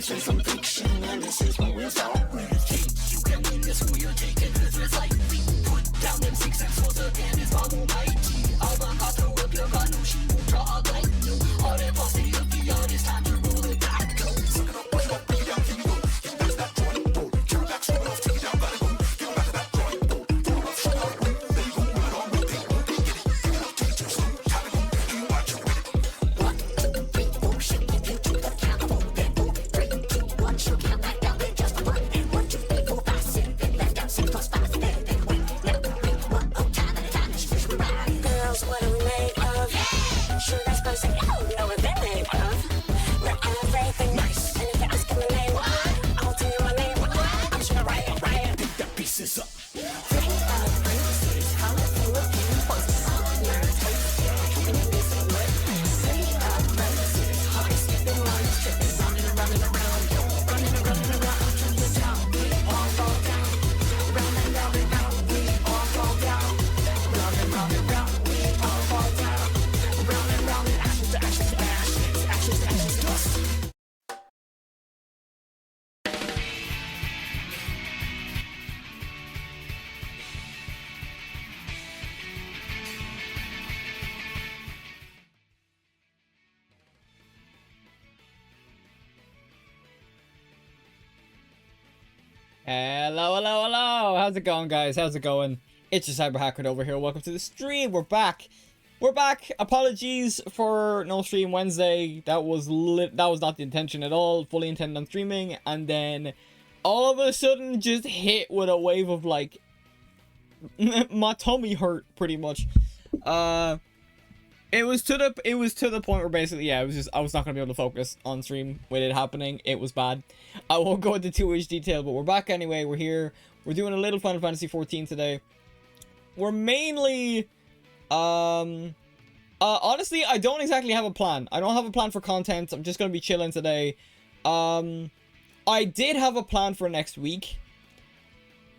truth and some fiction, and this is what we'll start with. You can win this when you're taking business lightly. Put down them 6 cents for the pen is Bob Almighty. Avocado whip your gun, no, she won't draw a blank. No, all that bossy of the art, it's time to roll the die. Go, suck it up, bring it up, bring it down, here we go. Get back to that drawing board, carry back, show it off, take it down, gotta go. Get back to that drawing board, throw it off, show it off, there you go, move it on, rotate, rotate, get it. Bring it up, take it too slow, gotta go, you watch your way. 1, 2, 3, 4, shake it into the cannibal. Then 4, 3, 2, 1, she'll count back down with just a 1. And 1, 2, 3, 4, 5, 7, left out 6 plus 5, then wait, now, wait, 1, oh, time and time, and she fish we ride. Girls, what are we made of? Sure, that's spicy. Oh, know what they're made of. We're everything nice. And if you ask me my name, I'll tell you my name. I'm just gonna riot. Pick that pieces up. Bring out braces. How if you look in points on your taste. Keeping it busy with. Bring out braces. Heart skipping, line stripping. Running around. Yo, running around. Until you're down. We all fall down. Round and round and round. We all fall down. Round and round and round. We all fall down. Round and round and ashes to ashes to ashes. Ashes to ashes, dust. Hello. How's it going, guys? How's it going? It's your Cyber Hacker over here. Welcome to the stream. We're back. Apologies for no stream Wednesday. That was not the intention at all. Fully intended on streaming, and then all of a sudden just hit with a wave of like my tummy hurt pretty much. It was to the point where basically, yeah, I was not gonna be able to focus on stream with it happening. It was bad. I won't go into too much detail, but we're back anyway. We're here. We're doing a little Final Fantasy 14 today. We're mainly, honestly, I don't exactly have a plan. I don't have a plan for content. I'm just gonna be chilling today. I did have a plan for next week,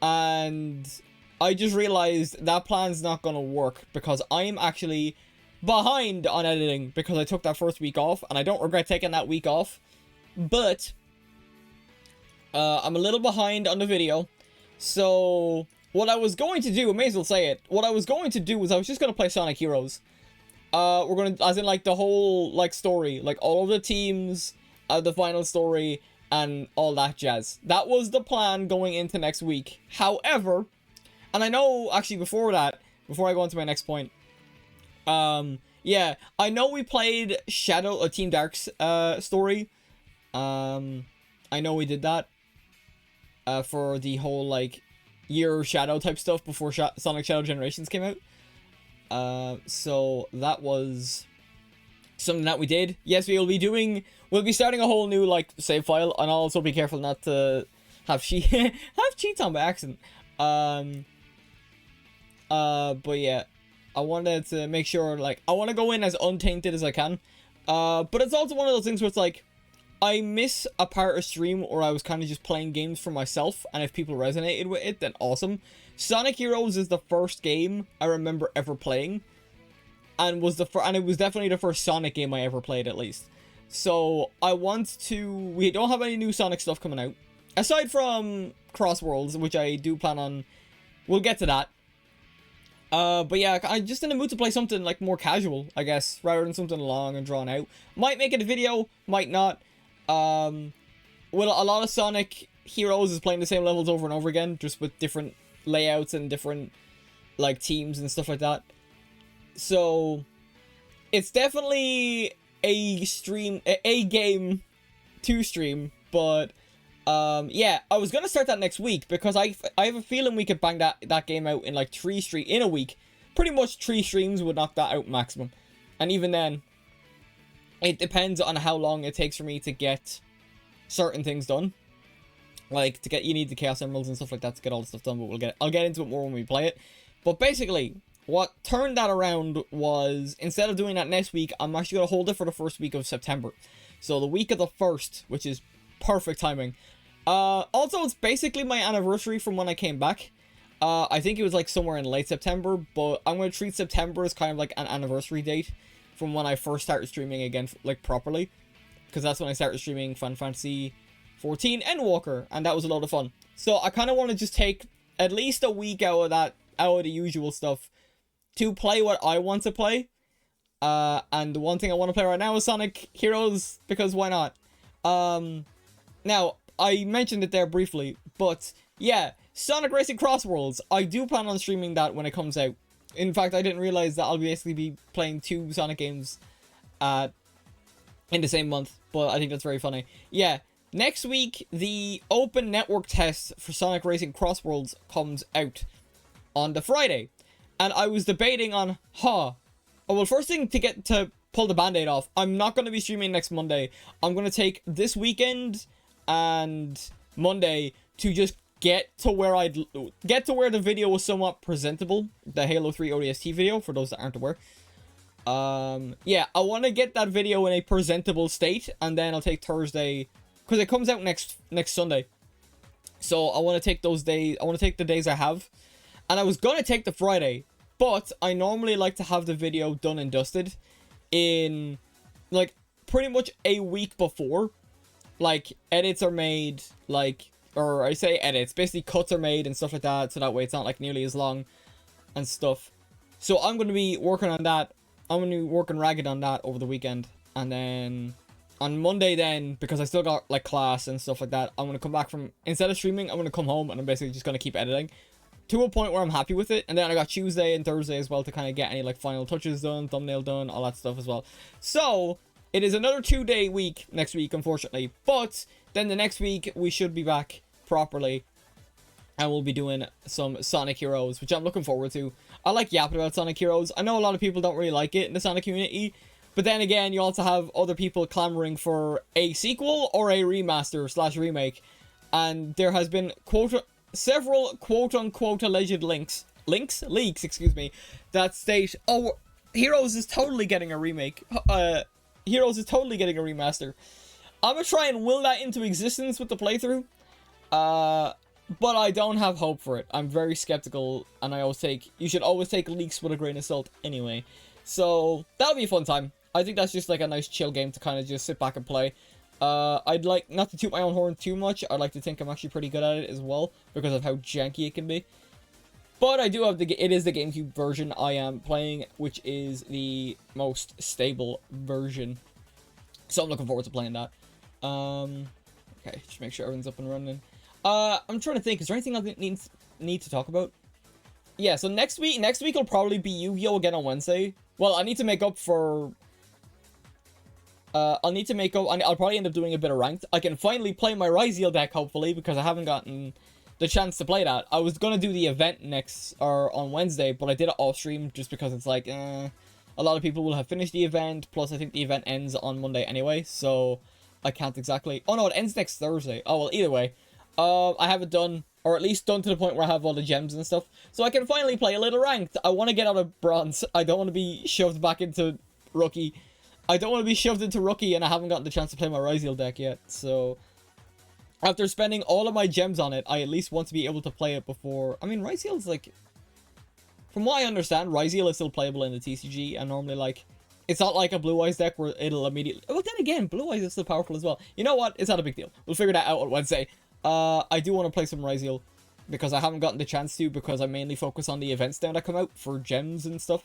and I just realized that plan's not gonna work because I'm actually behind on editing because I took that first week off, and I don't regret taking that week off, but I'm a little behind on the video. So what I was going to do, I may as well say it, what I was going to do was I was just going to play Sonic Heroes. We're going to, as in like the whole like story, like all of the teams, the final story, and all that jazz. That was the plan going into next week. However, and I know actually before I go into my next point, yeah, I know we played Team Dark's story. I know we did that for the whole like Year of Shadow type stuff before Sonic Shadow Generations came out. So that was something that we did. Yes, we'll be starting a whole new like save file, and I'll also be careful not to have cheats on by accident. But yeah, I wanted to make sure, like, I want to go in as untainted as I can. But it's also one of those things where it's like, I miss a part of stream where I was kind of just playing games for myself, and if people resonated with it, then awesome. Sonic Heroes is the first game I remember ever playing, and it was definitely the first Sonic game I ever played, at least. So we don't have any new Sonic stuff coming out, aside from Cross Worlds, which I do plan on. We'll get to that. But yeah, I'm just in the mood to play something like more casual, I guess, rather than something long and drawn out. Might make it a video, might not. Well, a lot of Sonic Heroes is playing the same levels over and over again, just with different layouts and different like teams and stuff like that. So it's definitely a game to stream, but yeah, I was gonna start that next week because I have a feeling we could bang that game out in like in a week. Pretty much 3 streams would knock that out maximum, and even then, it depends on how long it takes for me to get certain things done. Like you need the Chaos Emeralds and stuff like that to get all the stuff done. But I'll get into it more when we play it. But basically, what turned that around was, instead of doing that next week, I'm actually gonna hold it for the first week of September. So the week of the 1st, which is perfect timing. Also, it's basically my anniversary from when I came back. I think it was like somewhere in late September, but I'm going to treat September as kind of like an anniversary date from when I first started streaming again, like properly. Because that's when I started streaming Final Fantasy 14 Endwalker, and that was a lot of fun. So I kind of want to just take at least a week out of that, out of the usual stuff, to play what I want to play. And the one thing I want to play right now is Sonic Heroes, because why not? Now, I mentioned it there briefly, but yeah, Sonic Racing Cross Worlds, I do plan on streaming that when it comes out. In fact, I didn't realize that I'll basically be playing 2 Sonic games in the same month, but I think that's very funny. Yeah, next week, the open network test for Sonic Racing Cross Worlds comes out on the Friday. And I was debating on, oh, well, first thing to pull the band-aid off, I'm not going to be streaming next Monday. I'm going to take this weekend and Monday to just get to where the video was somewhat presentable. The Halo 3 ODST video, for those that aren't aware. Yeah, I want to get that video in a presentable state, and then I'll take Thursday, because it comes out next Sunday. So I want to take those days, I want to take the days I have, and I was going to take the Friday, but I normally like to have the video done and dusted in, like, pretty much a week before. Like, edits are made, like, or I say edits, basically cuts are made and stuff like that, so that way it's not, like, nearly as long and stuff. So I'm going to be working on that. I'm going to be working ragged on that over the weekend, and then on Monday then, because I still got, like, class and stuff like that, I'm going to come back from, instead of streaming, I'm going to come home, and I'm basically just going to keep editing to a point where I'm happy with it. And then I got Tuesday and Thursday as well to kind of get any, like, final touches done, thumbnail done, all that stuff as well. So it is another 2-day week next week, unfortunately, but then the next week we should be back properly, and we'll be doing some Sonic Heroes, which I'm looking forward to. I like yapping about Sonic Heroes. I know a lot of people don't really like it in the Sonic community, but then again, you also have other people clamoring for a sequel or a remaster / remake, and there has been several quote-unquote alleged leaks, excuse me, that state, oh, Heroes is totally getting a remake, Heroes is totally getting a remaster. I'm gonna try and will that into existence with the playthrough, but I don't have hope for it. I'm very skeptical, and you should always take leaks with a grain of salt anyway. So, that'll be a fun time. I think that's just like a nice chill game to kind of just sit back and play. I'd like, not to toot my own horn too much, I'd like to think I'm actually pretty good at it as well, because of how janky it can be. But I do have it is the GameCube version I am playing, which is the most stable version. So I'm looking forward to playing that. Okay, just make sure everything's up and running. I'm trying to think, is there anything I need to talk about? Yeah, so next week will probably be Yu-Gi-Oh! Again on Wednesday. Well, I need to make up for... I'll probably end up doing a bit of ranked. I can finally play my Ryziel deck, hopefully, because I haven't gotten the chance to play that. I was gonna do the event on Wednesday, but I did it off stream just because it's like, a lot of people will have finished the event, plus I think the event ends on Monday anyway, so I can't exactly... Oh no, it ends next Thursday. Oh well, either way. I have it done, or at least done to the point where I have all the gems and stuff, so I can finally play a little ranked. I want to get out of bronze. I don't want to be shoved back into rookie. I don't want to be shoved into rookie, and I haven't gotten the chance to play my Ryziel deck yet, so... After spending all of my gems on it, I at least want to be able to play it before... I mean, Ryziel's like... From what I understand, Ryziel is still playable in the TCG, and normally, like... It's not like a Blue Eyes deck where it'll immediately... Well, then again, Blue Eyes is still powerful as well. You know what? It's not a big deal. We'll figure that out on Wednesday. I do want to play some Ryziel, because I haven't gotten the chance to, because I mainly focus on the events now that come out for gems and stuff.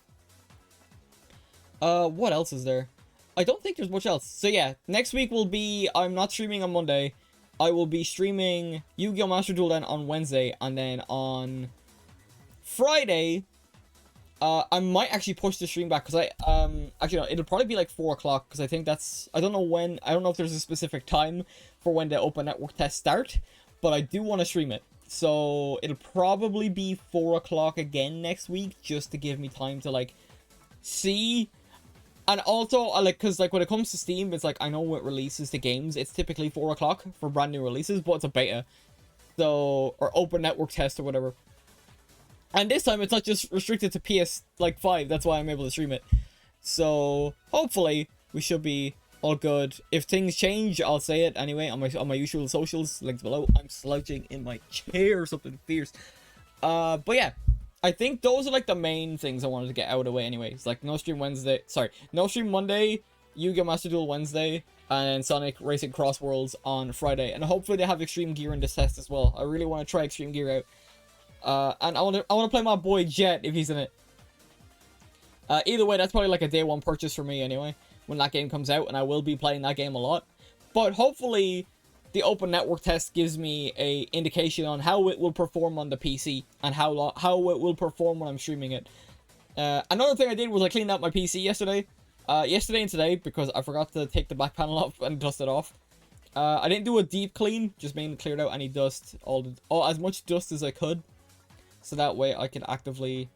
What else is there? I don't think there's much else. So yeah, next week will be... I'm not streaming on Monday. I will be streaming Yu-Gi-Oh! Master Duel then on Wednesday, and then on Friday, I might actually push the stream back, because actually no, it'll probably be like 4 o'clock, because I think that's... I don't know if there's a specific time for when the open network tests start, but I do want to stream it. So it'll probably be 4 o'clock again next week, just to give me time to, like, see... And also, because, like, when it comes to Steam, it's like, I know what releases to games, it's typically 4 o'clock for brand new releases, but it's a beta. So, or open network test or whatever. And this time, it's not just restricted to PS5, that's why I'm able to stream it. So, hopefully, we should be all good. If things change, I'll say it anyway on my usual socials, links below. I'm slouching in my chair or something fierce. But yeah. I think those are, like, the main things I wanted to get out of the way anyways. Like, no stream Wednesday. Sorry. No stream Monday. Yu-Gi-Oh! Master Duel Wednesday. and then Sonic Racing Cross Worlds on Friday. And hopefully they have Extreme Gear in this test as well. I really want to try Extreme Gear out. And I want to play my boy Jet if he's in it. Either way, that's probably like a day one purchase for me anyway, when that game comes out, and I will be playing that game a lot. But hopefully the open network test gives me a indication on how it will perform on the PC, and how it will perform when I'm streaming it. Another thing I did was I cleaned out my PC yesterday. Yesterday and today, because I forgot to take the back panel off and dust it off. I didn't do a deep clean, just mainly cleared out any dust, as much dust as I could, so that way I could actively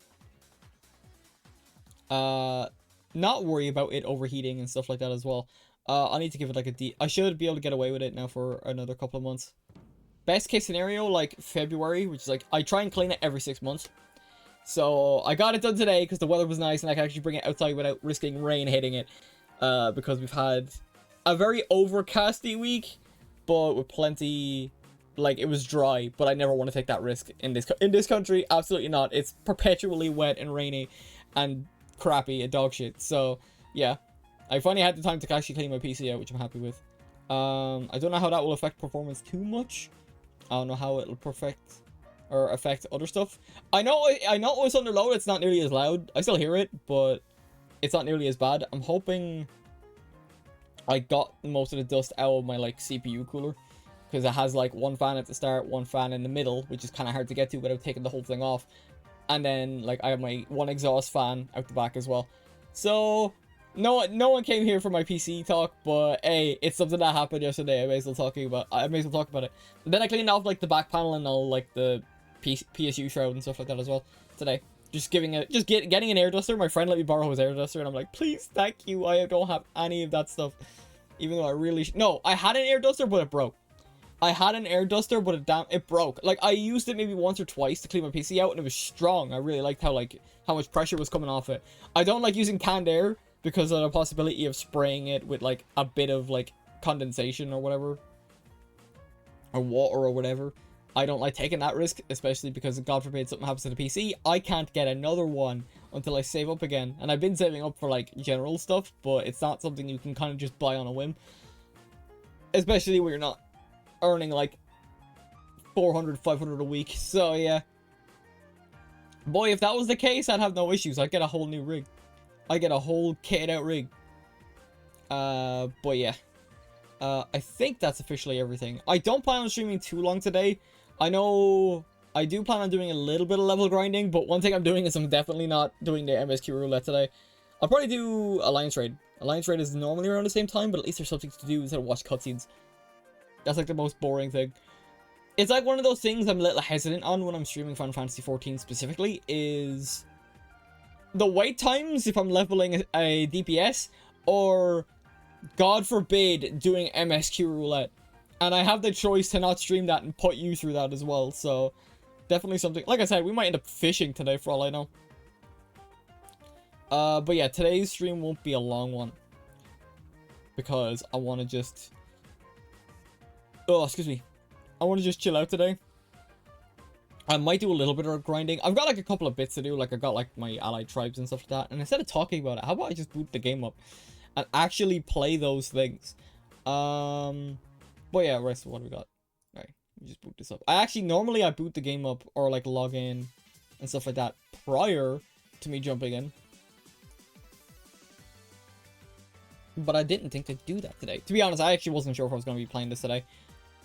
not worry about it overheating and stuff like that as well. I need to give it like I should be able to get away with it now for another couple of months. Best case scenario, like February, which is like, I try and clean it every 6 months. So I got it done today because the weather was nice and I could actually bring it outside without risking rain hitting it. Because we've had a very overcasty week, but with plenty, like, it was dry, but I never want to take that risk in this country. Absolutely not. It's perpetually wet and rainy and crappy and dog shit. So yeah, I finally had the time to actually clean my PC out, which I'm happy with. I don't know how that will affect performance too much. I don't know how it'll affect other stuff. I know it's under load, it's not nearly as loud. I still hear it, but it's not nearly as bad. I'm hoping I got most of the dust out of my like CPU cooler, because it has like one fan at the start, one fan in the middle, which is kind of hard to get to without taking the whole thing off. And then like I have my one exhaust fan out the back as well. So no one came here for my PC talk, but hey, it's something that happened yesterday. I may as well talk about it. And then I cleaned off like the back panel and all like the PSU shroud and stuff like that as well today. Just getting an air duster. My friend let me borrow his air duster, and I'm like, please, thank you. I don't have any of that stuff, even though I really no. I had an air duster, but it broke. It broke. Like, I used it maybe once or twice to clean my PC out, and it was strong. I really liked how much pressure was coming off it. I don't like using canned air because of the possibility of spraying it with like a bit of like condensation or whatever, or water or whatever. I don't like taking that risk, especially because God forbid something happens to the PC. I can't get another one until I save up again. And I've been saving up for like general stuff, but it's not something you can kind of just buy on a whim, especially when you're not earning like 400, 500 a week. So yeah, boy, if that was the case, I'd have no issues. I'd get a whole new rig. I get a whole kitted out rig. But yeah, I think that's officially everything. I don't plan on streaming too long today. I know I do plan on doing a little bit of level grinding, but one thing I'm doing is I'm definitely not doing the MSQ roulette today. I'll probably do Alliance Raid. Alliance Raid is normally around the same time, but at least there's something to do instead of watch cutscenes. That's like the most boring thing. It's like one of those things I'm a little hesitant on when I'm streaming Final Fantasy XIV specifically, is the wait times if I'm leveling a DPS, or God forbid doing MSQ roulette. And I have the choice to not stream that and put you through that as well. So definitely something. Like I said, we might end up fishing today for all I know. But yeah, today's stream won't be a long one, because I want to just... Oh, excuse me. I want to just chill out today. I might do a little bit of grinding. I've got like a couple of bits to do. Like I got like my allied tribes and stuff like that. And instead of talking about it, how about I just boot the game up and actually play those things? But yeah, right, so what do we got? Alright, let me just boot this up. Normally I boot the game up or like log in and stuff like that prior to me jumping in. But I didn't think to do that today. To be honest, I actually wasn't sure if I was going to be playing this today.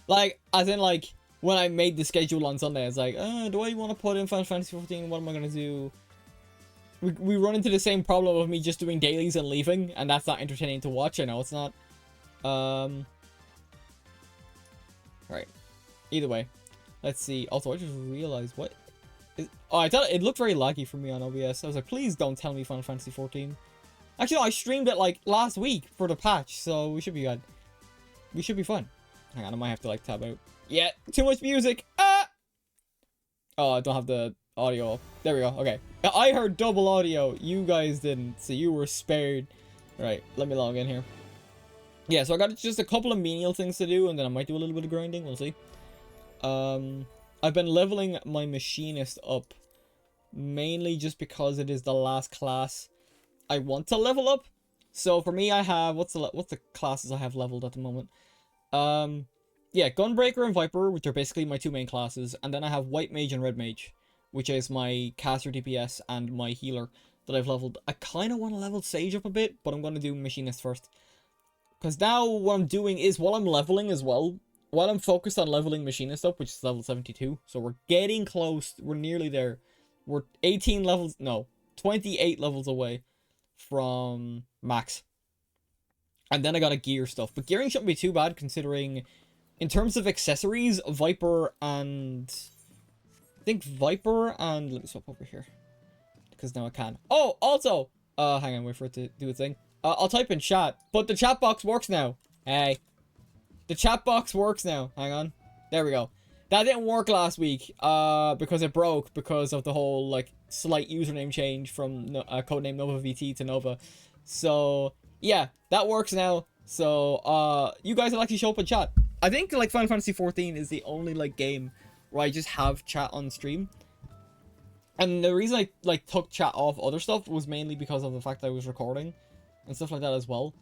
Like, as in like, when I made the schedule on Sunday, I was like, do I want to put in Final Fantasy XIV? What am I going to do? We run into the same problem of me just doing dailies and leaving, and that's not entertaining to watch. I know it's not. Right. Either way, let's see. Also, I just realized I thought it looked very laggy for me on OBS. I was like, please don't tell me Final Fantasy XIV. Actually, no, I streamed it like last week for the patch, so we should be good. We should be fine. Hang on, I might have to like tab out. Yeah, too much music. Ah! Oh, I don't have the audio up. There we go. Okay. I heard double audio. You guys didn't, so you were spared. Right, let me log in here. Yeah, so I got just a couple of menial things to do, and then I might do a little bit of grinding. We'll see. I've been leveling my machinist up, mainly just because it is the last class I want to level up. So for me, I have what's the classes I have leveled at the moment? Yeah, Gunbreaker and Viper, which are basically my two main classes, and then I have White Mage and Red Mage, which is my caster DPS and my healer that I've leveled. I kind of want to level Sage up a bit, but I'm going to do Machinist first. Because now what I'm doing is, while I'm leveling as well, while I'm focused on leveling Machinist up, which is level 72, so we're getting close, we're nearly there. We're 18 levels, no, 28 levels away from max. And then I gotta gear stuff. But gearing shouldn't be too bad considering, in terms of accessories, Viper and... I think Viper and... Let me swap over here. Because now I can. Oh, also! Hang on, wait for it to do a thing. I'll type in chat, but the chat box works now. Hey. The chat box works now. Hang on. There we go. That didn't work last week, because it broke because of the whole, like, slight username change from codename N0VA's to Nova. So, yeah, that works now. So, you guys will actually show up in chat. I think, like, Final Fantasy XIV is the only, like, game where I just have chat on stream. And the reason I, like, took chat off other stuff was mainly because of the fact that I was recording and stuff like that as well.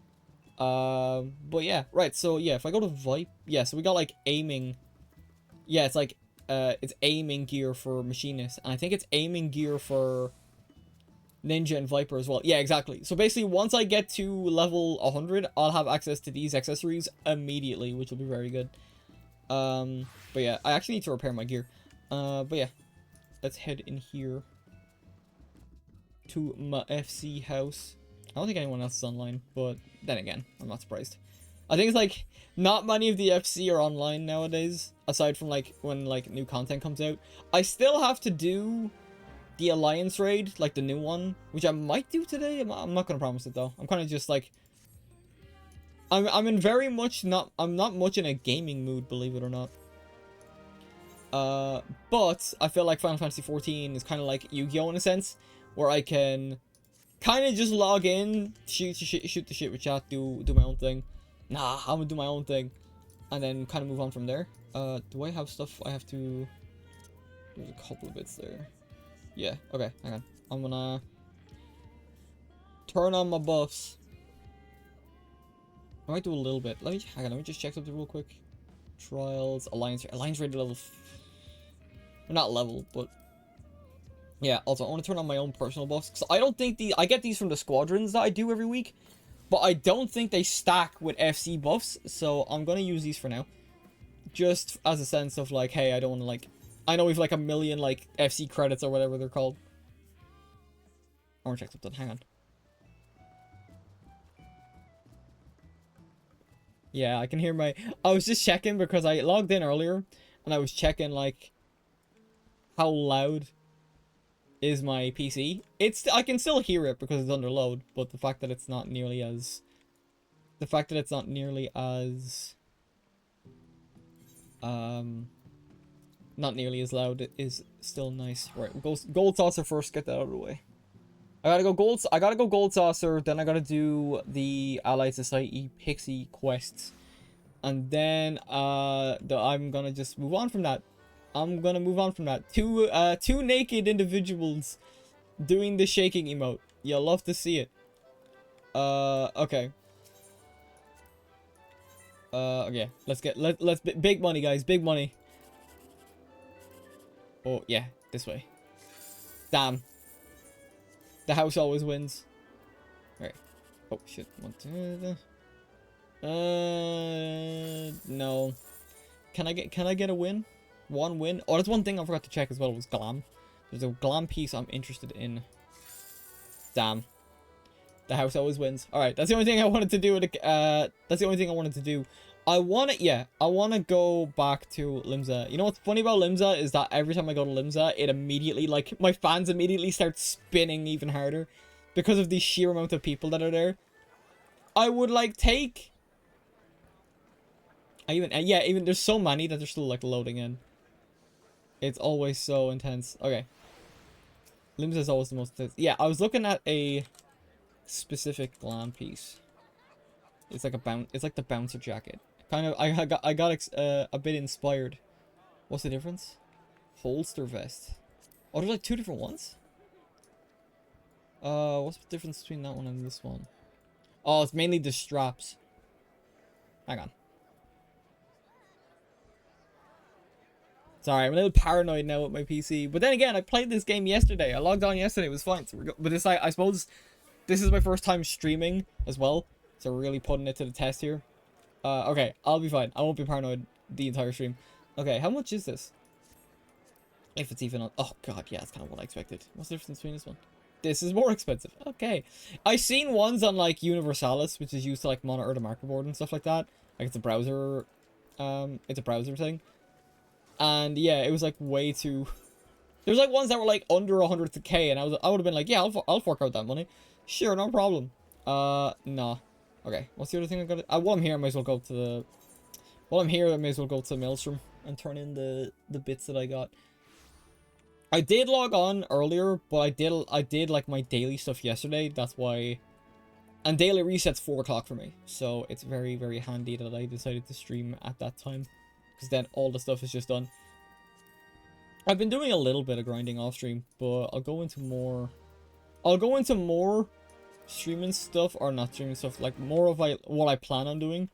But yeah, right, so yeah, if I go to Vipe, yeah, so we got, like, aiming. Yeah, it's like, it's aiming gear for Machinist, and I think it's aiming gear for Ninja and Viper as well. Yeah, exactly. So basically, once I get to level 100, I'll have access to these accessories immediately, which will be very good. But yeah, I actually need to repair my gear. But yeah, let's head in here to my FC house. I don't think anyone else is online, but then again, I'm not surprised. I think it's like, not many of the FC are online nowadays, aside from like when like new content comes out. I still have to do the Alliance raid, like the new one, which I might do today. I'm not gonna promise it though. I'm kind of just like, I'm in very much not, I'm not much in a gaming mood, believe it or not. But I feel like Final Fantasy XIV is kind of like Yu-Gi-Oh in a sense, where I can kind of just log in, shoot the shit with chat, do my own thing. Nah, I'm gonna do my own thing, and then kind of move on from there. Do I have stuff I have to... There's a couple of bits there. Yeah, okay, hang on. I'm gonna turn on my buffs. I might do a little bit. Hang on, let me just check something real quick. Trials, Alliance rated level... Well, not level, but... Yeah, also, I want to turn on my own personal buffs, because I don't think I get these from the squadrons that I do every week, but I don't think they stack with FC buffs, so I'm going to use these for now. Just as a sense of, like, hey, I don't want to, like... I know we've, like, a million, like, FC credits or whatever they're called. I want to check something, hang on. Yeah, I can hear my... I was just checking, because I logged in earlier, and I was checking, like, how loud is my PC. I can still hear it because it's under load, but the fact that it's not nearly as not nearly as loud is still nice. Right, we'll go gold saucer first, get that out of the way. I gotta go gold saucer, then I gotta do the Allied Society Pixie quests. And then I'm gonna just move on from that. Two naked individuals doing the shaking emote. You'll love to see it. Okay. Okay. Let's big money, guys. Big money. Oh, yeah. This way. Damn. The house always wins. Right. Oh, shit. No. Can I get a win? One win. Oh, there's one thing I forgot to check as well, was glam. There's a glam piece I'm interested in. Damn. The house always wins. Alright, that's the only thing I wanted to do. That's the only thing I wanted to do. I want to go back to Limsa. You know what's funny about Limsa is that every time I go to Limsa, it immediately, like, my fans immediately start spinning even harder because of the sheer amount of people that are there. I would, like, take... even there's so many that they're still, like, loading in. It's always so intense. Okay. Limsa is always the most intense. Yeah, I was looking at a specific glam piece. It's like it's like the bouncer jacket. Kind of, I got a bit inspired. What's the difference? Holster vest. Oh, there's like two different ones? What's the difference between that one and this one? Oh, it's mainly the straps. Hang on. Sorry, I'm a little paranoid now with my PC. But then again, I played this game yesterday. I logged on yesterday. It was fine. So but this, I suppose, this is my first time streaming as well. So we're really putting it to the test here. Okay, I'll be fine. I won't be paranoid the entire stream. Okay, how much is this? If it's even on... Oh, God, yeah, that's kind of what I expected. What's the difference between this one? This is more expensive. Okay. I've seen ones on, like, N0VA's, which is used to, like, monitor the marker board and stuff like that. Like, it's a browser... it's a browser thing. And, yeah, it was, like, way too... There's, like, ones that were, like, under 100k, and I would have been like, yeah, I'll fork out that money. Sure, no problem. Nah. Okay, what's the other thing I got? While I'm here, I might as well go to the... While I'm here, I may as well go to Maelstrom and turn in the bits that I got. I did log on earlier, but I did like my daily stuff yesterday. That's why, and daily resets 4 o'clock for me, so it's very, very handy that I decided to stream at that time, because then all the stuff is just done. I've been doing a little bit of grinding off stream, but I'll go into more. I'll go into more streaming stuff, or not streaming stuff, like more of what I plan on doing.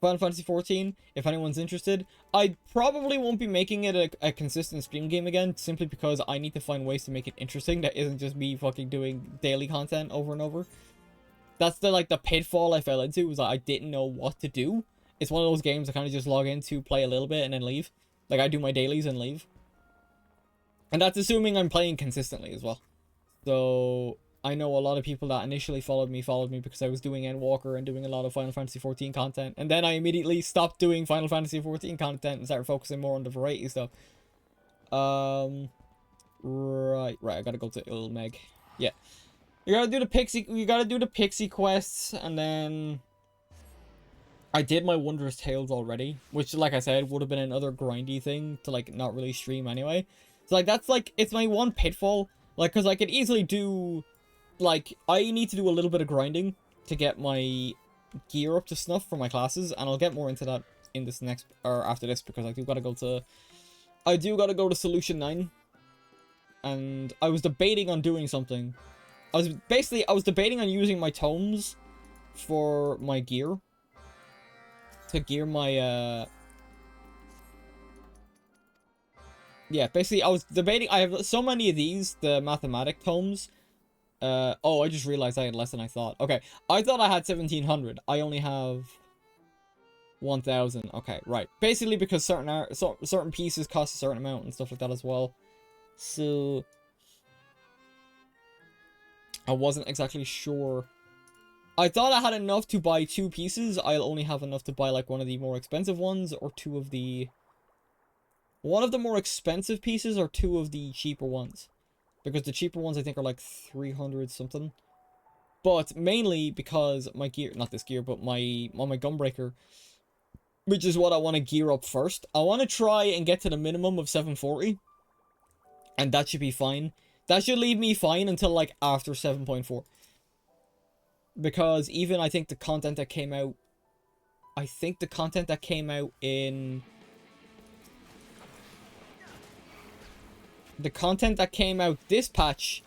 Final Fantasy XIV, if anyone's interested. I probably won't be making it a consistent stream game again, simply because I need to find ways to make it interesting that isn't just me fucking doing daily content over and over. That's the pitfall I fell into, was that I didn't know what to do. It's one of those games I kind of just log into, play a little bit, and then leave. Like, I do my dailies and leave. And that's assuming I'm playing consistently as well. So... I know a lot of people that initially followed me because I was doing Endwalker and doing a lot of Final Fantasy XIV content. And then I immediately stopped doing Final Fantasy XIV content and started focusing more on the variety stuff. Right, I gotta go to Ilmeg. Yeah. You gotta do the Pixie quests, and then... I did my Wondrous Tales already, which, like I said, would have been another grindy thing to, like, not really stream anyway. So, like, that's, like, it's my one pitfall. Like, because I could easily do... Like, I need to do a little bit of grinding to get my gear up to snuff for my classes, and I'll get more into that in this next, or after this, because I do gotta go to Solution 9, and I was debating on doing something. I was debating on using my tomes for my gear, to gear my, yeah, basically, I was debating, I have so many of these, the mathematic tomes. Oh, I just realized I had less than I thought. Okay, I thought I had 1,700. I only have 1,000. Okay, right. Basically, because certain pieces cost a certain amount and stuff like that as well. So I wasn't exactly sure. I thought I had enough to buy 2 pieces. I'll only have enough to buy like one of the more expensive ones, or 2 of the... One of the more expensive pieces, or 2 of the cheaper ones. Because the cheaper ones, I think, are like 300 something. But mainly because my gear, not this gear, but my Gunbreaker, which is what I want to gear up first. I want to try and get to the minimum of 740. And that should be fine. That should leave me fine until like after 7.4. Because even I think the content that came out... I think the content that came out in... The content that came out this patch,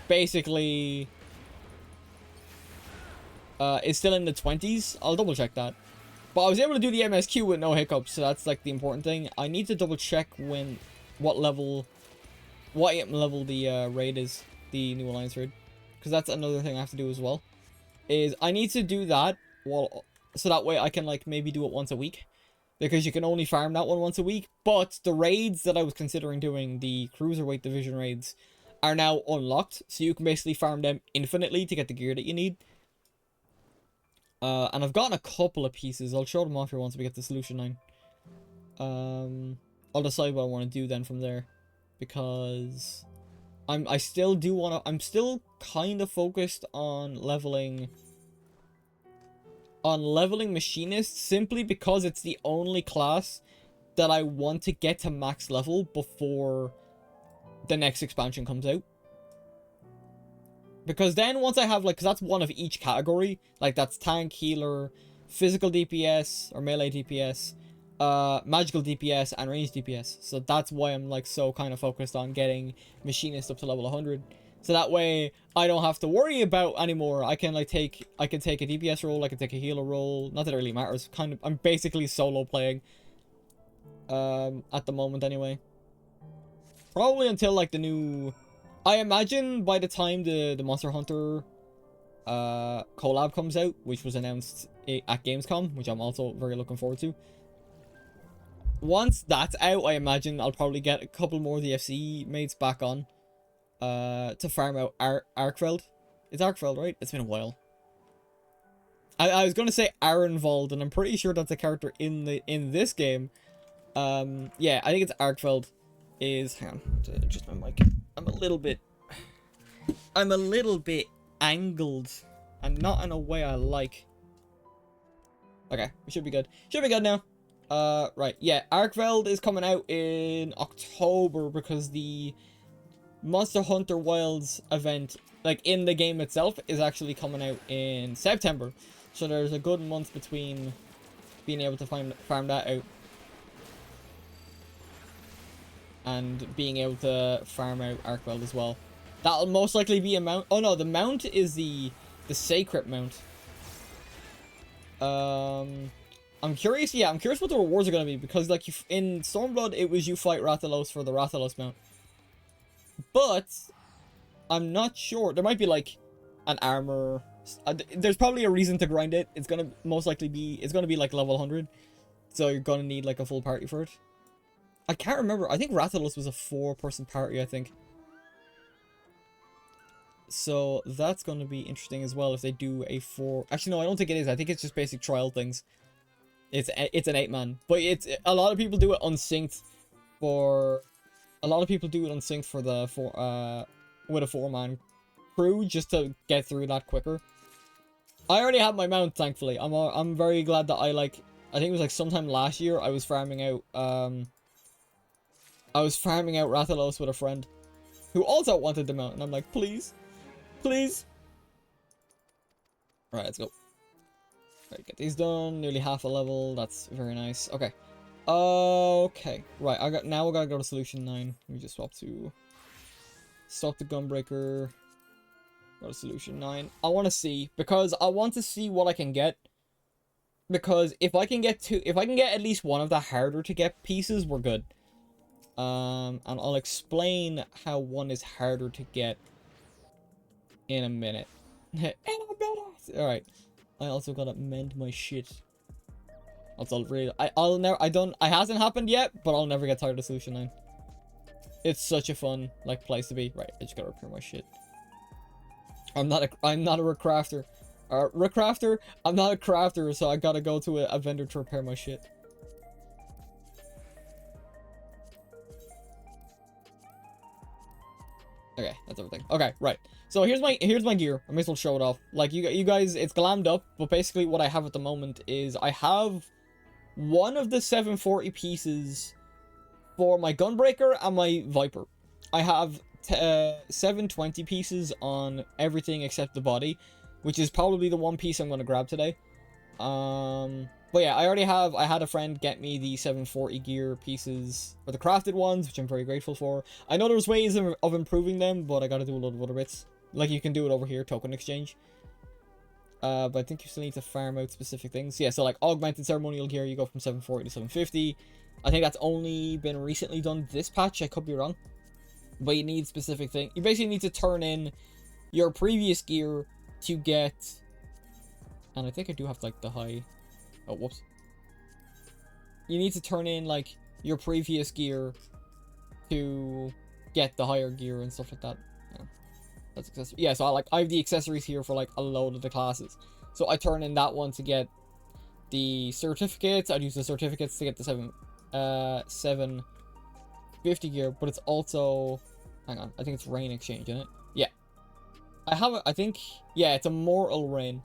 basically, is still in the 20s. I'll double check that. But I was able to do the MSQ with no hiccups, so that's like the important thing. I need to double check what level the raid is, the New Alliance raid, because that's another thing I have to do as well. Is I need to do that so that way I can like maybe do it once a week. Because you can only farm that one once a week. But the raids that I was considering doing, the Cruiserweight Division raids, are now unlocked. So you can basically farm them infinitely to get the gear that you need. And I've gotten a couple of pieces. I'll show them off here once we get to Solution 9. I'll decide what I want to do then from there. Because I'm still kind of focused on leveling Machinist, simply because it's the only class that I want to get to max level before the next expansion comes out. Because then once I have, like, because that's one of each category, like that's tank, healer, physical DPS, or melee DPS, magical DPS, and range DPS. So that's why I'm, like, so kind of focused on getting Machinist up to level 100. So that way I don't have to worry about anymore. I can like take a DPS role, I can take a healer role. Not that it really matters. Kind of, I'm basically solo playing. At the moment anyway. Probably until like the new, I imagine by the time the Monster Hunter collab comes out, which was announced at Gamescom, which I'm also very looking forward to. Once that's out, I imagine I'll probably get a couple more of the FC mates back on to farm out Arkfeld. It's Arkfeld, right? It's been a while. I was gonna say N0VA's, and I'm pretty sure that's a character in this game. Yeah, I think it's Arkfeld. Hang on, to adjust my mic. I'm a little bit angled, and not in a way I like. Okay, we should be good. Should be good now. Right, yeah, Arkfeld is coming out in October because the Monster Hunter Wilds event, like in the game itself, is actually coming out in September. So there's a good month between being able to farm that out and being able to farm out Arkfeld as well. That'll most likely be a mount. Oh no, the mount is the sacred mount. I'm curious. Yeah, I'm curious what the rewards are gonna be, because like in Stormblood, it was you fight Rathalos for the Rathalos mount. But I'm not sure. There might be like an armor. There's probably a reason to grind it. It's gonna most likely be. It's gonna be like level 100, so you're gonna need like a full party for it. I can't remember. I think Rathalos was a 4-person party, I think. So that's going to be interesting as well if they do a 4... Actually, no, I don't think it is. I think it's just basic trial things. It's an 8-man. But it's a lot of people do it unsynced for... A lot of people do it unsynced for the... with a 4-man crew just to get through that quicker. I already have my mount, thankfully. I'm very glad that I think it was like sometime last year I was farming out... I was farming out Rathalos with a friend who also wanted the mount, and I'm like, please, please. Right, let's go. Right, get these done. Nearly half a level. That's very nice. Okay. Okay. Right, now we gotta go to solution 9. Let me just swap to the Gunbreaker. Go to solution 9. I want to see, because I want to see what I can get. Because if I can get at least one of the harder to get pieces, we're good. And I'll explain how one is harder to get in a minute. Alright. I also gotta mend my shit. Also, really, it hasn't happened yet, but I'll never get tired of Solution 9. It's such a fun, like, place to be. Right, I just gotta repair my shit. I'm not a recrafter. Recrafter? I'm not a crafter, so I gotta go to a vendor to repair my shit. Okay, that's everything. Okay, right. So here's my gear. I may as well show it off. Like you guys, it's glammed up, but basically what I have at the moment is I have one of the 740 pieces for my Gunbreaker and my Viper. I have 720 pieces on everything except the body, which is probably the one piece I'm gonna grab today. But yeah, I had a friend get me the 740 gear pieces, or the crafted ones, which I'm very grateful for. I know there's ways of improving them, but I gotta do a lot of other bits. Like, you can do it over here, token exchange. But I think you still need to farm out specific things. Yeah, so like augmented ceremonial gear, you go from 740 to 750. I think that's only been recently done this patch, I could be wrong. But you need specific things. You basically need to turn in your previous gear to get... And I think I do have like the high... Oh, whoops. You need to turn in, like, your previous gear to get the higher gear and stuff like that. Yeah, that's accessory. Yeah, so I have the accessories here for, like, a load of the classes. So I turn in that one to get the certificates. I'd use the certificates to get the 750 gear, but it's also... Hang on, I think it's rain exchange, isn't it? Yeah. I think... Yeah, it's a mortal rain.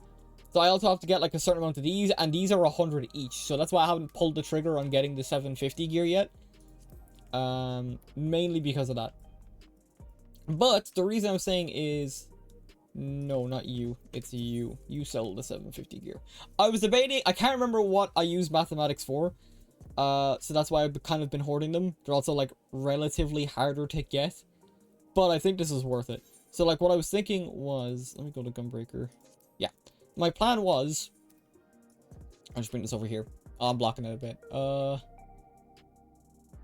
So I also have to get like a certain amount of these, and these are 100 each. So that's why I haven't pulled the trigger on getting the 750 gear yet. Mainly because of that. But the reason I'm saying is... No, not you. It's you. You sell the 750 gear. I was debating... I can't remember what I used mathematics for. So that's why I've kind of been hoarding them. They're also like relatively harder to get. But I think this is worth it. So, like, what I was thinking was... Let me go to Gunbreaker. Yeah. My plan was... I'll just bring this over here. Oh, I'm blocking it a bit.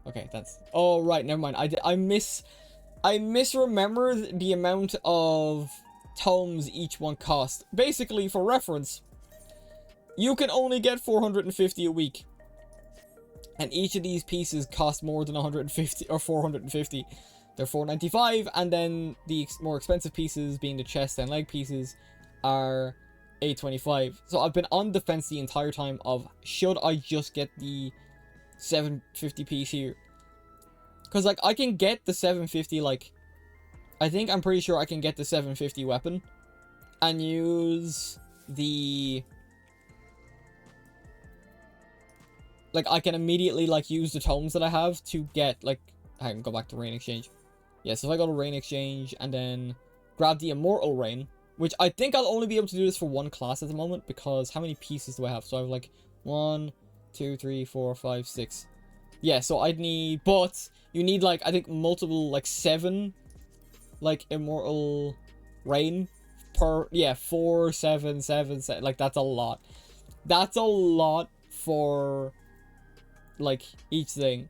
Okay, that's... Oh, right, never mind. I misremembered the amount of tomes each one cost. Basically, for reference, you can only get 450 a week. And each of these pieces cost more than 150 or 450. They're 495, and then the more expensive pieces, being the chest and leg pieces, are 825. So I've been on the fence the entire time of, should I just get the 750 piece here? Because, like, I can get the 750, like, I'm pretty sure I can get the 750 weapon and use the... Like, I can immediately, like, use the tomes that I have to get, like... I can go back to Rain Exchange. Yeah, so if I go to Rain Exchange and then grab the Immortal Rain, which I think I'll only be able to do this for one class at the moment, because how many pieces do I have? So I have, like, 1, 2, 3, 4, 5, 6. Yeah, so I'd need... But you need, like, I think multiple, like, 7, like, Immortal Rain per... Yeah, 4, 7, 7, 7. Like, that's a lot. That's a lot for... like, each thing.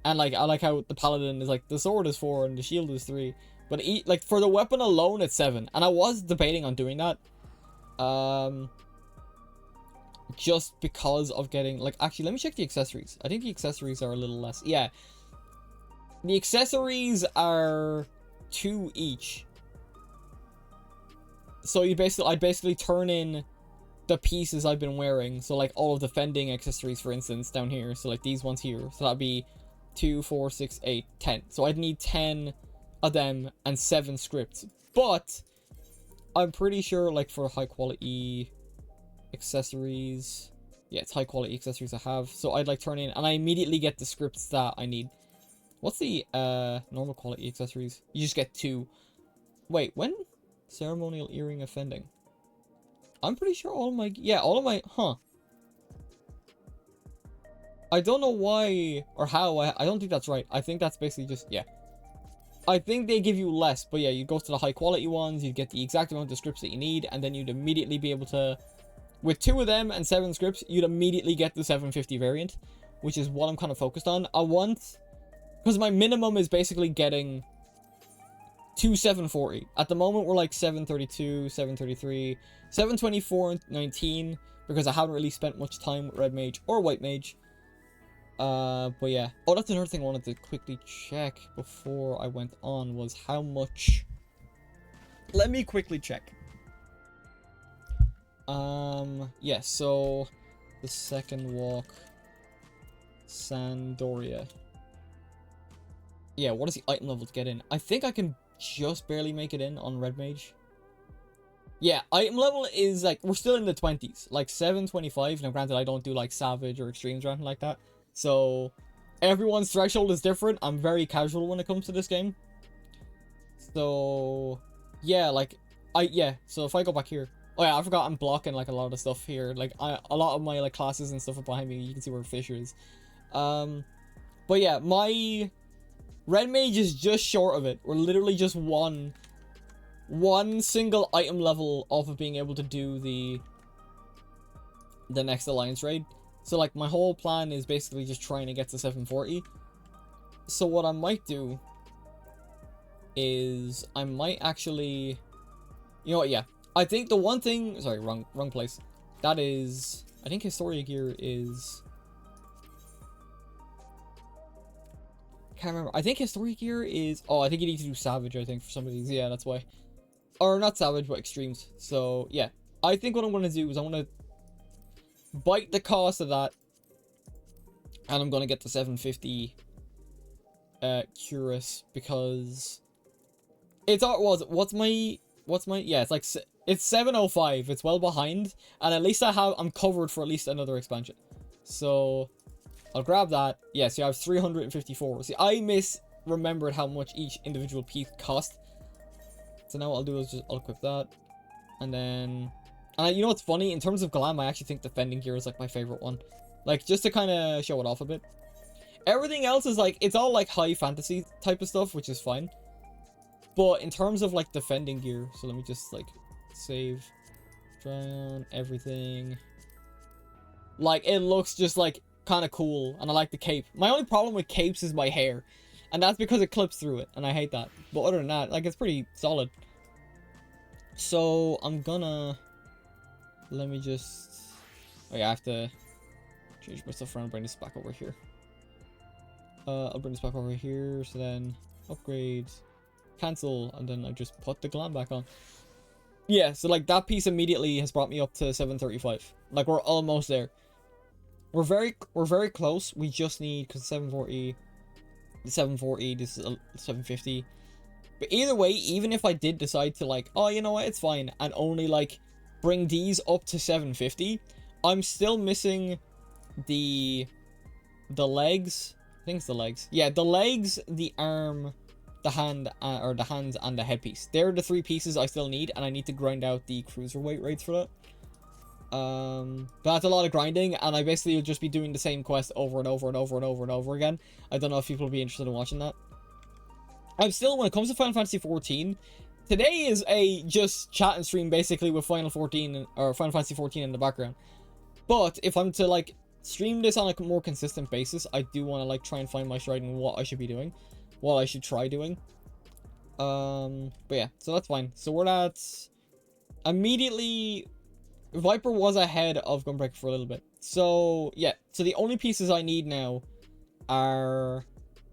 And, like, I like how the paladin is, like, the sword is 4 and the shield is 3, but like, for the weapon alone it's 7, and I was debating on doing that, just because of getting, like, actually, let me check the accessories. I think the accessories are a little less. Yeah, the accessories are 2 each, so I'd basically turn in the pieces I've been wearing, so, like, all of the fending accessories, for instance, down here, so, like, these ones here, so that'd be 2, 4, 6, 8, 10. So I'd need 10 of them and 7 scripts. But I'm pretty sure, like, for high quality accessories, yeah, it's high quality accessories I have. So I'd, like, turn in, and I immediately get the scripts that I need. What's the normal quality accessories? You just get 2. Wait, when? Ceremonial earring offending. I'm pretty sure all of my, huh. I don't know why or how. I don't think that's right. I think that's basically just, yeah. I think they give you less, but yeah, you go to the high quality ones, you get the exact amount of scripts that you need, and then you'd immediately be able to, with 2 of them and 7 scripts, you'd immediately get the 750 variant, which is what I'm kind of focused on. I want, because my minimum is basically getting 2 740. At the moment, we're like 732, 733, 724, 19, because I haven't really spent much time with Red Mage or White Mage. But yeah. Oh, that's another thing I wanted to quickly check before I went on, was how much... Let me quickly check. Yeah, so... The second walk... Sandoria. Yeah, what is the item level to get in? I think I can just barely make it in on Red Mage. Yeah, item level is, like, we're still in the 20s. Like, 725. Now, granted, I don't do, like, Savage or Extremes or anything like that. So, everyone's threshold is different. I'm very casual when it comes to this game. So, yeah, like, so if I go back here. Oh, yeah, I forgot I'm blocking, like, a lot of stuff here. Like, a lot of my, like, classes and stuff are behind me. You can see where Fisher is. But, yeah, my Red Mage is just short of it. We're literally just one single item level off of being able to do the next Alliance raid. So, like, my whole plan is basically just trying to get to 740. So what I might do is I might actually... You know what, yeah. I think the one thing... Sorry, wrong place. That is... I think Historia gear is... Can't remember. I think Historia gear is... Oh, I think you need to do Savage, I think, for some of these. Yeah, that's why. Or not Savage, but Extremes. So, yeah. I think what I'm going to do is I'm going to bite the cost of that, and I'm going to get the 750 Curious, because it's what's my yeah, it's like, it's 705. It's well behind, and at least I'm covered for at least another expansion. So I'll grab that. Yeah, so I have 354. See, I misremembered how much each individual piece cost. So now what I'll do is I'll equip that, and then you know what's funny? In terms of glam, I actually think the fending gear is, like, my favorite one. Like, just to kind of show it off a bit. Everything else is, like, it's all, like, high fantasy type of stuff, which is fine. But in terms of like defending gear, so let me just like save, try on everything. Like, it looks just like kind of cool, and I like the cape. My only problem with capes is my hair, and that's because it clips through it, and I hate that. But other than that, like, it's pretty solid. So I'm gonna, let me just, oh yeah, I have to change my stuff around, bring this back over here. I'll bring this back over here, so then upgrade, cancel, and then I just put the glam back on. Yeah, so like that piece immediately has brought me up to 735. Like, we're almost there. We're very close. We just need, because 740, this is 750. But either way, even if I did decide to like, oh, you know what, it's fine, and only like bring these up to 750, I'm still missing the legs. I think it's the legs. Yeah, the legs, the arm, the hand, or the hands, and the headpiece. They're the 3 pieces I still need, and I need to grind out the cruiserweight rates for that. But that's a lot of grinding, and I basically will just be doing the same quest over and over and over and over and over again. I don't know if people will be interested in watching that. I'm still, when it comes to Final Fantasy 14, today is a just chat and stream basically with Final 14 or Final Fantasy 14 in the background. But if I'm to like stream this on a more consistent basis, I do want to like try and find my stride in what I should be doing, what I should try doing. But yeah, so that's fine. So we're at immediately. Viper was ahead of Gunbreaker for a little bit. So yeah, so the only pieces I need now are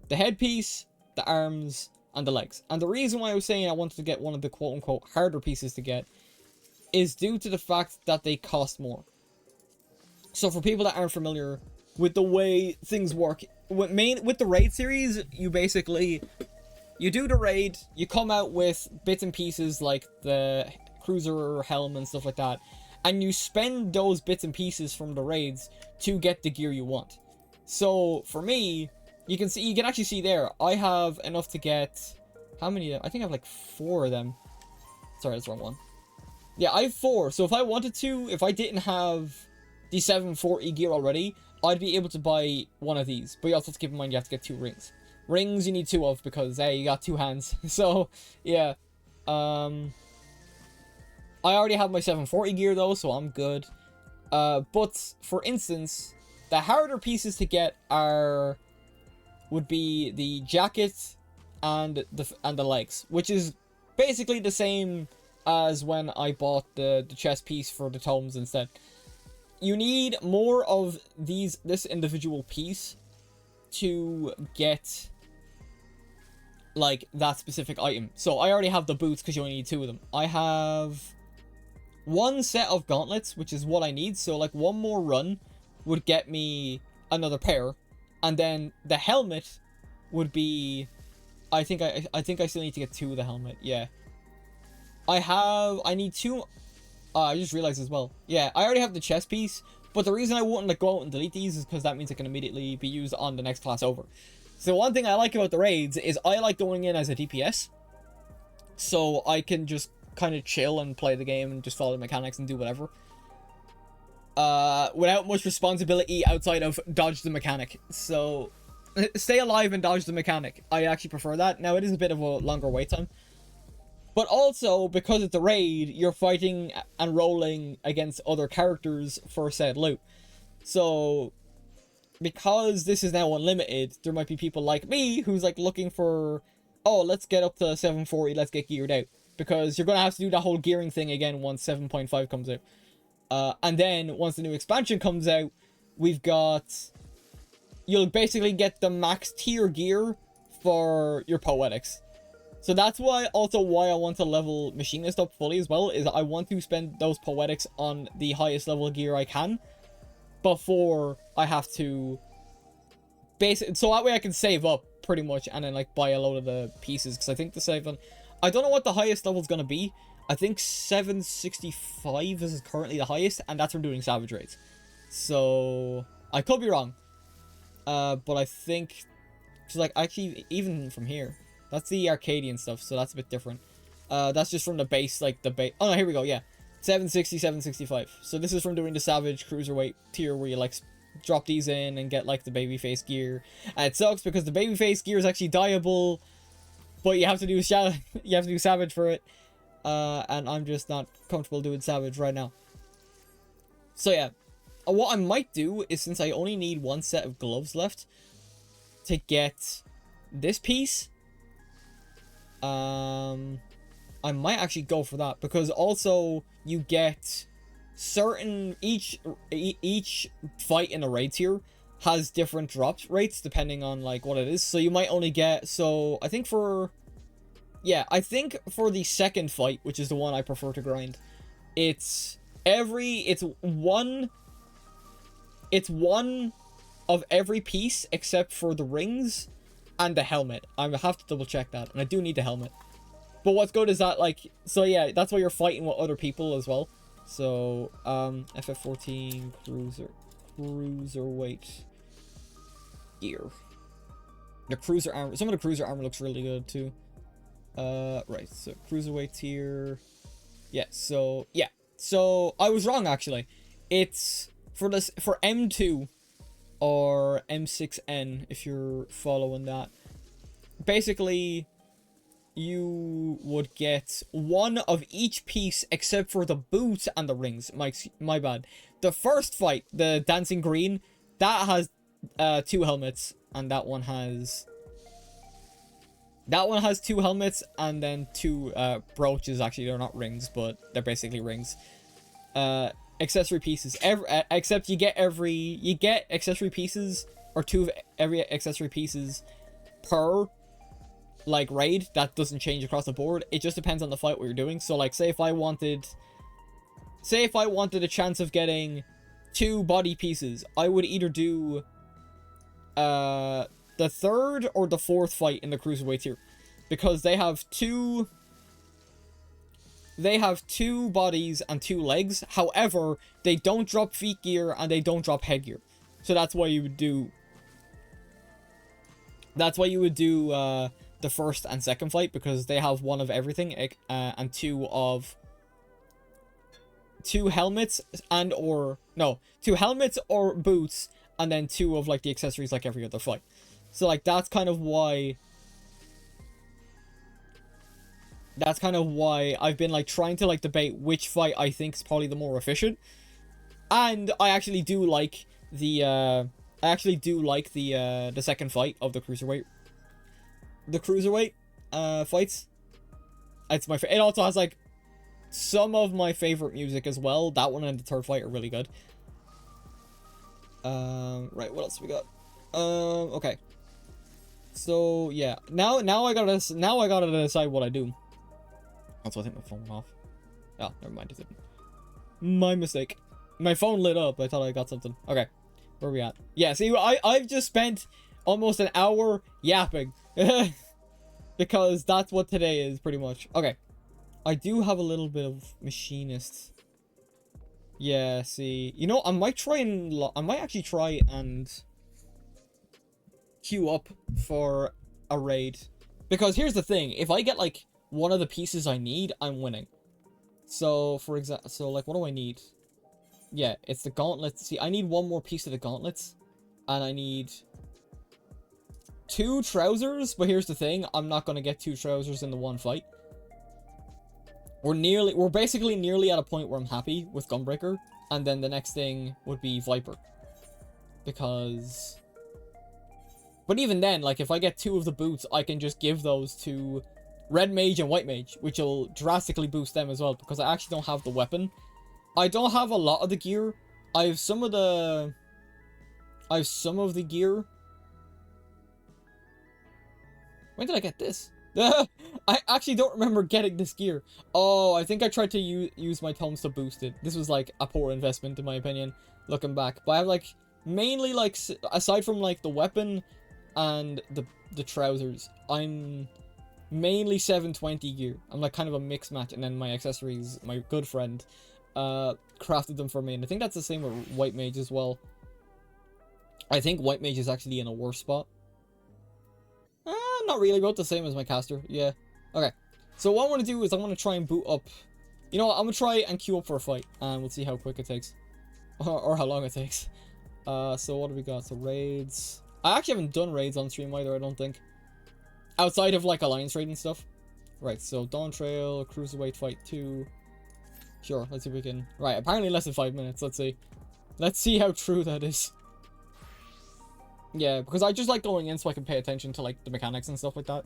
the headpiece, the arms, and the legs. And the reason why I was saying I wanted to get one of the quote-unquote harder pieces to get is due to the fact that they cost more. So for people that aren't familiar with the way things work, with the raid series, you basically, you do the raid, you come out with bits and pieces like the cruiser helm and stuff like that, and you spend those bits and pieces from the raids to get the gear you want. So for me, you can actually see there, I have enough to get, how many of them? I think I have like 4 of them. Sorry, that's the wrong one. Yeah, I have 4. So if I wanted to, if I didn't have the 740 gear already, I'd be able to buy one of these. But you also have to keep in mind you have to get 2 rings. Rings you need 2 of because, hey, you got 2 hands. So, yeah. I already have my 740 gear though, so I'm good. But, for instance, the harder pieces to get would be the jacket and the legs, which is basically the same as when I bought the chest piece for the tomes instead. You need more of this individual piece to get like that specific item. So I already have the boots because you only need 2 of them. I have 1 set of gauntlets, which is what I need. So like 1 more run would get me another pair. And then the helmet would be, I think I still need to get 2 of the helmet. Yeah. I need 2. I just realized as well. Yeah, I already have the chest piece, but the reason I wouldn't like go out and delete these is because that means it can immediately be used on the next class over. So one thing I like about the raids is I like going in as a DPS, so I can just kind of chill and play the game and just follow the mechanics and do whatever. Without much responsibility outside of dodge the mechanic. So stay alive and dodge the mechanic. I actually prefer that. Now it is a bit of a longer wait time. But also, because it's a raid, you're fighting and rolling against other characters for said loot. So, because this is now unlimited, there might be people like me who's like looking for, oh, let's get up to 740, let's get geared out. Because you're going to have to do that whole gearing thing again once 7.5 comes out. And then, once the new expansion comes out, you'll basically get the max tier gear for your poetics. So that's why I want to level Machinist up fully as well, is I want to spend those poetics on the highest level gear I can before I have to so that way I can save up pretty much and then like buy a load of the pieces, because I think the save on, I don't know what the highest level is going to be. I think 765 is currently the highest, and that's from doing Savage raids. So I could be wrong. But I think so, like, actually even from here, that's the Arcadian stuff, so that's a bit different. That's just from the base, like, oh, no, here we go, yeah. 760, 765. So this is from doing the Savage Cruiserweight tier, where you, like, drop these in and get, like, the babyface gear. And it sucks, because the babyface gear is actually dyeable, but you have to do you have to do Savage for it. And I'm just not comfortable doing Savage right now. So yeah, what I might do is, since I only need one set of gloves left to get this piece, I might actually go for that, because also you get certain each fight in a raid tier has different drop rates depending on like what it is. So you might only get, so I think for the second fight, which is the one I prefer to grind, it's one of every piece except for the rings and the helmet. I have to double check that, and I do need the helmet. But what's good is that, like, so yeah, that's why you're fighting with other people as well. So FF14 cruiserweight gear. The cruiser armor, some of the cruiser armor looks really good too. Right, so cruiserweight here. Yeah, so I was wrong actually. It's for M2 or M6N if you're following that. Basically, you would get one of each piece except for the boots and the rings. My bad. The first fight, the dancing green, that has 2 helmets, and that one has 2 helmets, and then 2 brooches. Actually, they're not rings, but they're basically rings. Accessory pieces. Except you get accessory pieces, or 2 of every accessory pieces per like raid. That doesn't change across the board. It just depends on the fight what you're doing. So like, say if I wanted a chance of getting 2 body pieces, I would either do the 3rd or the 4th fight in the cruiserweight tier, because they have 2 bodies and 2 legs. However, they don't drop feet gear and they don't drop head gear. So that's why you would do the first and second fight, because they have 1 of everything, and 2 helmets or 2 helmets or boots, and then 2 of like the accessories like every other fight. So like that's kind of why I've been like trying to like debate which fight I think is probably the more efficient. And I actually do like the second fight of the cruiserweight. The cruiserweight fights. It's my it also has like some of my favorite music as well. That one and the 3rd fight are really good. Right, what else we got? Okay. So yeah, now I gotta decide what I do. Also, I think my phone went off. Oh, never mind, it didn't. My mistake. My phone lit up. I thought I got something. Okay, where are we at? Yeah, see, I've just spent almost an hour yapping. Because that's what today is, pretty much. Okay. I do have a little bit of machinist. Yeah, see. You know, I might actually try and queue up for a raid. Because here's the thing. If I get, like, one of the pieces I need, I'm winning. So, for example, so, like, what do I need? Yeah, it's the gauntlets. See, I need 1 more piece of the gauntlets. And I need 2 trousers, but here's the thing, I'm not gonna get 2 trousers in the one fight. We're basically nearly at a point where I'm happy with Gunbreaker, and then the next thing would be Viper. Because... But even then, like, if I get 2 of the boots, I can just give those to Red Mage and White Mage, which will drastically boost them as well, because I actually don't have the weapon. I don't have a lot of the gear. I have some of the gear. When did I get this? I actually don't remember getting this gear. Oh, I think I tried to use my tomes to boost it. This was like a poor investment in my opinion, looking back. But I have like, mainly like, aside from like the weapon and the trousers, I'm mainly 720 gear. I'm like kind of a mixed match, and then my accessories, my good friend, crafted them for me. And I think that's the same with White Mage as well. I think White Mage is actually in a worse spot. Not really, about the same as my caster. Yeah. Okay. So what I want to do is I want to try and boot up. You know what? I'm going to try and queue up for a fight. And we'll see how quick it takes. Or how long it takes. So what do we got? So raids. I actually haven't done raids on stream either, I don't think. outside of like Alliance raid and stuff. Right, so Dawn Trail, Cruiserweight Fight 2. Sure, let's see if we can... Right, apparently less than 5 minutes, let's see. Let's see how true that is. Yeah, because I just like going in so I can pay attention to like the mechanics and stuff like that.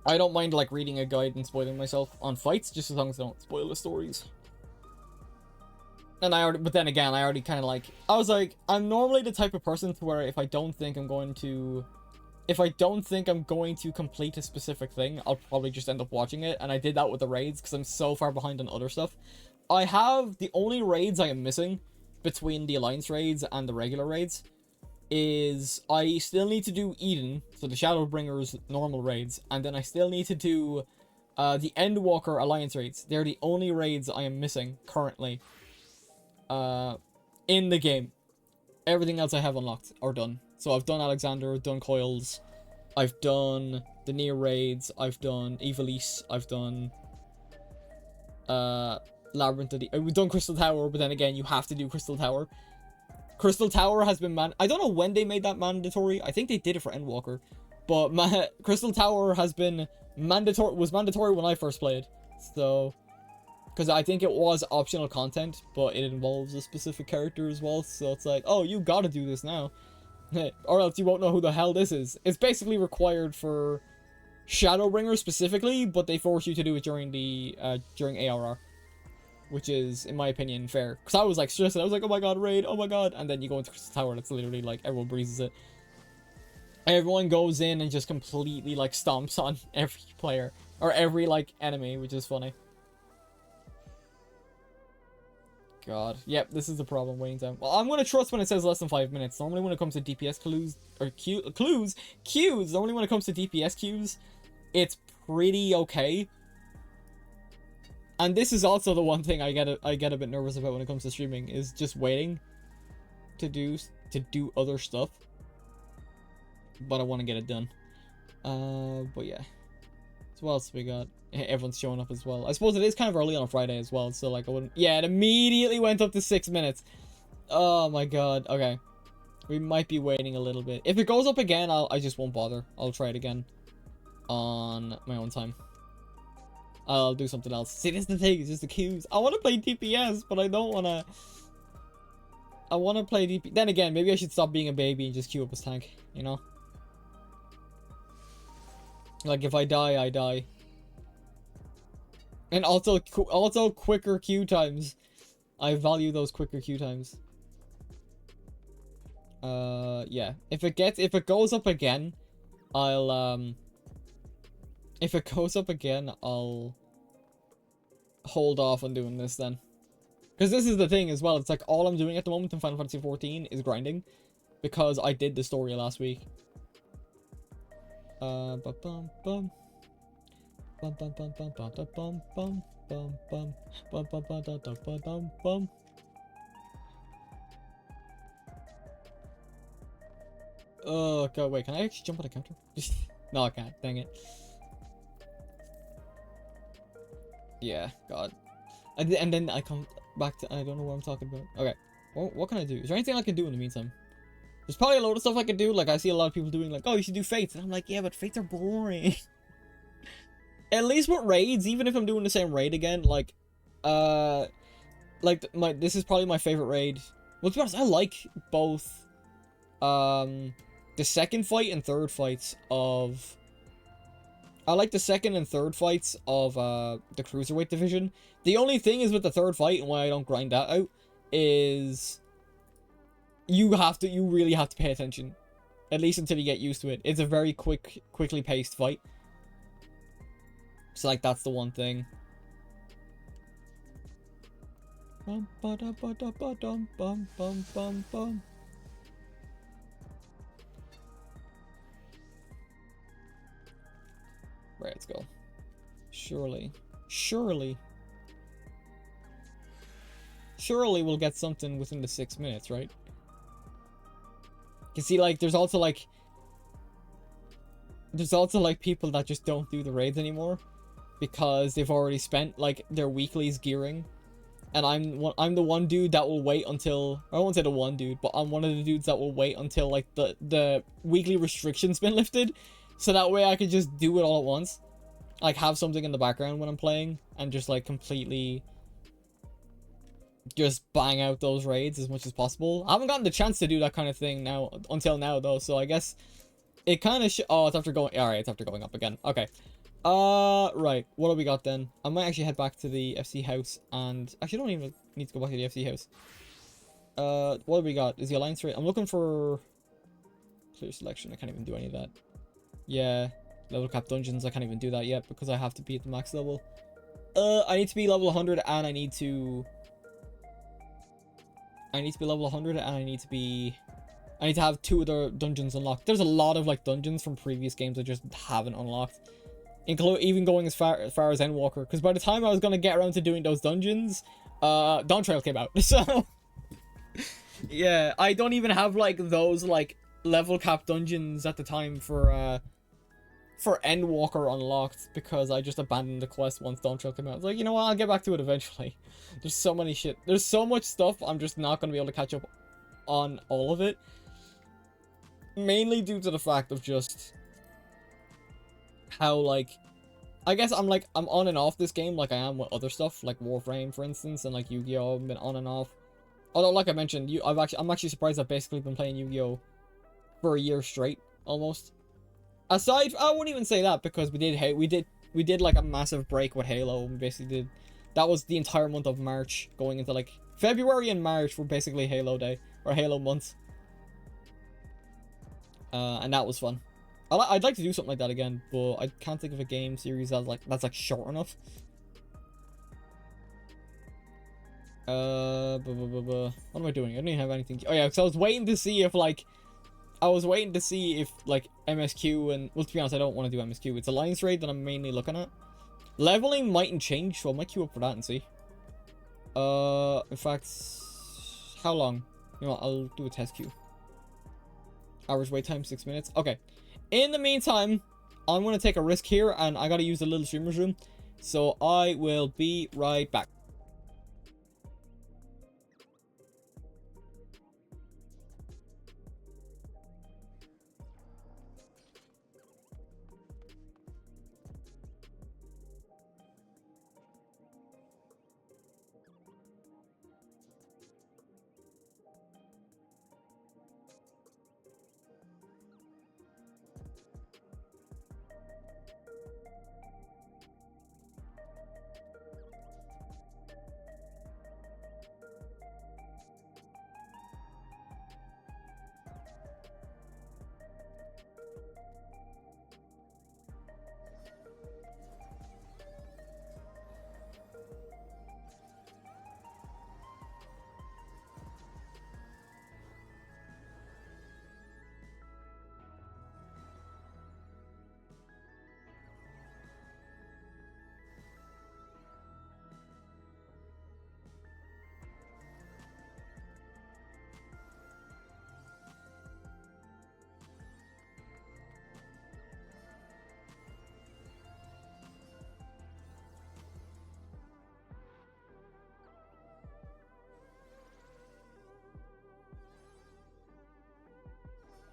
I don't mind like reading a guide and spoiling myself on fights, just as long as I don't spoil the stories. And but then again, I already kind of like... I was like, I'm normally the type of person to where if I don't think I'm going to complete a specific thing, I'll probably just end up watching it. And I did that with the raids because I'm so far behind on other stuff. I have the only raids I am missing between the Alliance raids and the regular raids is I still need to do Eden, so the Shadowbringers normal raids, and then I still need to do the Endwalker Alliance raids. They're the only raids I am missing currently in the game. Everything else I have unlocked or done. So I've done Alexander, I've done Coils, I've done the Near raids, I've done Evilise, I've done Labyrinth of the... We've done Crystal Tower, but then again, you have to do Crystal Tower. Crystal Tower has been I don't know when they made that mandatory. I think they did it for Endwalker. But Crystal Tower has been was mandatory when I first played. So... Because I think it was optional content, but it involves a specific character as well. So it's like, oh, you gotta do this now. Or else you won't know who the hell this is. It's basically required for Shadowbringer specifically, but they force you to do it during the during ARR. Which is, in my opinion, fair. Because I was like stressed. I was like, oh my god, raid, oh my god. And then you go into Crystal Tower and it's literally like everyone breezes it. Everyone goes in and just completely like stomps on every player. Or every like enemy, which is funny. God. Yep, this is the problem, waiting time. Well, I'm going to trust when it says less than 5 minutes. Normally when it comes to DPS clues, or queues, normally when it comes to DPS queues, it's pretty okay. And this is also the one thing I get a bit nervous about when it comes to streaming, is just waiting to do other stuff. But I want to get it done. But yeah. So what else we got? Everyone's showing up as well. I suppose it is kind of early on a Friday as well, so like I wouldn't... Yeah, it immediately went up to 6 minutes. Oh my god. Okay. We might be waiting a little bit. If it goes up again, I just won't bother. I'll try it again on my own time. I'll do something else. See, this is the thing, it's just the queues. I want to play DPS, but I don't want to... I want to play DPS. Then again, maybe I should stop being a baby and just queue up as tank, you know? Like, if I die, I die. And also quicker queue times. I value those quicker queue times. Yeah. If it goes up again, I'll, if it goes up again, I'll hold off on doing this then. Because this is the thing as well. It's like all I'm doing at the moment in Final Fantasy XIV is grinding. Because I did the story last week. Bum bum bum. Bum bum bum bum bum bum bum bum bum bum bum bum bum bum bum. Oh god, wait, can I actually jump on a counter? No, I can't, dang it. Yeah, god. And then I come back to, I don't know what I'm talking about. Okay, what can I do? Is there anything I can do in the meantime? There's probably a load of stuff I can do, like I see a lot of people doing like, oh, you should do fates, and I'm like, yeah, but fates are boring. At least with raids, even if I'm doing the same raid again, like this is probably my favorite raid. Well, to be honest, I like both, the second fight and third fights of... I like the second and third fights of, the Cruiserweight division. The only thing is with the third fight, and why I don't grind that out, is... You really have to pay attention. At least until you get used to it. It's a very quickly paced fight. So, like, that's the one thing. Bum ba da ba da ba dum bum bum bum bum. Right, let's go. Surely we'll get something within the 6 minutes, right? You see, like, there's also like people that just don't do the raids anymore because they've already spent like their weeklies gearing, and I'm the one dude that will wait until, I won't say the one dude, but I'm one of the dudes that will wait until like the weekly restriction's been lifted So that way I could just do it all at once. Like, have something in the background when I'm playing, and just, like, completely just bang out those raids as much as possible. I haven't gotten the chance to do that kind of thing now, until now, though, so I guess it kind of oh, it's after going, alright, it's after going up again. Okay. Right, what do we got then? I might actually head back to the FC house, and actually don't even need to go back to the FC house. What do we got? Is the alliance rate? I'm looking for clear selection. I can't even do any of that. Yeah, level cap dungeons. I can't even do that yet because I have to be at the max level. I need to be level 100, and I need to be level 100, and I need to have 2 other dungeons unlocked. There's a lot of like dungeons from previous games I just haven't unlocked. Even going as far as Endwalker, because by the time I was gonna get around to doing those dungeons, Dawn Trail came out. So yeah, I don't even have like those like level cap dungeons at the time for Endwalker unlocked, because I just abandoned the quest once Dawn Trail came out. I was like, you know what, I'll get back to it eventually. There's so many shit. There's so much stuff, I'm just not gonna be able to catch up on all of it. Mainly due to the fact of just how, like, I guess I'm on and off this game like I am with other stuff, like Warframe, for instance, and like Yu-Gi-Oh! I've been on and off. Although, like I mentioned, I'm actually surprised I've basically been playing Yu-Gi-Oh! For a year straight, almost. Aside, I wouldn't even say that, because we did like a massive break with Halo. We basically that was the entire month of March, going into like February and March were basically Halo Day, or Halo months. And that was fun. I'd like to do something like that again, but I can't think of a game series that's like short enough. What am I doing? I don't even have anything. Oh yeah, because I was waiting to see if like MSQ and, well, to be honest, I don't want to do MSQ. It's Alliance Raid that I'm mainly looking at. Leveling mightn't change, so I might queue up for that and see. In fact, how long? You know what, I'll do a test queue. Average wait time 6 minutes. Okay. In the meantime, I'm gonna take a risk here, and I gotta use the little streamer's room, so I will be right back.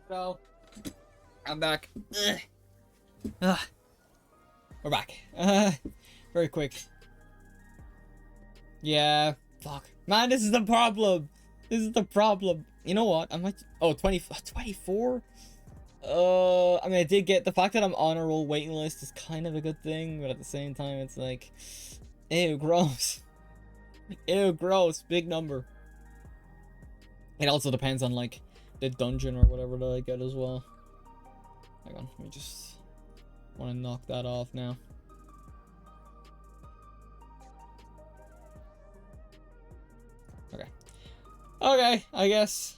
So, I'm back. Ugh. We're back. Very quick. Yeah, fuck. Man, this is the problem. This is the problem. You know what? I might... Oh, 24? I mean, I did get... The fact that I'm on a roll waiting list is kind of a good thing, but at the same time, it's like... Ew, gross. Ew, gross. Big number. It also depends on, like, the dungeon or whatever that I get as well. Hang on, let me just want to knock that off now. Okay, I guess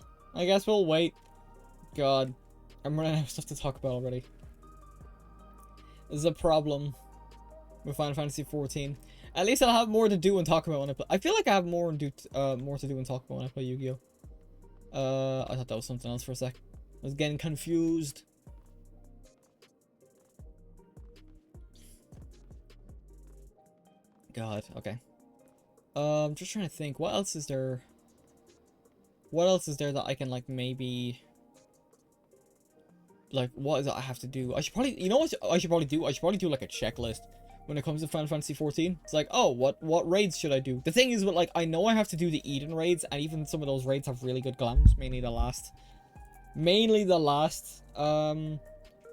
we'll wait. God, I'm running out of stuff to talk about already. This is a problem with Final Fantasy 14. At least I'll have more to do and talk about when I play. I feel like I have more to do and talk about when I play Yu-Gi-Oh! I thought that was something else for a sec. I was getting confused. God, okay. I'm just trying to think. What else is there? What else is there that I can, like, maybe... like, what is it I have to do? I should probably, you know what I should probably do? I should probably do like a checklist when it comes to Final Fantasy 14. It's like, oh, what raids should I do? The thing is, but like, I know I have to do the Eden raids, and even some of those raids have really good glams. Mainly the last.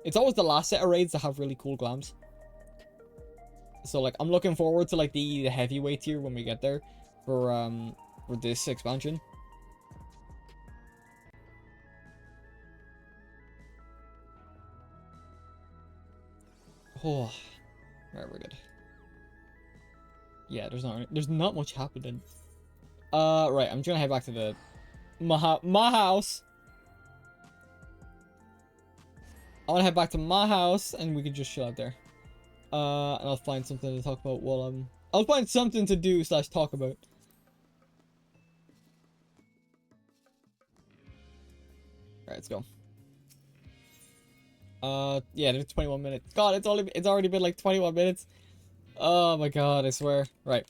It's always the last set of raids that have really cool glams. So like, I'm looking forward to like the heavyweight tier when we get there for this expansion. Oh, right, we're good. Yeah, there's not much happening. Right, I'm gonna head back to the my house. I wanna head back to my house, and we can just chill out there. And I'll find something to talk about while I'll find something to do / talk about. Alright, let's go. Yeah, there's 21 minutes. God, it's already been like 21 minutes. Oh my god, I swear. Right.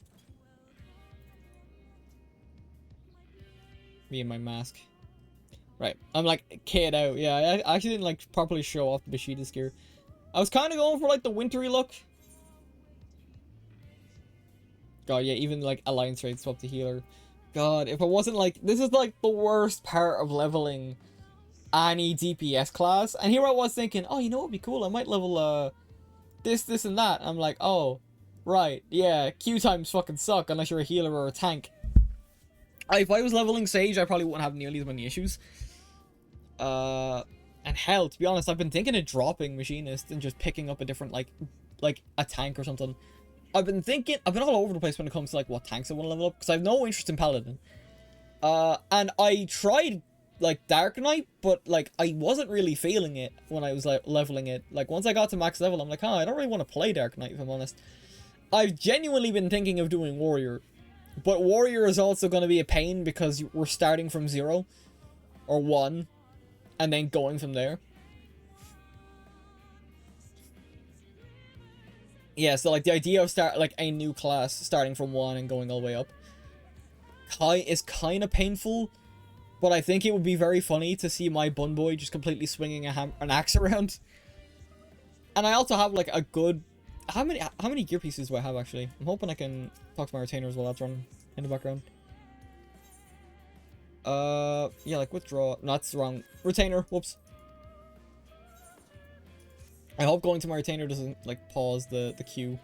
Me and my mask. Right. I'm like kid out. Yeah, I actually didn't like properly show off the Bushida's gear. I was kind of going for like the wintry look. God, yeah, even like Alliance raid swap to healer. God, if it wasn't like, this is like the worst part of leveling any DPS class. And here I was thinking, oh, you know what would be cool? I might level this and that. I'm like, oh, right, yeah, Q times fucking suck unless you're a healer or a tank. If I was leveling Sage, I probably wouldn't have nearly as many issues. And hell, to be honest, I've been thinking of dropping Machinist and just picking up a different, like a tank or something. I've been all over the place when it comes to, like, what tanks I want to level up, because I have no interest in Paladin. And I tried, like, Dark Knight, but, like, I wasn't really feeling it when I was, like, leveling it. Like, once I got to max level, I'm like, I don't really want to play Dark Knight, if I'm honest. I've genuinely been thinking of doing Warrior. But Warrior is also going to be a pain, because we're starting from 0. Or 1. And then going from there. Yeah, so, like, the idea of a new class starting from 1 and going all the way up is kind of painful, but I think it would be very funny to see my bun boy just completely swinging an axe around. And I also have, like, a good... How many gear pieces do I have, actually? I'm hoping I can talk to my retainers while that's running in the background. Yeah, like, withdraw... No, that's wrong. Retainer, whoops. I hope going to my retainer doesn't, like, pause the queue.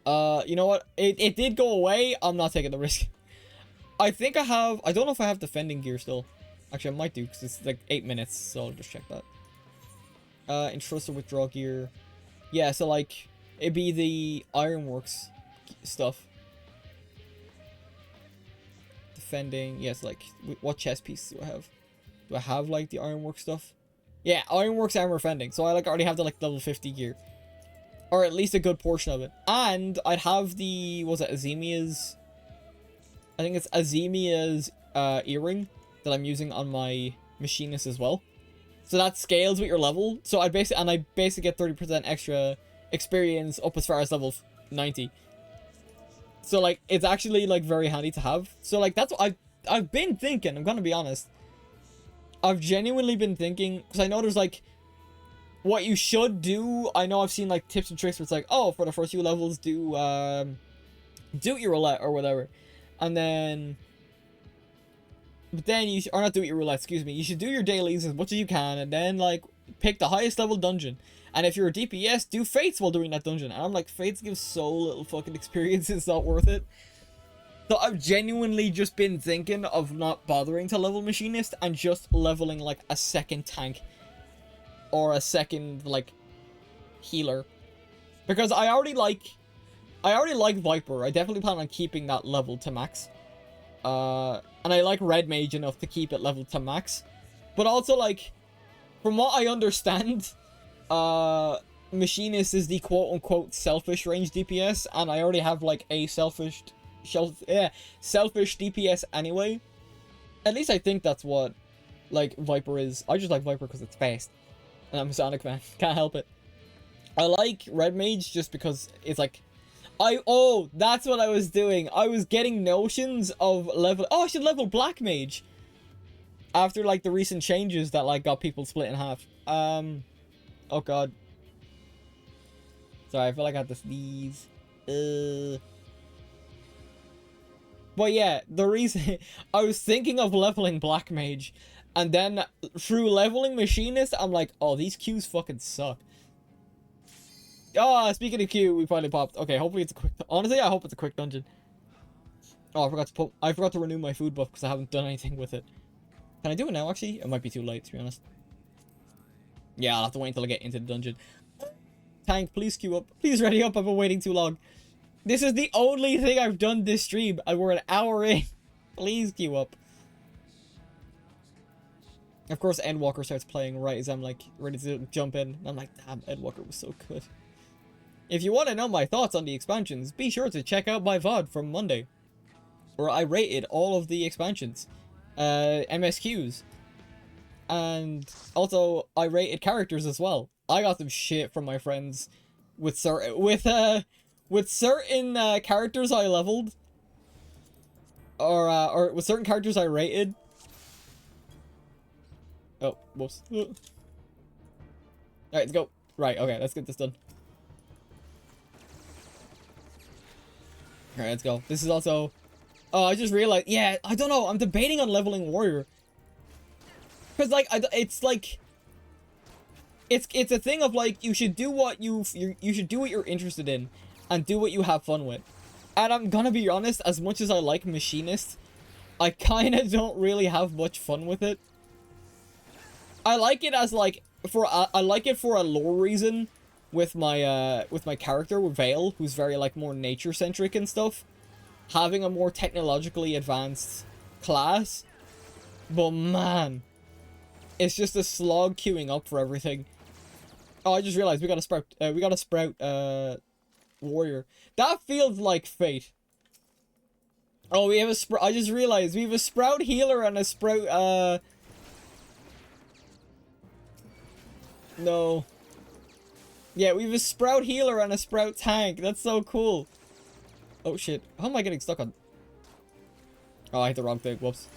You know what? It did go away. I'm not taking the risk. I think I have... I don't know if I have defending gear still. Actually, I might do, because it's, like, 8 minutes, so I'll just check that. Intrusive withdraw gear. Yeah, so, like, it'd be the Ironworks stuff. Defending... Yes, like, what chest pieces do I have? Do I have, like, the Ironworks stuff? Yeah, Ironworks armor fending. So I like already have the like level 50 gear. Or at least a good portion of it. And I'd have the, what was it, Azemia's... I think it's Azemia's earring that I'm using on my Machinist as well. So that scales with your level. So I basically get 30% extra experience up as far as level 90. So like, it's actually like very handy to have. So like, that's what I've been thinking, I'm gonna be honest. I've genuinely been thinking, because I know there's like, what you should do, I know I've seen like tips and tricks where it's like, oh, for the first few levels, do your roulette or whatever. And then, but then or not do your roulette, excuse me, you should do your dailies as much as you can, and then like, pick the highest level dungeon. And if you're a DPS, do Fates while doing that dungeon. And I'm like, Fates gives so little fucking experience, it's not worth it. So I've genuinely just been thinking of not bothering to level Machinist and just leveling like a second tank or a second like healer, because I already like Viper. I definitely plan on keeping that level to max, and I like Red Mage enough to keep it leveled to max. But also, like, from what I understand, Machinist is the quote-unquote selfish range DPS, and I already have like a selfish DPS anyway. At least I think that's what, like, Viper is. I just like Viper because it's fast. And I'm a Sonic fan. Can't help it. I like Red Mage just because it's like... that's what I was doing. I was getting notions of level... Oh, I should level Black Mage. After, like, the recent changes that, like, got people split in half. Oh god. Sorry, I feel like I have to sneeze. But yeah, the reason I was thinking of leveling Black Mage, and then through leveling Machinist, I'm like, oh, these queues fucking suck. Oh, speaking of queue, we finally popped. Okay, hopefully it's a quick. Honestly, I hope it's a quick dungeon. Oh, I forgot to renew my food buff because I haven't done anything with it. Can I do it now? Actually, it might be too late to be honest. Yeah, I'll have to wait until I get into the dungeon. Tank, please queue up. Please ready up. I've been waiting too long. This is the only thing I've done this stream, and we're an hour in. Please queue up. Of course, Endwalker starts playing right as I'm like ready to jump in. I'm like, damn, Endwalker was so good. If you want to know my thoughts on the expansions, be sure to check out my VOD from Monday, where I rated all of the expansions, MSQs, and also I rated characters as well. I got some shit from my friends with certain characters I leveled, or with certain characters I rated. Oh, whoops. Alright, let's go. Right, okay, let's get this done. Alright, let's go. This is also... Oh, I just realized... Yeah, I don't know. I'm debating on leveling Warrior. Because, like, it's like... It's a thing of, like, you should do what you should do what you're interested in. And do what you have fun with. And I'm gonna be honest, as much as I like Machinist, I kinda don't really have much fun with it. I like it as, like, I like it for a lore reason with my character, with Vale, who's very, like, more nature-centric and stuff. Having a more technologically advanced class. But, man, it's just a slog queuing up for everything. Oh, I just realized we got a sprout, warrior. That feels like fate. Oh, we have a sprout. I just realized we have a sprout healer and a sprout, no. Yeah, we have a sprout healer and a sprout tank. That's so cool. Oh shit. How am I getting stuck on? Oh, I hit the wrong thing. Whoops.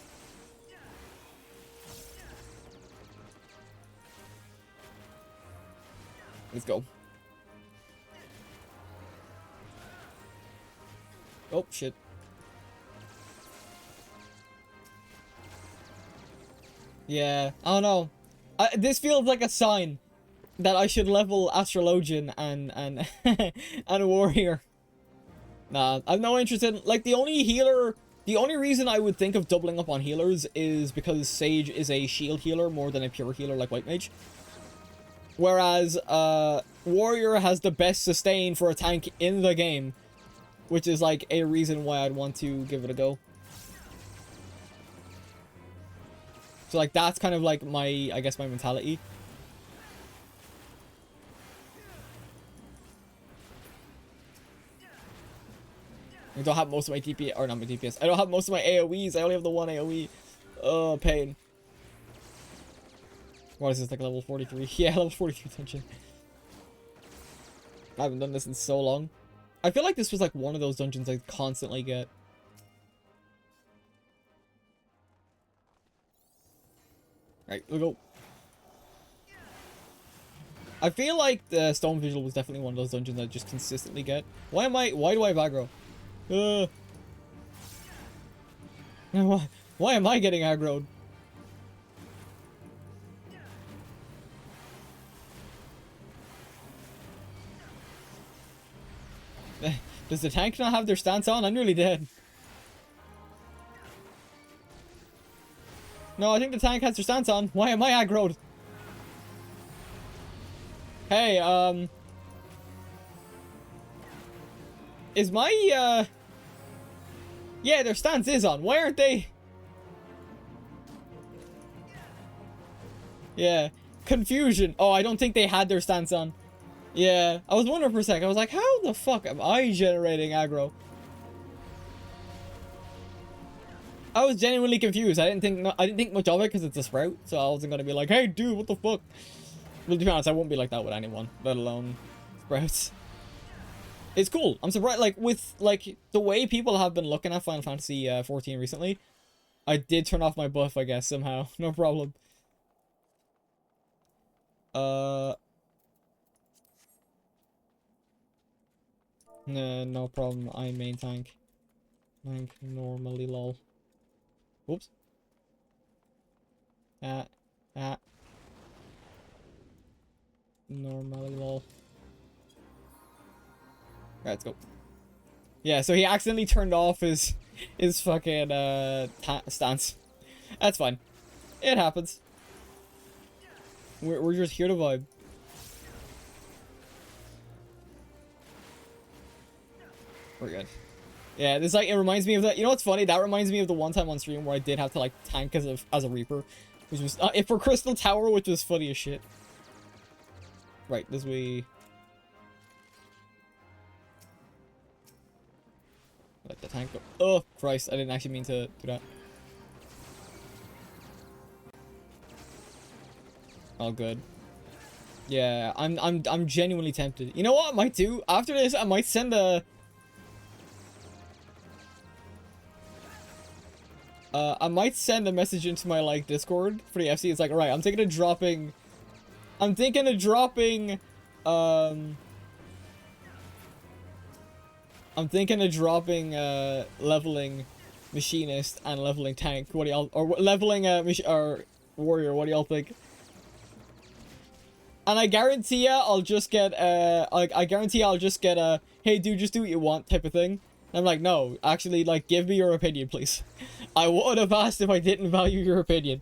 Let's go. Oh shit. Yeah, I don't know. This feels like a sign that I should level Astrologian and and Warrior. Nah, I've no interest in, like, the only reason I would think of doubling up on healers is because Sage is a shield healer more than a pure healer like White Mage. Whereas, Warrior has the best sustain for a tank in the game, which is, like, a reason why I'd want to give it a go. So, like, that's kind of, like, my, I guess, my mentality. I don't have most of my DPS, or not my DPS. I don't have most of my AoEs. I only have the one AoE. Oh, pain. What is this, like level 43? Yeah, level 43 dungeon. I haven't done this in so long. I feel like this was like one of those dungeons I constantly get. Right, we'll go. I feel like the Stone Vigil was definitely one of those dungeons I just consistently get. Why do I have aggro? Why am I getting aggroed? Does the tank not have their stance on? I'm nearly dead. No, I think the tank has their stance on. Why am I aggroed? Hey, is my, yeah, their stance is on. Why aren't they? Yeah. Confusion. Oh, I don't think they had their stance on. Yeah. I was wondering for a sec. I was like, how the fuck am I generating aggro? I was genuinely confused. I didn't think much of it because it's a sprout. So I wasn't gonna be like, hey, dude, what the fuck? Well, to be honest, I won't be like that with anyone, let alone sprouts. It's cool. I'm surprised, like, with, like, the way people have been looking at Final Fantasy 14 recently. I did turn off my buff, I guess, somehow. No problem. Nah, no problem. I main tank. Tank normally lol. Whoops. Normally lol. Right, let's go. Yeah, so he accidentally turned off his fucking stance. That's fine. It happens. We're just here to vibe. We're good. Yeah, this like it reminds me of that. You know what's funny? That reminds me of the one time on stream where I did have to like tank as a Reaper, which was for Crystal Tower, which was funny as shit. Right, this way. Let the tank go. Oh Christ! I didn't actually mean to do that. Oh good. Yeah, I'm genuinely tempted. You know what I might do after this? I might send a. I might send a message into my like Discord for the FC. It's like, alright, I'm thinking of dropping. Leveling machinist and leveling tank. What do y'all, or leveling or warrior? What do y'all think? And I guarantee ya, I'll just get I guarantee I'll just get a hey dude, just do what you want type of thing. And I'm like, no, actually, like, give me your opinion, please. I would have asked if I didn't value your opinion.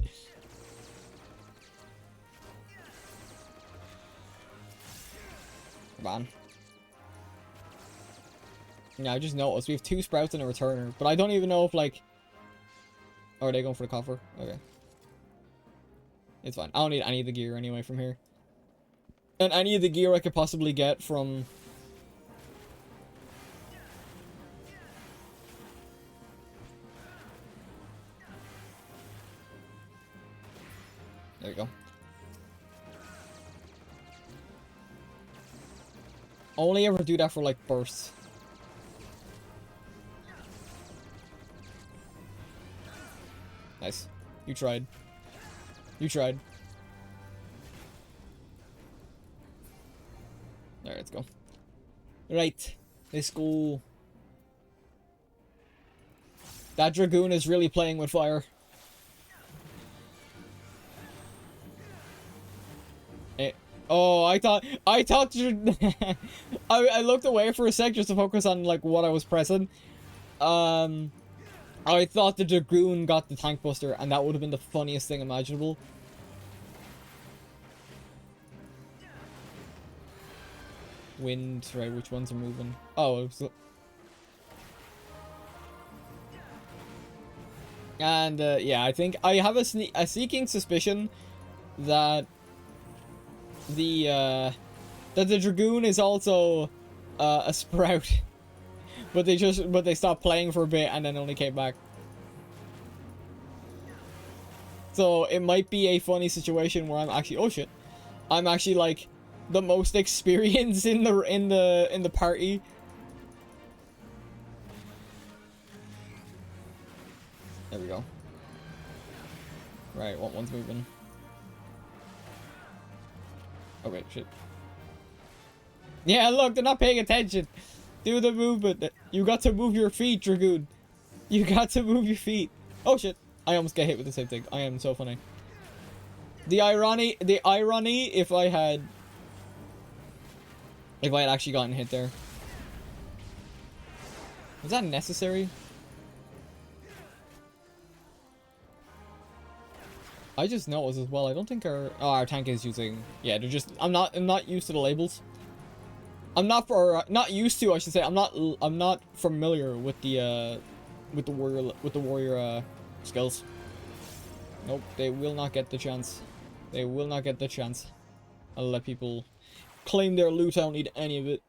Come on. Yeah, I just noticed we have 2 sprouts and a returner, but I don't even know if like. Oh, are they going for the coffer? Okay. It's fine. I don't need any of the gear anyway from here. And any of the gear I could possibly get from... There we go. Only ever do that for like bursts. Nice. You tried. You tried. Alright, let's go. Right. Let's go. That Dragoon is really playing with fire. Oh, I thought I looked away for a sec just to focus on like what I was pressing. I thought the Dragoon got the tank buster, and that would have been the funniest thing imaginable. Wind, right? Which ones are moving? Oh, and yeah, I think I have a sneaking suspicion that the Dragoon is also a sprout, but they stopped playing for a bit and then only came back. So it might be a funny situation where I'm actually I'm actually like the most experienced in the party. There we go. Right, what one's moving? Oh wait, shit. Yeah, look, they're not paying attention. Do the movement. You got to move your feet, Dragoon. You got to move your feet. Oh shit. I almost got hit with the same thing. I am so funny. The irony if I had actually gotten hit there. Was that necessary? I just noticed as well. I don't think our tank is using. Yeah, they're just. I'm not used to the labels. Not used to. I should say. I'm not familiar with the warrior skills. Nope. They will not get the chance. They will not get the chance. I'll let people claim their loot. I don't need any of it.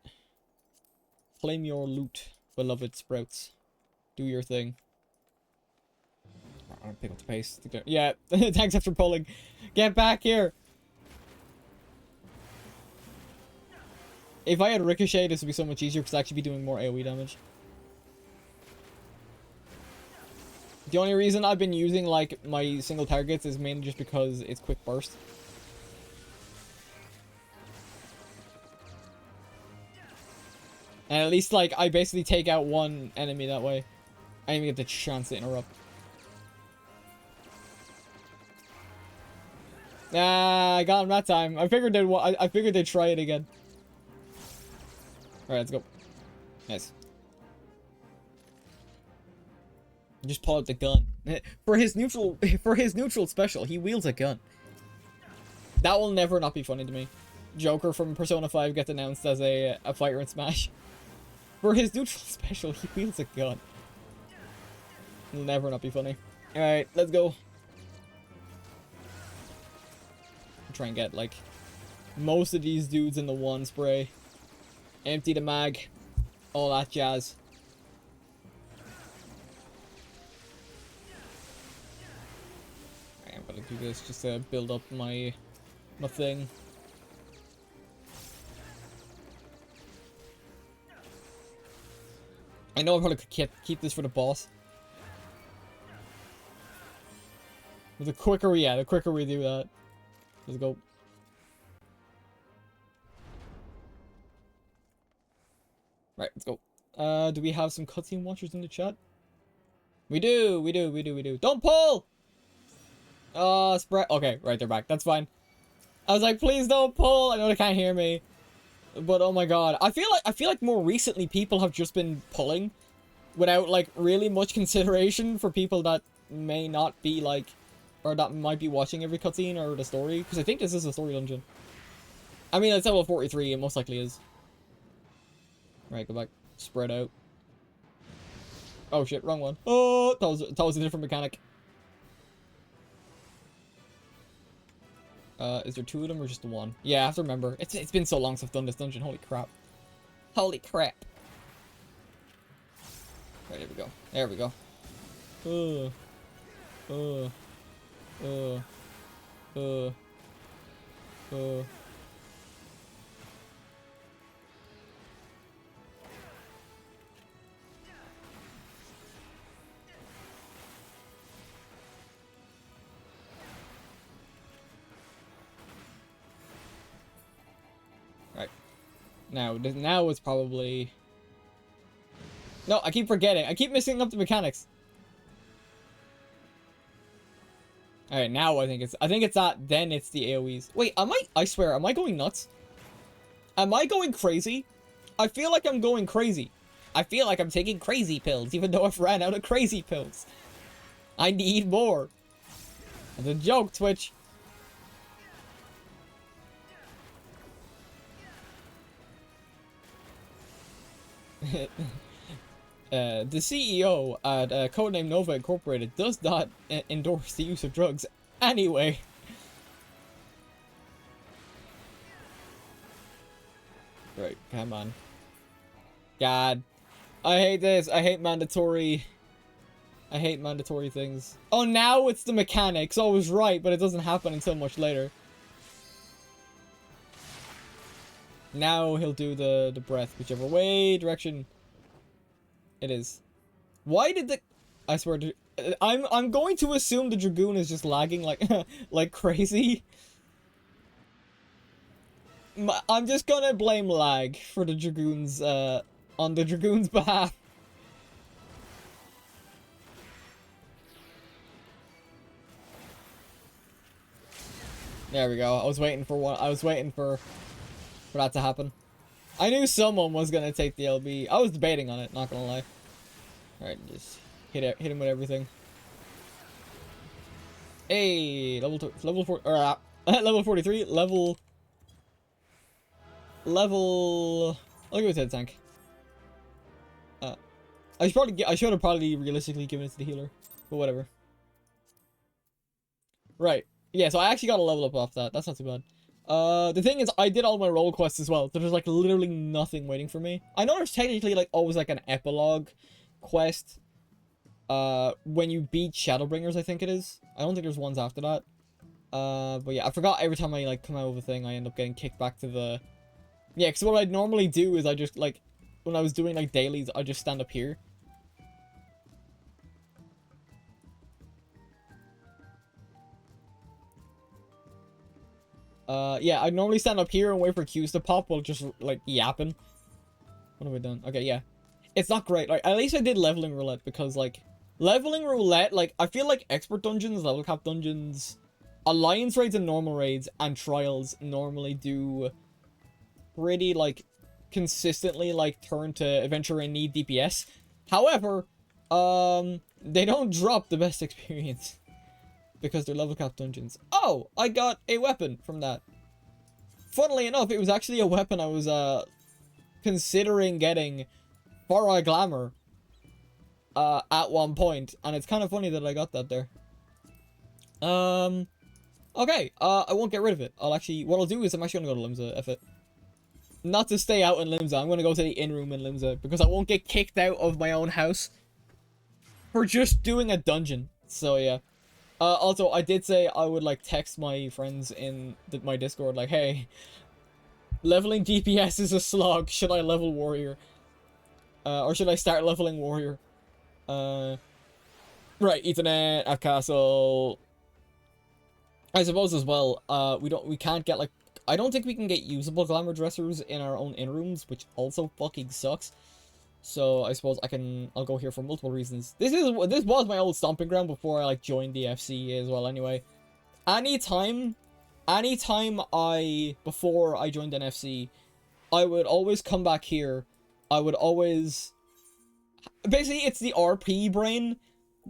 Claim your loot, beloved sprouts. Do your thing. I'm gonna pick up the pace. Yeah, tanks after pulling. Get back here! If I had Ricochet, this would be so much easier because I'd actually be doing more AoE damage. The only reason I've been using like my single targets is mainly just because it's quick burst. And at least, like, I basically take out one enemy that way. I didn't even get the chance to interrupt. Ah, I got him that time. I figured they'd try it again. Alright, let's go. Nice. Just pull out the gun. For his neutral special, he wields a gun. That will never not be funny to me. Joker from Persona 5 gets announced as a fighter in Smash. For his neutral special, he wields a gun. It'll never not be funny. Alright, let's go. Try and get, like, most of these dudes in the one spray. Empty the mag. All that jazz. I'm gonna do this just to build up my thing. I know I probably could keep this for the boss. But the quicker we do that. Let's go. Right, let's go. Do we have some cutscene watchers in the chat? We do. Don't pull! Spread. Okay, right, they're back. That's fine. I was like, please don't pull. I know they can't hear me. But oh my god. I feel like more recently people have just been pulling without, like, really much consideration for people that may not be, like, or that might be watching every cutscene or the story. Because I think this is a story dungeon. I mean, it's level 43. It most likely is. Right, go back. Spread out. Oh shit, wrong one. Oh, that was a different mechanic. Is there two of them or just the one? Yeah, I have to remember. It's been so long since I've done this dungeon. Holy crap. Holy crap. Right, there we go. There we go. Right. Now it's probably... No, I keep forgetting. I keep messing up the mechanics. Alright, now I think it's that, then it's the AoEs. Wait, I swear, am I going nuts? Am I going crazy? I feel like I'm going crazy. I feel like I'm taking crazy pills, even though I've ran out of crazy pills. I need more. It's a joke, Twitch. The CEO at Codename Nova Incorporated does not endorse the use of drugs anyway. Right, come on. God. I hate this. I hate mandatory things. Oh, now it's the mechanics. I was right, but it doesn't happen until much later. Now he'll do the breath, whichever way, direction it is. Why did the... I swear to... I'm going to assume the Dragoon is just lagging like like crazy. I'm just gonna blame lag for the Dragoon's on the Dragoon's behalf. There we go. I was waiting for that to happen. I knew someone was gonna take the LB. I was debating on it, not gonna lie. Alright, just hit him with everything. Hey, level 43, level. I'll give it to the tank. I should have probably realistically given it to the healer, but whatever. Right. Yeah, so I actually got a level up off that. That's not too bad. The thing is, I did all my role quests as well, so there's like literally nothing waiting for me. I know there's technically like always like an epilogue quest when you beat Shadowbringers, I think it is. I don't think there's ones after that. But yeah, I forgot every time I like come out of a thing, I end up getting kicked back to the... Yeah, because what I'd normally do is I just like, when I was doing like dailies, I just stand up here. Yeah, I'd normally stand up here and wait for queues to pop while just like yapping. What have I done? Okay, yeah. It's not great. Like, at least I did leveling roulette because, like, leveling roulette, like, I feel like expert dungeons, level cap dungeons, alliance raids and normal raids, and trials normally do pretty, like, consistently, like, turn to adventure and need DPS. However, they don't drop the best experience because they're level cap dungeons. Oh, I got a weapon from that. Funnily enough, it was actually a weapon I was, considering getting for a glamour at one point, and it's kind of funny that I got that there. Okay, I won't get rid of it. I'll actually, what I'll do is I'm actually gonna go to Limsa, F it. Not to stay out in Limsa, I'm gonna go to the inn room in Limsa, because I won't get kicked out of my own house for just doing a dungeon. So yeah. Also, I did say I would, like, text my friends in my Discord, like, hey, leveling DPS is a slog, should I level warrior? Or should I start leveling warrior? Right, Ethernet at castle. I suppose as well, we can't get, like, I don't think we can get usable glamour dressers in our own inn rooms, which also fucking sucks. So I suppose I'll go here for multiple reasons. This was my old stomping ground before I, like, joined the FC as well anyway. Anytime before I joined an FC, I would always come back here. I would always, basically it's the RP brain,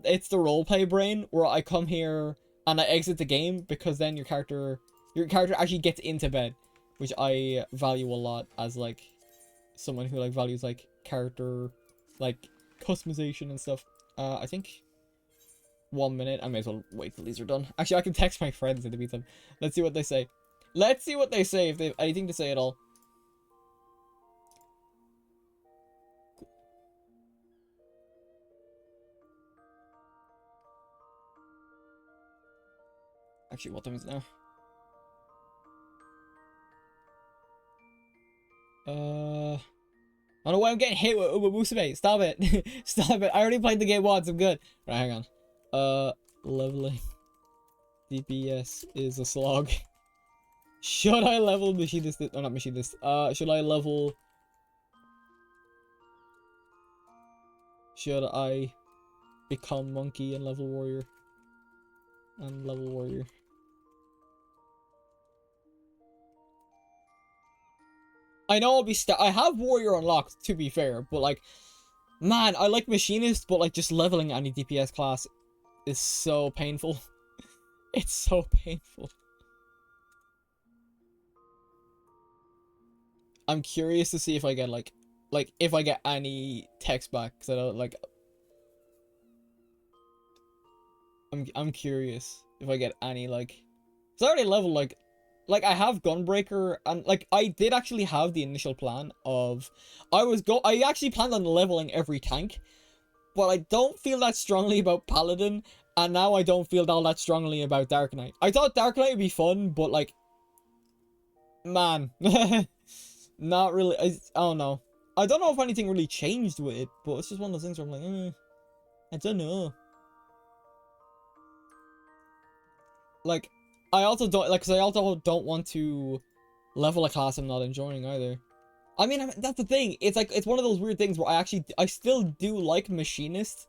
it's the roleplay brain, where I come here and I exit the game, because then your character actually gets into bed, which I value a lot as, like, someone who, like, values, like, character, like, customization and stuff. I think 1 minute. I may as well wait till these are done. Actually, I can text my friends in the meantime. Let's see what they say. Let's see what they say, if they have anything to say at all. Actually, what time is it now? I don't know why I'm getting hit with Musume. Stop it. Stop it. I already played the game once. I'm good. Right, hang on. Leveling DPS is a slog. Should I level machinist? No, not machinist. Should I level? Should I become monkey and level warrior? And level warrior. I know I'll be I have warrior unlocked, to be fair, but, like, man, I like machinist, but, like, just leveling any DPS class is so painful. It's so painful. I'm curious to see if I get, like if I get any text back, because I don't, like, I'm curious if I get any, like, so I already leveled, like, I have Gunbreaker, and, like, I did actually have the initial plan of, I actually planned on leveling every tank, but I don't feel that strongly about Paladin, and now I don't feel all that strongly about Dark Knight. I thought Dark Knight would be fun, but, like, man, not really, I don't know. I don't know if anything really changed with it, but it's just one of those things where I'm like, I don't know. Like, I also don't, like, because I also don't want to level a class I'm not enjoying either. I mean, that's the thing. It's like, it's one of those weird things where I still do like Machinist,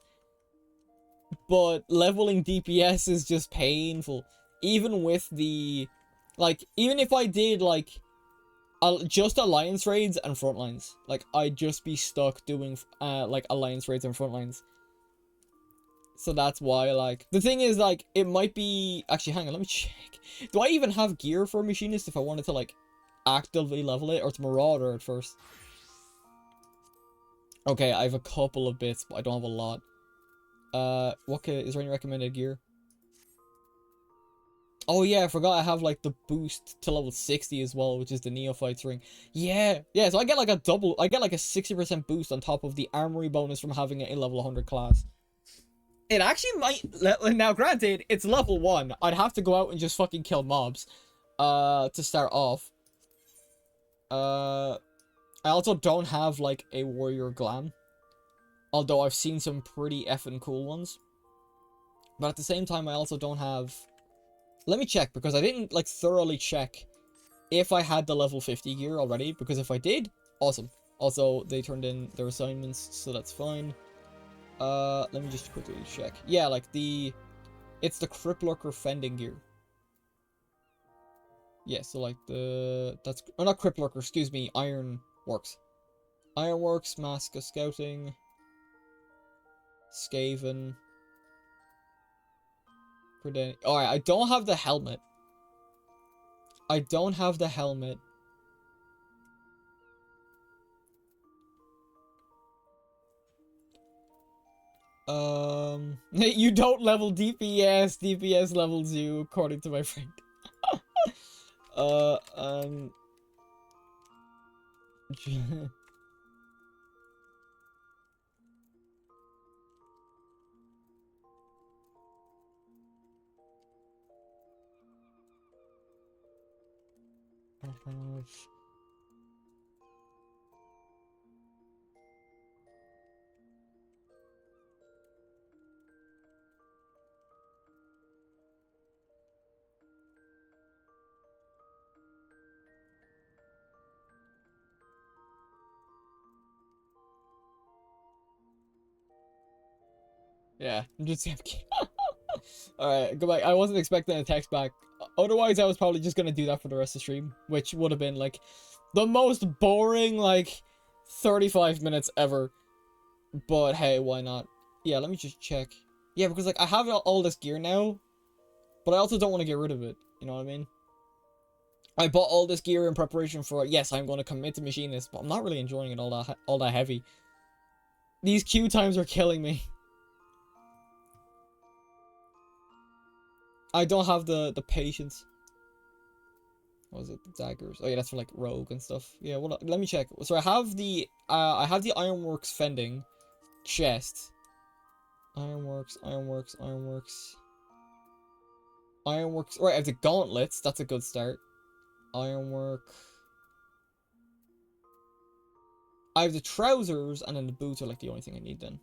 but leveling DPS is just painful. Even with the, like, even if I did, like, just alliance raids and frontlines, like, I'd just be stuck doing, like, alliance raids and frontlines. So that's why, like, the thing is, like, it might be, actually, hang on, let me check. Do I even have gear for a machinist if I wanted to, like, actively level it, or it's Marauder at first? Okay, I have a couple of bits, but I don't have a lot. Is there any recommended gear? Oh yeah, I forgot I have, like, the boost to level 60 as well, which is the Neophyte's ring. Yeah, so I get, like, a 60% boost on top of the armory bonus from having it in level 100 class. It actually might, now granted, it's level 1. I'd have to go out and just fucking kill mobs, to start off. I also don't have, like, a warrior glam, although I've seen some pretty effing cool ones. But at the same time, I also don't have, let me check, because I didn't, like, thoroughly check if I had the level 50 gear already, because if I did, awesome. Also, they turned in their assignments, so that's fine. Let me just quickly check. Yeah, like it's the Cripplerker fending gear. Yeah, so like that's not Cripplerker, excuse me, Ironworks. Ironworks, Mask of Scouting, Skaven. Alright, I don't have the helmet. I don't have the helmet. You don't level DPS. DPS levels you, according to my friend. Um... Yeah, I'm just Alright, go back. I wasn't expecting a text back. Otherwise, I was probably just gonna do that for the rest of the stream, which would have been, like, the most boring, like, 35 minutes ever. But, hey, why not? Yeah, let me just check. Yeah, because, like, I have all this gear now, but I also don't want to get rid of it. You know what I mean? I bought all this gear in preparation for, yes, I'm going to commit to machinist, but I'm not really enjoying it all that heavy. These queue times are killing me. I don't have the patience. What was it? The daggers. Oh yeah, that's for like rogue and stuff. Yeah, well, let me check. So I have the Ironworks fending chest. Ironworks. Right, I have the gauntlets. That's a good start. Ironwork. I have the trousers, and then the boots are like the only thing I need then.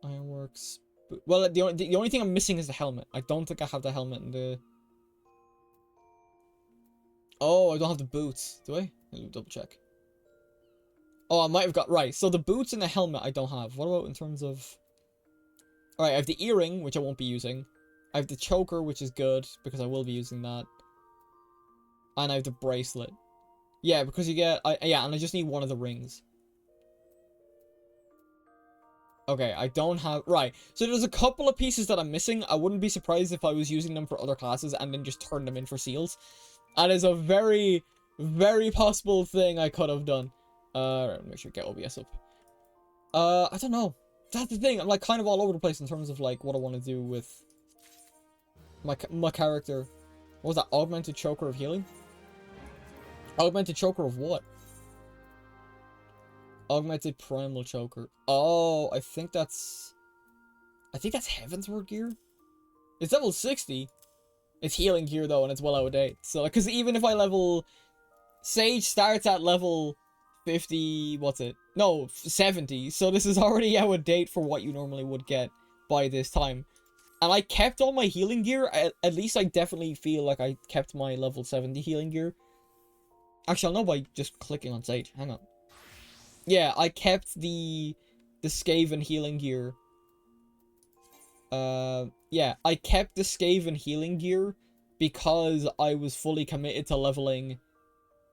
Ironworks. Well, the only thing I'm missing is the helmet. I don't think I have the helmet in the... Oh, I don't have the boots. Do I? Let me double check. Oh, I might have got... Right, so the boots and the helmet I don't have. What about in terms of... Alright, I have the earring, which I won't be using. I have the choker, which is good, because I will be using that. And I have the bracelet. Yeah, because you get... yeah, and I just need one of the rings. Okay, I don't have... Right, so there's a couple of pieces that I'm missing. I wouldn't be surprised if I was using them for other classes and then just turn them in for seals. That is a very, very possible thing I could have done. Make sure to get OBS up. I don't know. That's the thing. I'm like kind of all over the place in terms of like what I want to do with my character. What was that? Augmented Choker of Healing? Augmented Choker of what? Augmented Primal Choker. Oh, I think that's Heaven's Word gear. It's level 60. It's healing gear though, and it's well out of date. So, like, because even if I level... Sage starts at level 50... What's it? No, 70. So this is already out of date for what you normally would get by this time. And I kept all my healing gear. At least I definitely feel like I kept my level 70 healing gear. Actually, I'll know by just clicking on Sage. Hang on. Yeah, I kept the Skaven healing gear. Yeah, I kept the Skaven healing gear because I was fully committed to leveling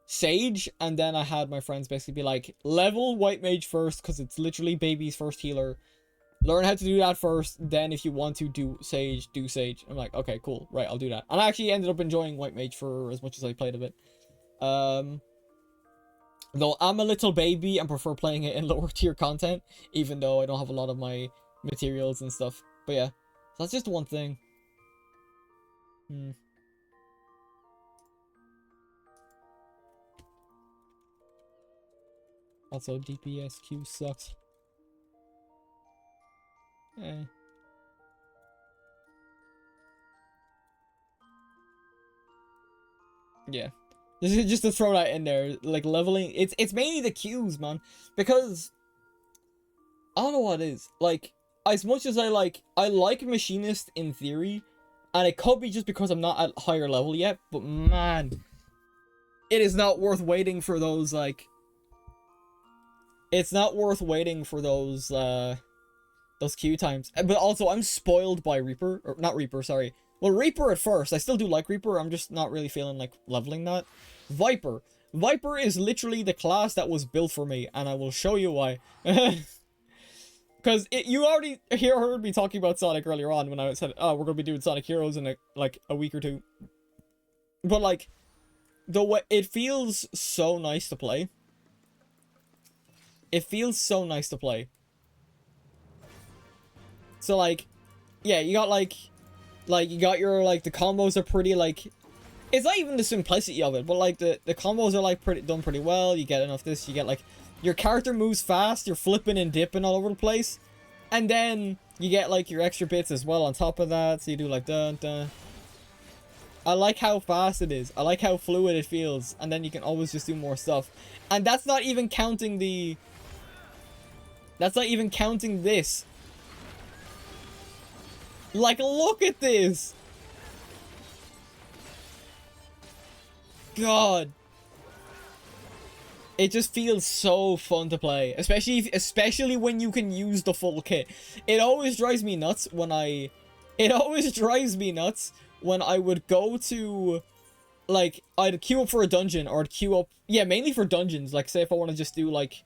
Sage, and then I had my friends basically be like, level White Mage first, because it's literally baby's first healer. Learn how to do that first, then if you want to do Sage, do Sage. I'm like, okay, cool, right, I'll do that. And I actually ended up enjoying White Mage for as much as I played of it. Though I'm a little baby and prefer playing it in lower tier content, even though I don't have a lot of my materials and stuff. But yeah, so that's just one thing. Also, DPSQ sucks. Yeah. Just to throw that in there, like leveling, it's mainly the Qs, man, because I don't know what it is. Like, as much as I like Machinist in theory, and it could be just because I'm not at higher level yet, but man, it is not worth waiting for those like It's not worth waiting for those queue times. But also, I'm spoiled by Reaper. Or, not Reaper, sorry. Well, Reaper at first. I still do like Reaper. I'm just not really feeling like leveling that. Viper. Viper is literally the class that was built for me. And I will show you why. Because you already heard me talking about Sonic earlier on when I said, oh, we're going to be doing Sonic Heroes in a week or two. But like, the way it feels so nice to play. It feels so nice to play. So like, yeah, you got like you got your like the combos are pretty like, it's not even the simplicity of it, but like the combos are like done pretty well. You get enough this, you get like your character moves fast, you're flipping and dipping all over the place, and then you get like your extra bits as well on top of that. So you do like dun dun. I like how fast it is. I like how fluid it feels, and then you can always just do more stuff. And that's not even counting the. That's not even counting this. Like, look at this! God. It just feels so fun to play. Especially when you can use the full kit. It always drives me nuts when I... It always drives me nuts when I would go to... Like, I'd queue up for a dungeon, or I'd queue up... Yeah, mainly for dungeons. Like, say if I want to just do, like...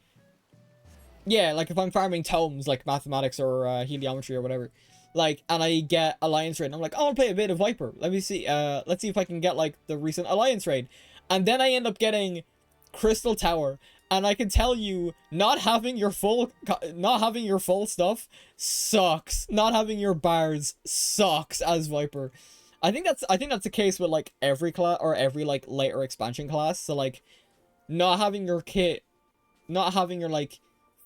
Yeah, like if I'm farming tomes, like mathematics or heliometry or whatever. Like, and I get Alliance Raid, and I'm like, oh, I'll play a bit of Viper. Let me see, let's see if I can get, like, the recent Alliance Raid. And then I end up getting Crystal Tower. And I can tell you, not having your full stuff sucks. Not having your bars sucks as Viper. I think that's the case with, like, every class, or every, like, later expansion class. So, like, not having your kit, not having your, like,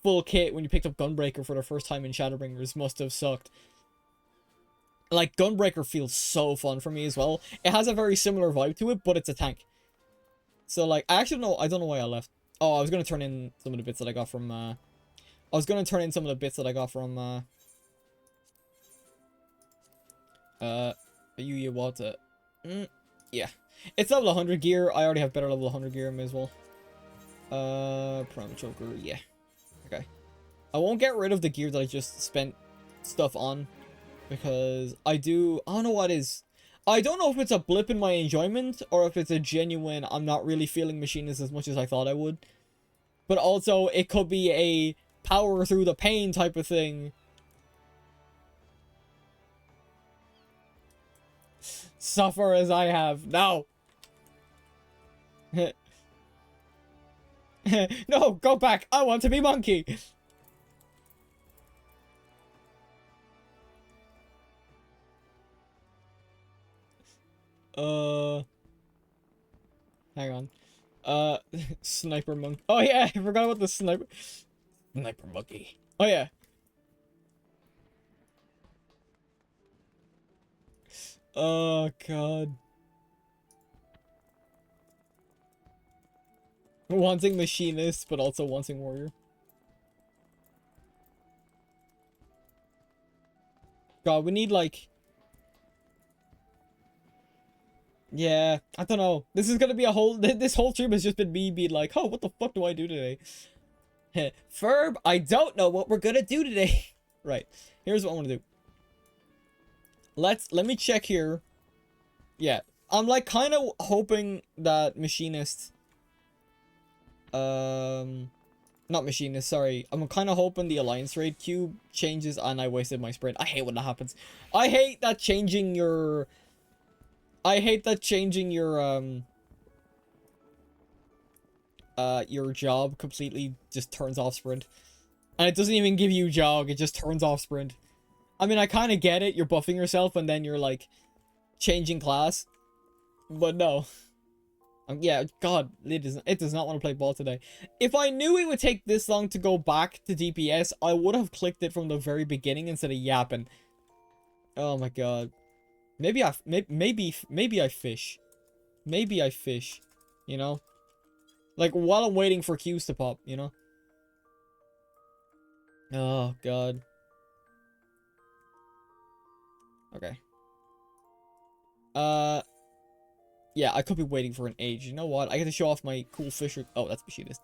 full kit when you picked up Gunbreaker for the first time in Shadowbringers must have sucked. Like, Gunbreaker feels so fun for me as well. It has a very similar vibe to it, but it's a tank. So, like, I don't know why I left. Oh, I was going to turn in some of the bits that I got from, Yuya Wata. Yeah. It's level 100 gear. I already have better level 100 gear, may as well. Prime Choker, yeah. Okay. I won't get rid of the gear that I just spent stuff on. Because I don't know what is. I don't know if it's a blip in my enjoyment, or if it's a genuine, I'm not really feeling Machinist as much as I thought I would. But also, it could be a power through the pain type of thing. Suffer as I have. No! No, go back! I want to be Monkey! Hang on. Sniper Monkey. Oh yeah, I forgot about the Sniper Monkey. Oh yeah. Oh god. Wanting Machinist, but also wanting Warrior. God, we need like... Yeah, I don't know. This is gonna be a whole... This whole stream has just been me being like, oh, what the fuck do I do today? Ferb, I don't know what we're gonna do today. Right, here's what I want to do. Let me check here. Yeah, I'm like kind of hoping that Machinist... Not Machinist, sorry. I'm kind of hoping the Alliance Raid cube changes and I wasted my sprint. I hate when that happens. I hate that changing your job completely just turns off sprint. And it doesn't even give you jog, it just turns off sprint. I mean, I kind of get it, you're buffing yourself and then you're like changing class. But no. Yeah, God, it does not want to play ball today. If I knew it would take this long to go back to DPS, I would have clicked it from the very beginning instead of yapping. Oh my god. Maybe I fish. Maybe I fish, you know? Like, while I'm waiting for queues to pop, you know? Oh, God. Okay. Yeah, I could be waiting for an age. You know what? I get to show off my cool fisher... Oh, that's Machinist.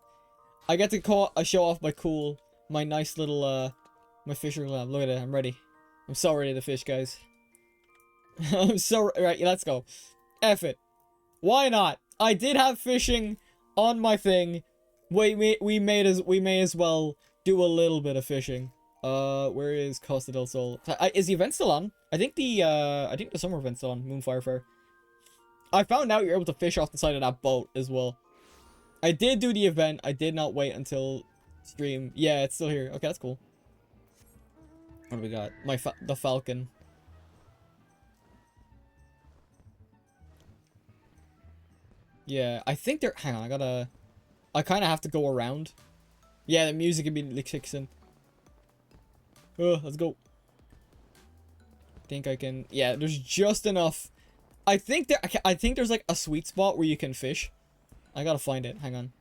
I get to show off my nice little, my fisher glam. Look at it, I'm ready. I'm so ready to fish, guys. I'm so, right, let's go. F it. Why not? I did have fishing on my thing. We may as well do a little bit of fishing. Where is Costa del Sol? Is the event still on? I think the summer event's still on. Moonfire Fair. I found out you're able to fish off the side of that boat as well. I did do the event. I did not wait until stream. Yeah, it's still here. Okay, that's cool. What do we got? The Falcon. Yeah, I think they're... Hang on, I kind of have to go around. Yeah, the music immediately kicks in. Let's go. Think I can... Yeah, there's just enough. I think there's like a sweet spot where you can fish. I gotta find it. Hang on.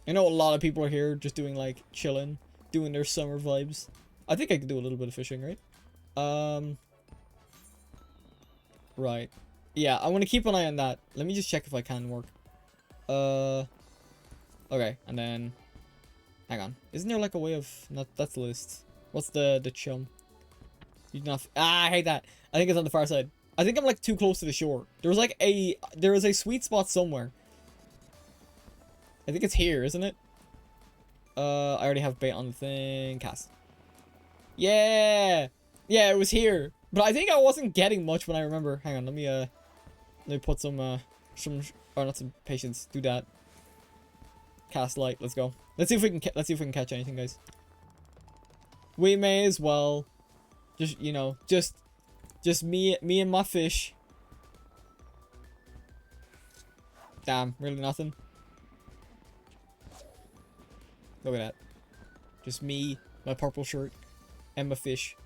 I know a lot of people are here just doing like chilling, doing their summer vibes. I think I could do a little bit of fishing, right? Right. Yeah, I want to keep an eye on that. Let me just check if I can work. Okay, and then... Hang on. Isn't there like a way of... Not, that's the list. What's the chum? You not... I hate that. I think it's on the far side. I think I'm like too close to the shore. There is a sweet spot somewhere. I think it's here, isn't it? I already have bait on the thing. Cast. Yeah! Yeah, it was here. But I think I wasn't getting much when I remember. Hang on, let me put some, oh, not some patience. Do that. Cast light. Let's go. Let's see if we can catch anything, guys. We may as well. Just, you know, just me and my fish. Damn, really nothing. Look at that. Just me, my purple shirt, and my fish.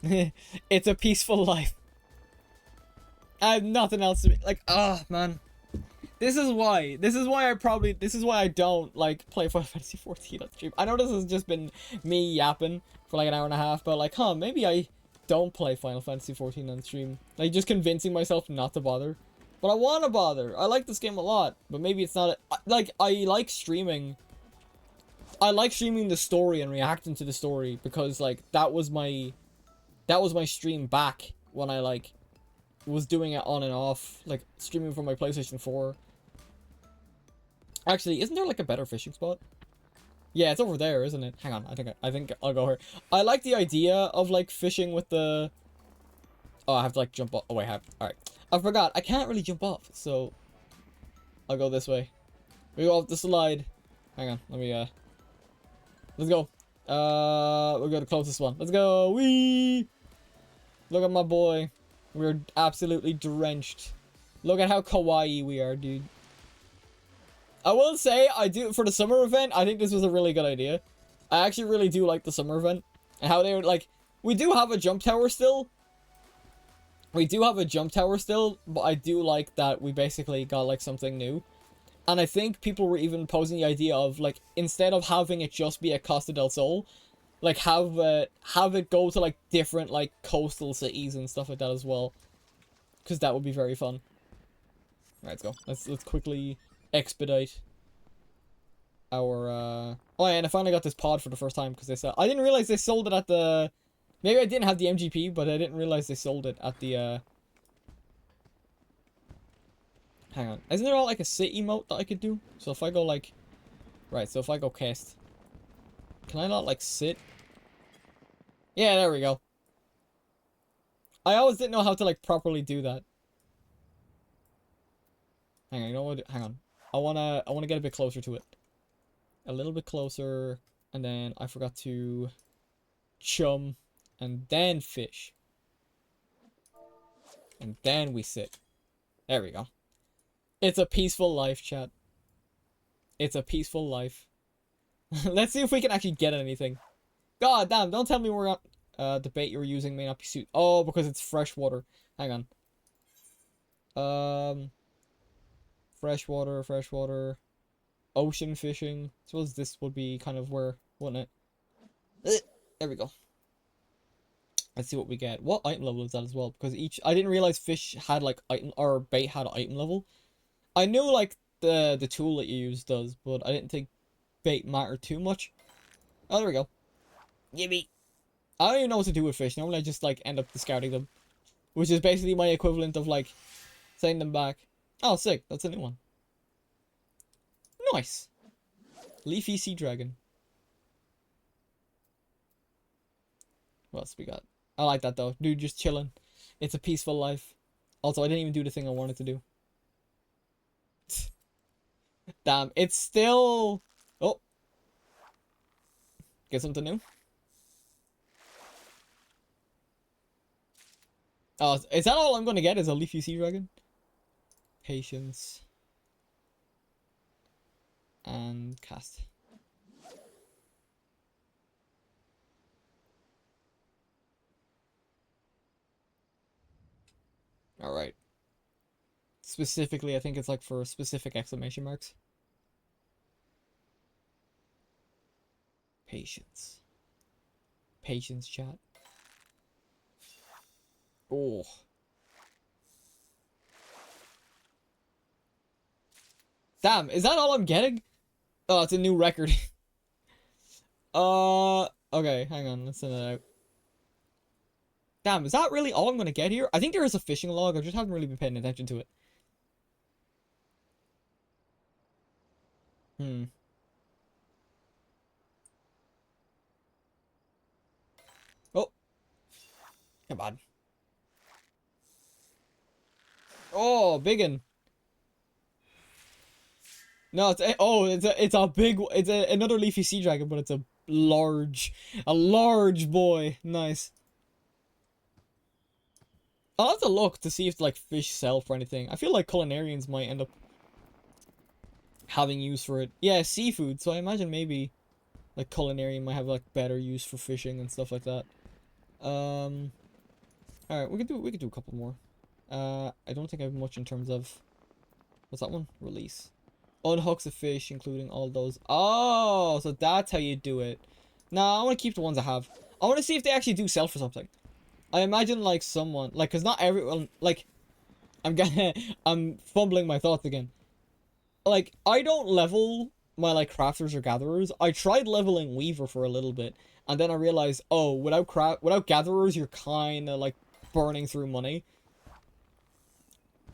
It's a peaceful life. I have nothing else to be like. Ah, man. This is why I don't like play Final Fantasy 14 on stream. I know this has just been me yapping for like an hour and a half, but like, maybe I don't play Final Fantasy 14 on stream. Like, just convincing myself not to bother. But I want to bother. I like this game a lot, but maybe it's not like I like streaming. I like streaming the story and reacting to the story because like that was my stream back when I like was doing it on and off, like streaming from my PlayStation 4. Actually, isn't there like a better fishing spot? Yeah, it's over there, isn't it? Hang on, I think I'll go here. I like the idea of like fishing with the... Oh, I have to like jump off. Oh wait, alright. I forgot, I can't really jump off, so I'll go this way. We go off the slide. Hang on, let me let's go. We'll go to the closest one. Let's go. Whee! Look at my boy. We're absolutely drenched. Look at how kawaii we are, dude. I will say, for the summer event, I think this was a really good idea. I actually really do like the summer event. And how they were, like, we do have a jump tower still. We do have a jump tower still, but I do like that we basically got, like, something new. And I think people were even posing the idea of, like, instead of having it just be a Costa del Sol, like, have it go to, like, different, like, coastal cities and stuff like that as well. Because that would be very fun. Alright, let's go. Let's quickly expedite our, Oh, yeah, and I finally got this pod for the first time, because they said... I didn't realize they sold it at the... Maybe I didn't have the MGP, but I didn't realize they sold it at the, Hang on. Isn't there all, like, a city mode that I could do? So if I go, like... Right, so if I go cast... Can I not, like, sit? Yeah, there we go. I always didn't know how to, like, properly do that. Hang on, you know what? Hang on. I wanna get a bit closer to it. A little bit closer. And then I forgot to... chum. And then fish. And then we sit. There we go. It's a peaceful life, chat. It's a peaceful life. Let's see if we can actually get anything. God damn, don't tell me we're not... the bait you're using may not be suited. Oh, because it's freshwater. Hang on. Freshwater. Ocean fishing. I suppose this would be kind of where, wouldn't it? There we go. Let's see what we get. What item level is that as well? Because I didn't realize fish had like item, or bait had item level. I knew like the tool that you use does, but I didn't think bait mattered too much. Oh, there we go. Gimme. I don't even know what to do with fish. Normally I just like end up discarding them, which is basically my equivalent of like sending them back. Oh, sick. That's a new one. Nice. Leafy sea dragon. What else we got? I like that though. Dude, just chilling. It's a peaceful life. Also, I didn't even do the thing I wanted to do. Damn, it's still... Oh. Get something new. Oh, is that all I'm gonna get? Is a leafy sea dragon? Patience. And cast. Alright. Specifically, I think it's like for specific exclamation marks. Patience. Patience, chat. Oh. Damn, is that all I'm getting? Oh, it's a new record. Okay, hang on, let's send it out. Damn, is that really all I'm gonna get here? I think there is a fishing log, I just haven't really been paying attention to it. Oh. Come on. Oh, biggin. No, it's a big, another leafy sea dragon, but it's a large boy. Nice. I'll have to look to see if like fish sell for anything. I feel like culinarians might end up having use for it. Yeah, seafood. So I imagine maybe like culinarian might have like better use for fishing and stuff like that. All right, we could do a couple more. I don't think I have much in terms of what's that one? Release. Unhooks a fish, including all those. Oh, so that's how you do it. Nah, I want to keep the ones I have. I want to see if they actually do sell for something. I imagine like someone, like, cause not everyone, like, I'm fumbling my thoughts again. Like, I don't level my like crafters or gatherers. I tried leveling Weaver for a little bit, and then I realized, oh, without gatherers, you're kind of like burning through money.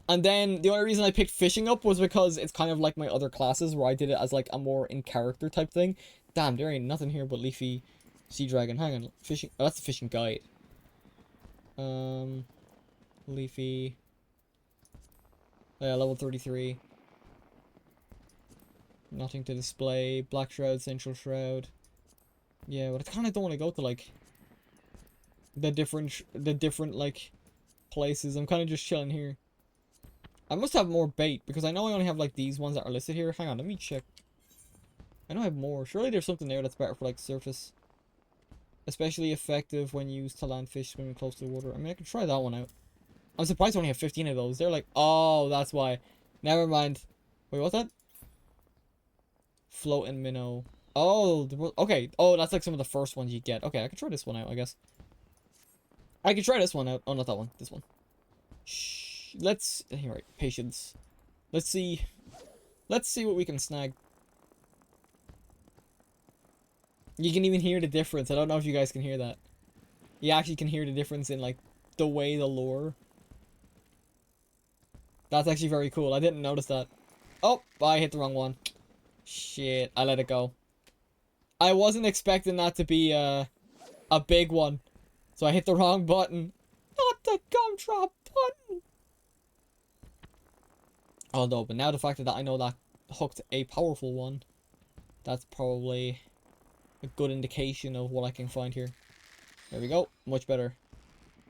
And then the only reason I picked fishing up was because it's kind of like my other classes where I did it as like a more in character type thing. Damn, there ain't nothing here but leafy sea dragon. Hang on, fishing. Oh, that's the fishing guide. Leafy. Oh, yeah, level 33. Nothing to display. Black shroud, central shroud. Yeah, but I kind of don't want to go to like the different like places. I'm kind of just chilling here. I must have more bait, because I know I only have, like, these ones that are listed here. Hang on, let me check. I know I have more. Surely there's something there that's better for, like, surface. Especially effective when used to land fish swimming close to the water. I mean, I could try that one out. I'm surprised I only have 15 of those. They're like, oh, that's why. Never mind. Wait, what's that? Float and minnow. Oh, okay. Oh, that's, like, some of the first ones you get. Okay, I could try this one out, I guess. I could try this one out. Oh, not that one. This one. Shh. Let's... Alright, patience. Let's see what we can snag. You can even hear the difference. I don't know if you guys can hear that. You actually can hear the difference in, like, the way the lure. That's actually very cool. I didn't notice that. Oh, I hit the wrong one. Shit, I let it go. I wasn't expecting that to be, a big one. So I hit the wrong button. Not the gumdrop button! Although, but now the fact that I know that hooked a powerful one, that's probably a good indication of what I can find here. There we go. Much better.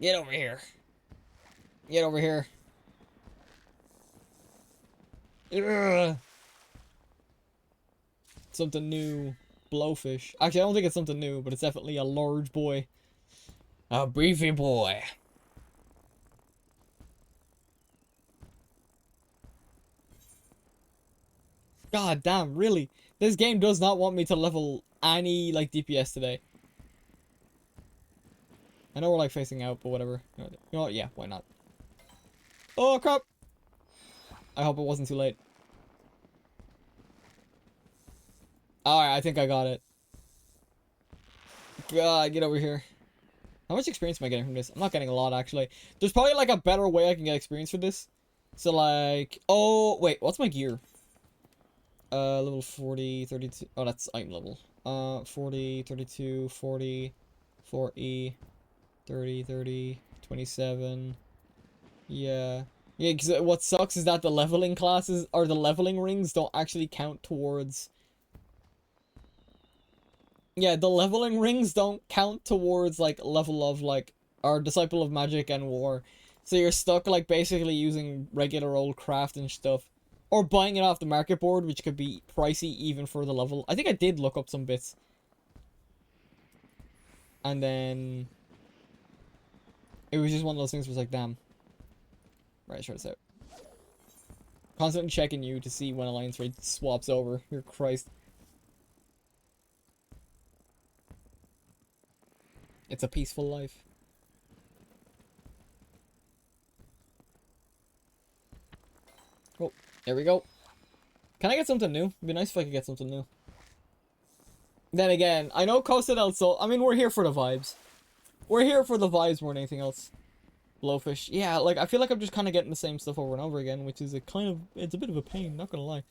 Get over here. Get over here. Ugh. Something new. Blowfish. Actually, I don't think it's something new, but it's definitely a large boy. A beefy boy. God damn, really? This game does not want me to level any, like, DPS today. I know we're, like, facing out, but whatever. You know what? Yeah, why not? Oh, crap! I hope it wasn't too late. Alright, I think I got it. God, get over here. How much experience am I getting from this? I'm not getting a lot, actually. There's probably, like, a better way I can get experience for this. So, like... Oh, wait. What's my gear? Level 40, 32... Oh, that's item level. 40, 32, 40, 40, 30, 30, 27... Yeah. Yeah, because what sucks is that the leveling classes, or the leveling rings, don't actually count towards... Yeah, the leveling rings don't count towards, like, level of, like, or Disciple of Magic and War. So you're stuck, like, basically using regular old craft and stuff. Or buying it off the market board, which could be pricey even for the level. I think I did look up some bits. And then... It was just one of those things where it's like, damn. Right, try this out. Constantly checking you to see when alliance rate swaps over. Your Christ. It's a peaceful life. Oh, there we go. Can I get something new? It'd be nice if I could get something new. Then again, I know Costa del Sol. I mean, we're here for the vibes. We're here for the vibes more than anything else. Blowfish. Yeah, like, I feel like I'm just kind of getting the same stuff over and over again, which is a kind of... It's a bit of a pain, not gonna lie.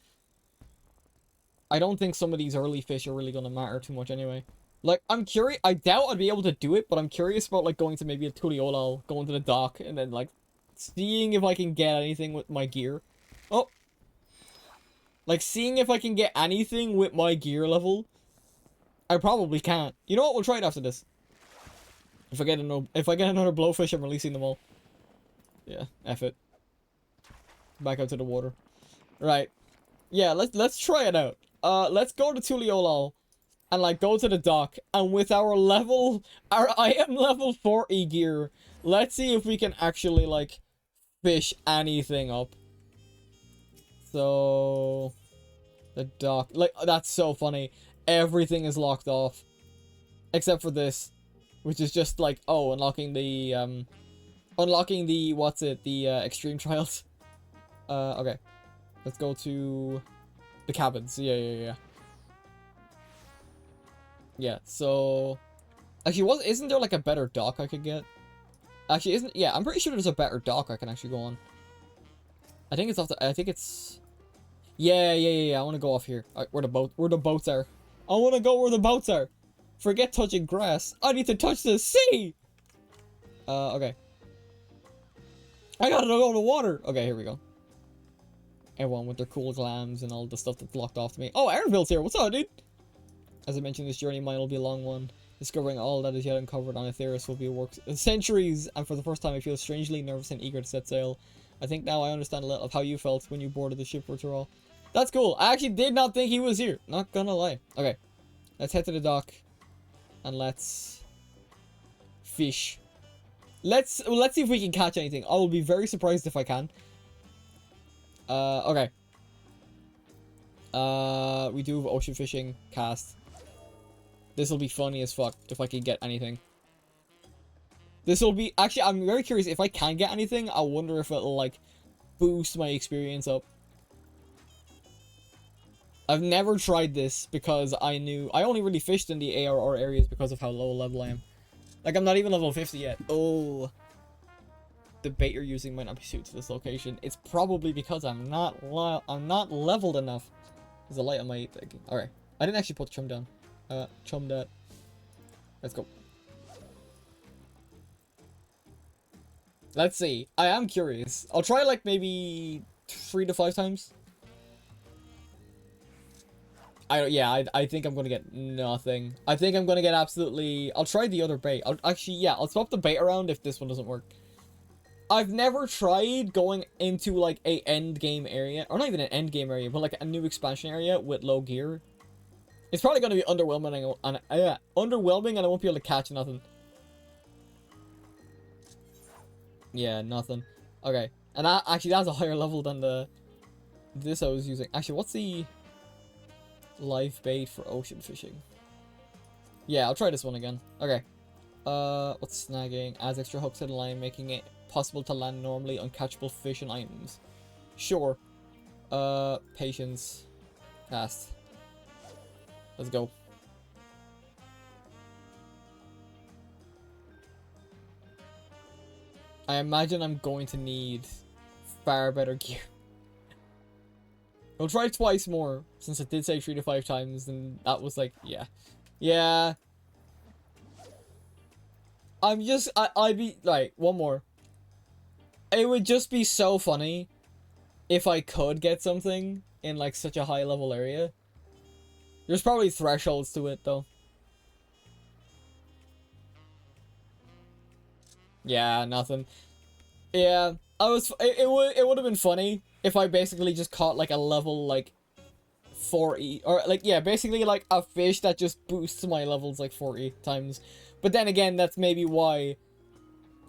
I don't think some of these early fish are really gonna matter too much anyway. Like, I'm curious... I doubt I'd be able to do it, but I'm curious about, like, going to maybe a Tuliolal, going to the dock, and then, like, seeing if I can get anything with my gear. Oh! Like, seeing if I can get anything with my gear level. I probably can't. You know what? We'll try it after this. If I get another blowfish, I'm releasing them all. Yeah, F it. Back out to the water. Right. Yeah, let's try it out. Let's go to Tuliolal and like go to the dock, and with our I am level 40 gear, let's see if we can actually like fish anything up. So the dock, like, that's so funny. Everything is locked off except for this, which is just like, oh, unlocking the extreme trials. Okay. Let's go to the cabins. Yeah. Yeah, so actually, isn't there like a better dock I could get? Actually, I'm pretty sure there's a better dock I can actually go on. I think it's yeah, I want to go off here. Where the boats are. I want to go where the boats are. Forget touching grass. I need to touch the sea. Okay. I gotta go to the water. Okay, here we go. Everyone with their cool glams and all the stuff that's locked off to me. Oh, Aaronville's here. What's up, dude? As I mentioned, this journey mine will be a long one. Discovering all that is yet uncovered on Aetheris will be a work of centuries, and for the first time I feel strangely nervous and eager to set sail. I think now I understand a little of how you felt when you boarded the ship for Tyrol. That's cool. I actually did not think he was here. Not gonna lie. Okay. Let's head to the dock. And let's fish. Let's see if we can catch anything. I will be very surprised if I can. Okay. We do have ocean fishing cast. This will be funny as fuck if I can get anything. This will be... Actually, I'm very curious. If I can get anything, I wonder if it'll, like, boost my experience up. I've never tried this because I only really fished in the ARR areas because of how low level I am. Like, I'm not even level 50 yet. Oh. The bait you're using might not be suited to this location. It's probably because I'm not leveled enough. There's a light on my thing. Alright. I didn't actually put the chum down. Chum that. Let's go. Let's see. I am curious. I'll try like maybe 3 to 5 times. I think I'm gonna get nothing. I think I'm gonna get absolutely... I'll try the other bait. I'll swap the bait around if this one doesn't work. I've never tried going into like a end game area, or not even an end game area, but like a new expansion area with low gear. It's probably gonna be underwhelming, and I won't be able to catch nothing. Yeah, nothing. Okay, and actually that's a higher level than this I was using. Actually, what's the live bait for ocean fishing? Yeah, I'll try this one again. Okay. What's snagging? Adds extra hooks to the line, making it possible to land normally uncatchable fish and items. Sure. Patience. Cast. Let's go. I imagine I'm going to need far better gear. I'll try twice more, since I did say 3 to 5 times, and that was like, yeah. Yeah. I'd be, like, one more. It would just be so funny if I could get something in, like, such a high level area. There's probably thresholds to it, though. Yeah, nothing. Yeah, it would have been funny if I basically just caught, like, a level, like, 40, or, like, yeah, basically, like, a fish that just boosts my levels, like, 40 times. But then again, that's maybe why,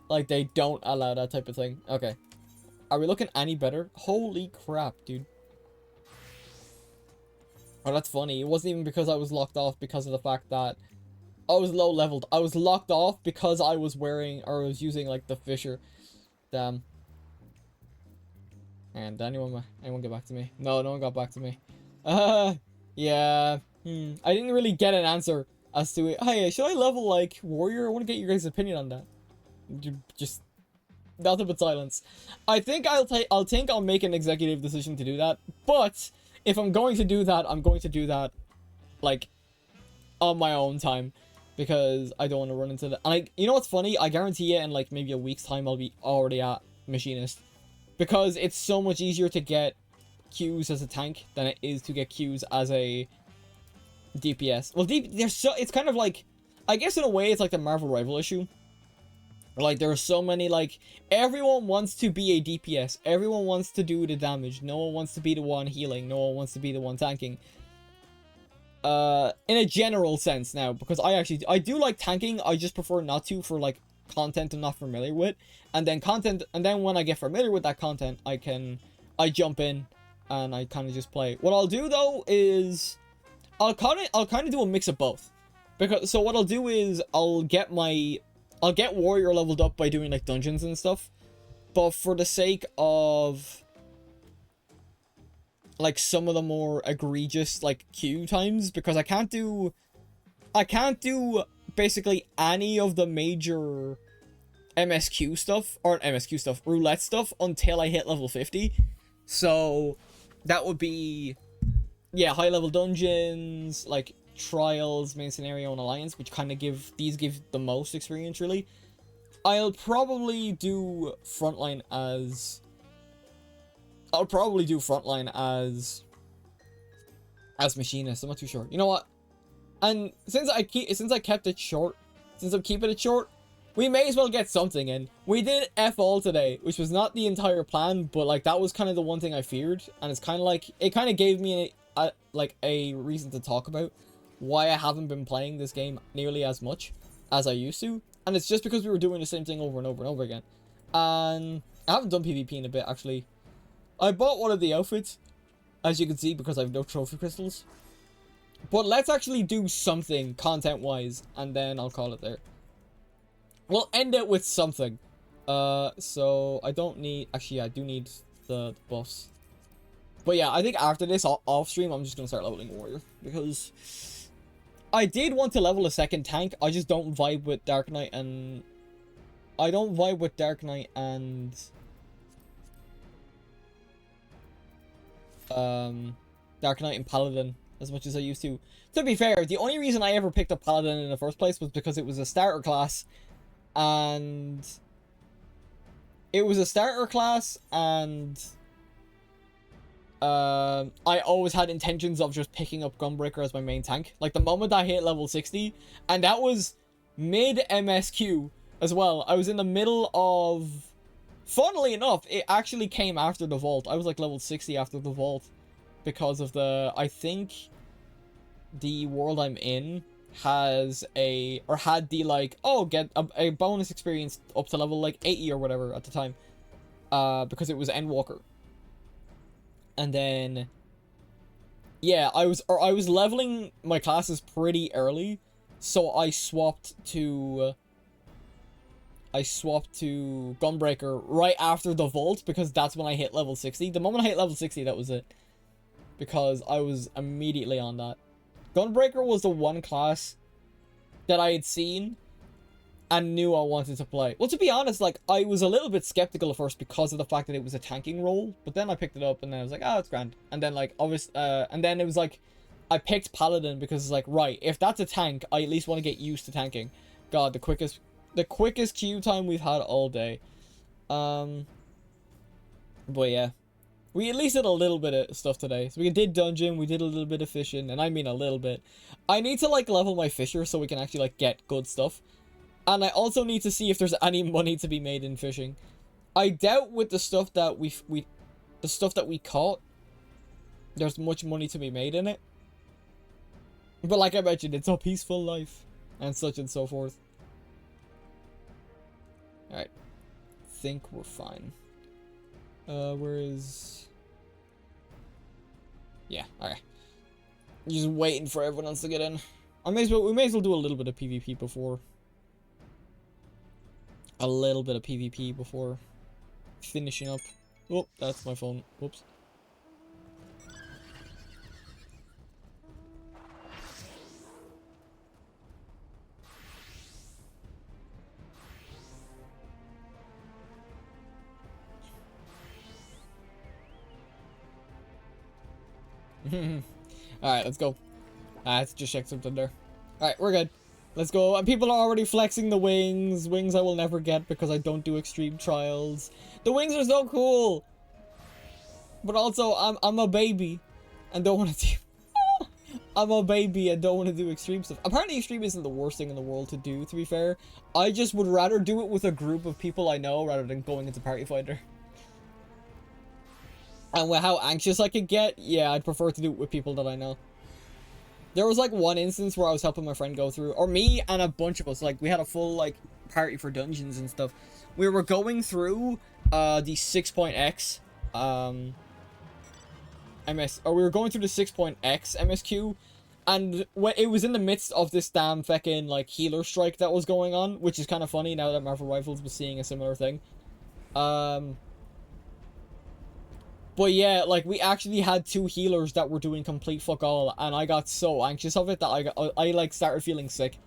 like, they don't allow that type of thing. Okay. Are we looking any better? Holy crap, dude. Oh, that's funny. It wasn't even because I was locked off because of the fact that I was low leveled. I was locked off because I was wearing, or I was using, like, the fisher. Damn. And anyone get back to me? No, no one got back to me. Yeah. I didn't really get an answer as to it. Hey, should I level, like, warrior? I want to get your guys' opinion on that. Just nothing but silence. I think I'll make an executive decision to do that. But if I'm going to do that, I'm going to do that, like, on my own time, because I don't want to run into the. And you know what's funny? I guarantee you, in like maybe a week's time, I'll be already at machinist, because it's so much easier to get Qs as a tank than it is to get Qs as a DPS. Well, it's kind of like, I guess in a way, it's like the Marvel rival issue. Like, there are so many, like, everyone wants to be a DPS. Everyone wants to do the damage. No one wants to be the one healing. No one wants to be the one tanking. In a general sense now, because I do like tanking. I just prefer not to for, like, content I'm not familiar with. And then when I get familiar with that content, I jump in and I kind of just play. What I'll do, though, is I'll kind of do a mix of both. So what I'll do is I'll get warrior leveled up by doing, like, dungeons and stuff, but for the sake of, like, some of the more egregious, like, Q times, because I can't do basically any of the major MSQ stuff, or MSQ stuff, roulette stuff, until I hit level 50, so that would be, yeah, high level dungeons, like, trials, main scenario, and alliance, which kind of give the most experience, really. I'll probably do frontline as machinist. I'm not too sure. You know what? And since I'm keeping it short, we may as well get something in. We did F all today, which was not the entire plan, but, like, that was kind of the one thing I feared, and it's kind of like, it kind of gave me a reason to talk about why I haven't been playing this game nearly as much as I used to. And it's just because we were doing the same thing over and over and over again. And I haven't done PvP in a bit, actually. I bought one of the outfits, as you can see, because I have no trophy crystals. But let's actually do something content-wise, and then I'll call it there. We'll end it with something. So I don't need... Actually, I do need the buffs. But yeah, I think after this, off stream, I'm just going to start leveling warrior, because I did want to level a second tank. I just don't vibe with Dark Knight and... Dark Knight and Paladin as much as I used to. To be fair, the only reason I ever picked up Paladin in the first place was because it was a starter class, and I always had intentions of just picking up Gunbreaker as my main tank. Like, the moment I hit level 60, and that was mid MSQ as well. I was in the middle of... Funnily enough, it actually came after the vault. I was, like, level 60 after the vault, because of the... I think the world I'm in had the, like, oh, get a bonus experience up to level, like, 80 or whatever at the time. Because it was Endwalker. And then, yeah, I was leveling my classes pretty early, so I swapped to Gunbreaker right after the vault, because that's when I hit level 60. The moment I hit level 60, that was it, because I was immediately on that. Gunbreaker was the one class that I had seen and knew I wanted to play. Well, to be honest, like, I was a little bit skeptical at first because of the fact that it was a tanking role, but then I picked it up and then I was like, oh, it's grand. And then, like, obviously, and then it was like, I picked Paladin because it's like, right, if that's a tank, I at least want to get used to tanking. God, the quickest queue time we've had all day. But yeah. We at least did a little bit of stuff today. So we did dungeon, we did a little bit of fishing, and I mean a little bit. I need to, like, level my fisher so we can actually, like, get good stuff. And I also need to see if there's any money to be made in fishing. I doubt with the stuff that we caught, there's much money to be made in it. But like I mentioned, it's a peaceful life, and such and so forth. Alright. Think we're fine. Where is... Yeah, alright. Just waiting for everyone else to get in. We may as well do a little bit of PvP before... finishing up. Oh, that's my phone. Whoops. Alright, let's go. Let's just check something there. Alright, we're good. Let's go. And people are already flexing the wings. Wings I will never get because I don't do extreme trials. The wings are so cool. But also, I'm a baby and don't want to do... I'm a baby and don't want to do extreme stuff. Apparently extreme isn't the worst thing in the world to do, to be fair. I just would rather do it with a group of people I know rather than going into Party Fighter. And with how anxious I could get, yeah, I'd prefer to do it with people that I know. There was, like, one instance where I was helping my friend go through, or me and a bunch of us, like, we had a full, like, party for dungeons and stuff. We were going through, the 6.x, we were going through the 6.x MSQ, and when it was in the midst of this damn feckin', like, healer strike that was going on, which is kind of funny now that Marvel Rifles was seeing a similar thing. But yeah, like, we actually had 2 healers that were doing complete fuck all, and I got so anxious of it that I like, started feeling sick.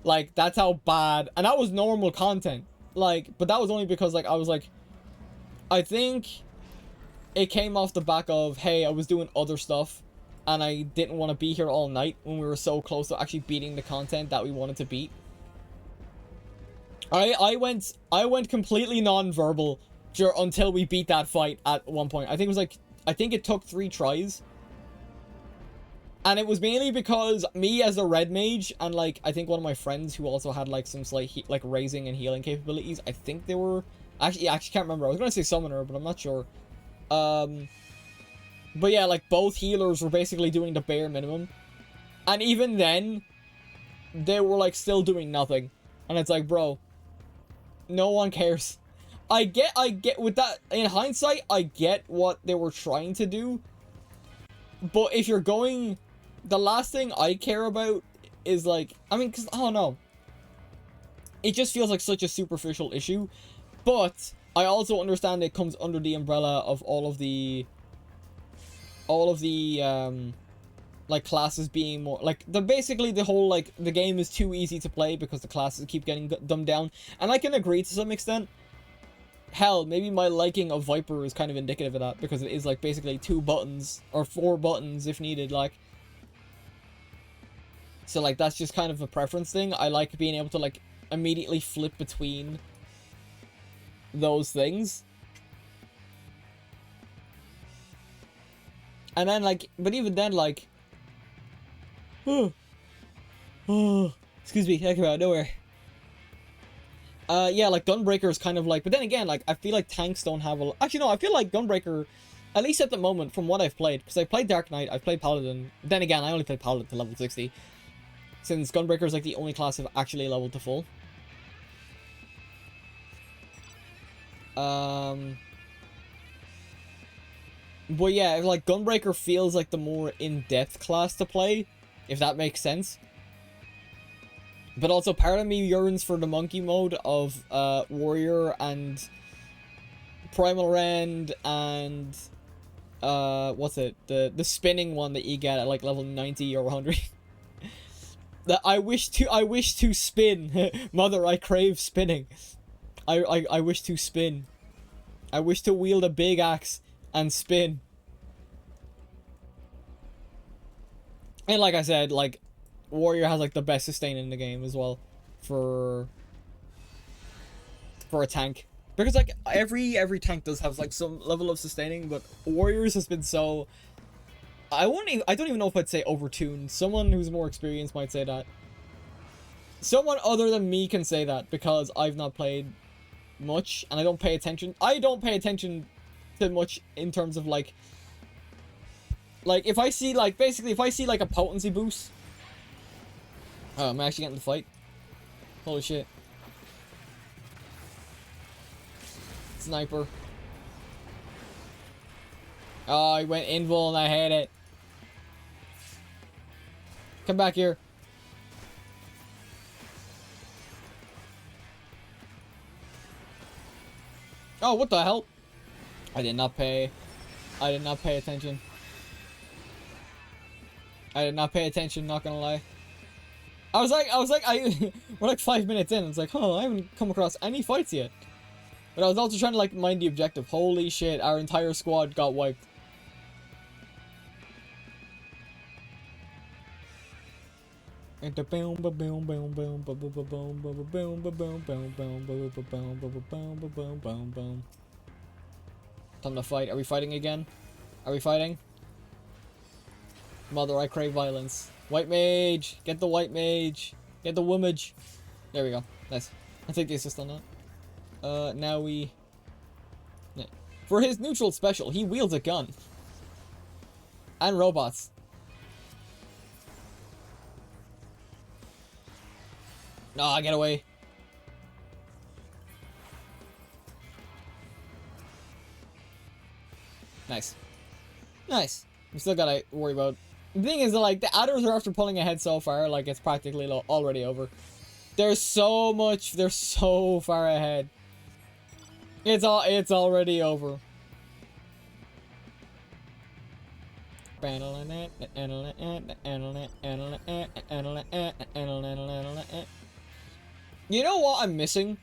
Like, that's how bad, and that was normal content. Like, but that was only because, like, I was like, I think it came off the back of, hey, I was doing other stuff, and I didn't want to be here all night when we were so close to actually beating the content that we wanted to beat. I went completely non-verbal until we beat that fight at one point. I think it was like, I think it took 3 tries. And it was mainly because me as a red mage, and like, I think one of my friends who also had like some slight like raising and healing capabilities, I think they were, I actually can't remember. I was going to say summoner, but I'm not sure. But yeah, like, both healers were basically doing the bare minimum. And even then, they were like still doing nothing. And it's like, bro, no one cares. I get with that, in hindsight, I get what they were trying to do. But if you're going, the last thing I care about is like, I mean, cause, I don't know. It just feels like such a superficial issue. But I also understand it comes under the umbrella of all of the like, classes being more, like, basically the whole, like, the game is too easy to play because the classes keep getting dumbed down. And I can agree to some extent. Hell, maybe my liking of Viper is kind of indicative of that, because it is, like, basically 2 buttons, or 4 buttons if needed, like. So, like, that's just kind of a preference thing. I like being able to, like, immediately flip between those things. And then, like, but even then, like, excuse me, I came out of nowhere. Yeah, like, Gunbreaker is kind of like, but then again, like, I feel like tanks don't have a, actually, no, I feel like Gunbreaker, at least at the moment, from what I've played, because I played Dark Knight, I've played Paladin, then again, I only played Paladin to level 60, since Gunbreaker is, like, the only class I've actually leveled to full. But yeah, like, Gunbreaker feels like the more in-depth class to play, if that makes sense. But also, part of me yearns for the monkey mode of Warrior and Primal Rend and what's it? The spinning one that you get at like level 90 or 100. That I wish to spin. Mother, I crave spinning. I wish to spin. I wish to wield a big axe and spin. And like I said, like, warrior has like the best sustain in the game as well for a tank. Because like every tank does have like some level of sustaining, but warriors has been so, I don't even know if I'd say overtuned. Someone who's more experienced might say that. Someone other than me can say that because I've not played much and I don't pay attention. I don't pay attention to much in terms of like if I see like, basically if I see like a potency boost. Oh, I'm actually getting the fight. Holy shit. Sniper. Oh, I went invul and I hate it. Come back here. Oh, what the hell? I did not pay attention. I did not pay attention, not gonna lie. we're like 5 minutes in, it's like, I haven't come across any fights yet. But I was also trying to like mind the objective. Holy shit, our entire squad got wiped. Time to fight. Are we fighting again? Are we fighting? Mother, I crave violence. White mage! Get the white mage! Get the woomage! There we go. Nice. I'll take the assist on that. Now we... Yeah. For his neutral special, he wields a gun. And robots. Nah, get away. Nice. Nice. We still gotta worry about... The thing is that, like, the adders are after pulling ahead so far, like, it's practically already over. There's so much... They're so far ahead. It's already over. You know what I'm missing?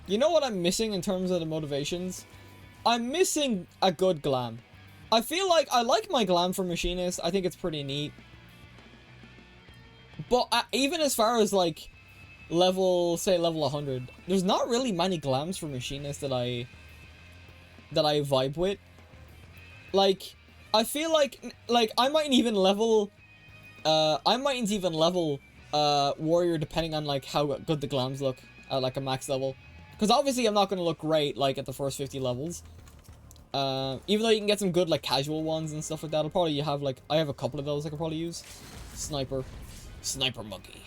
You know what I'm missing in terms of the motivations? I'm missing a good glam. I feel like I like my glam for machinist. I think it's pretty neat. But even as far as like level 100, there's not really many glams for machinist that I vibe with. Like, I feel like I mightn't even level warrior depending on like how good the glams look at like a max level. Because obviously I'm not going to look great like at the first 50 levels. Even though you can get some good like casual ones and stuff like that, I'll probably have like, I have a couple of those I could probably use. Sniper monkey.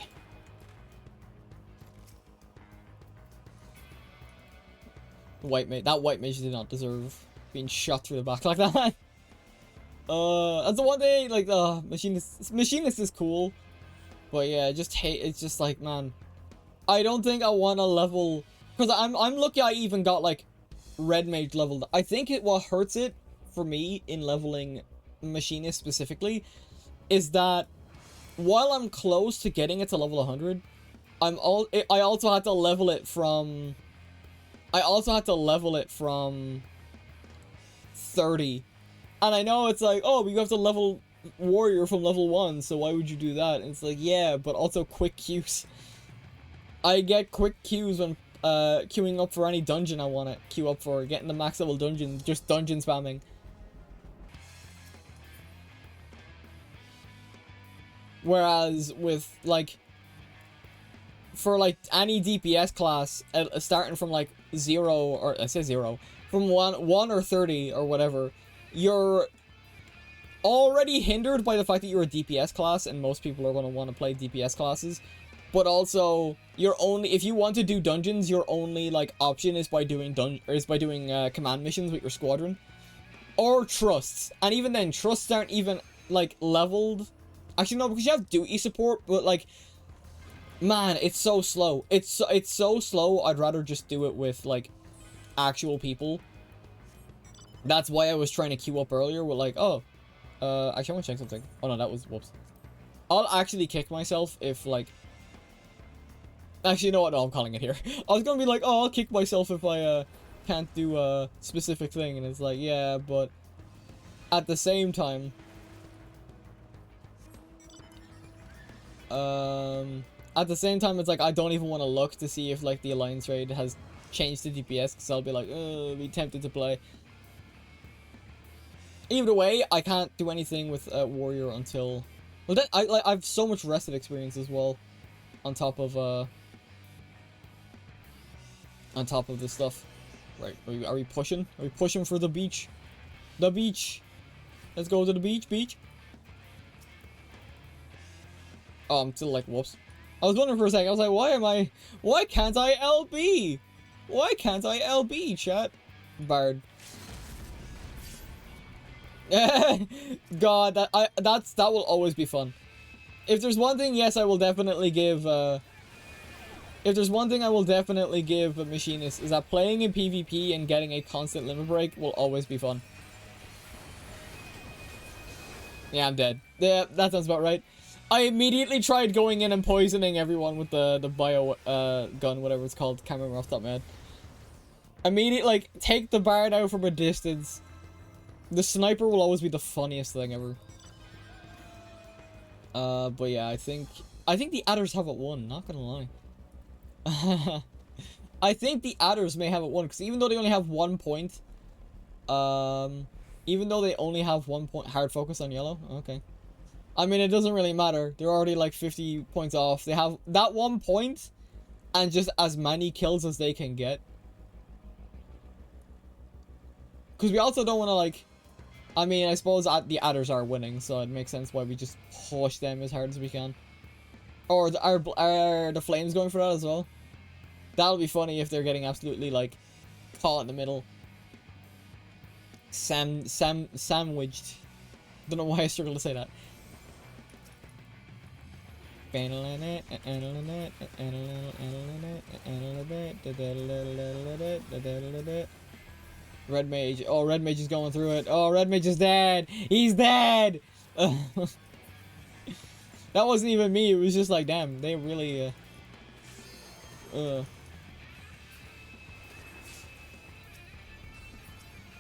That white mage did not deserve being shot through the back like that. That's the one thing, like, machinist is cool. But yeah, it's just like, man, I don't think I want to level, because I'm lucky I even got like red mage leveled. I think what hurts it for me in leveling machinist specifically is that while I'm close to getting it to level 100, I also had to level it from 30. And I know it's like, oh, but you have to level warrior from level 1, so why would you do that? And it's like, yeah, but also quick queues. I get quick queues when queuing up for any dungeon I want to queue up for, getting the max level dungeon, just dungeon spamming. Whereas with like, for like any DPS class, starting from like 0, or I say 0, from 1 or 30 or whatever, you're already hindered by the fact that you're a DPS class, and most people are going to want to play DPS classes. But also, if you want to do dungeons, your only like option is by doing command missions with your squadron, or trusts. And even then, trusts aren't even like leveled. Actually, no, because you have duty support, but like, man, it's so slow. It's so slow. I'd rather just do it with like actual people. That's why I was trying to queue up earlier with like, actually I want to check something. Oh no, that was, whoops. I'll actually kick myself if like Actually, you know what? No, I'm calling it here. I was gonna be like, oh, I'll kick myself if I can't do a specific thing, and it's like, yeah, but at the same time, it's like I don't even want to look to see if like the alliance raid has changed the DPS, because I'll be like, oh, be tempted to play. Either way, I can't do anything with warrior until, well, then I have so much rested experience as well, on top of this stuff. Right, are we pushing? Are we pushing for the beach? The beach. Let's go to the beach. Oh, I'm still like, whoops. I was wondering for a second. I was like, why can't I LB? Why can't I LB, chat? Bard. God, that will always be fun. If there's one thing, yes, I will definitely give, if there's one thing I will definitely give a machinist, is that playing in PvP and getting a constant limit break will always be fun. Yeah, I'm dead. Yeah, that sounds about right. I immediately tried going in and poisoning everyone with the bio gun, whatever it's called. Can't remember off the top of my head. Immediately, like, take the Bard out from a distance. The sniper will always be the funniest thing ever. But yeah, I think the adders have it won, not gonna lie. I think the adders may have it won, because even though they only have 1 point, even though they only have 1 point, hard focus on yellow, okay. I mean, it doesn't really matter. They're already like 50 points off. They have that 1 point and just as many kills as they can get. Because we also don't want to, like, I mean, I suppose the adders are winning, so it makes sense why we just push them as hard as we can. Or are the flames going for that as well? That'll be funny if they're getting absolutely, like, caught in the middle. Sandwiched. Don't know why I struggle to say that. Red mage. Oh, red mage is going through it. Oh, red mage is dead. He's dead. That wasn't even me. It was just like, damn, they really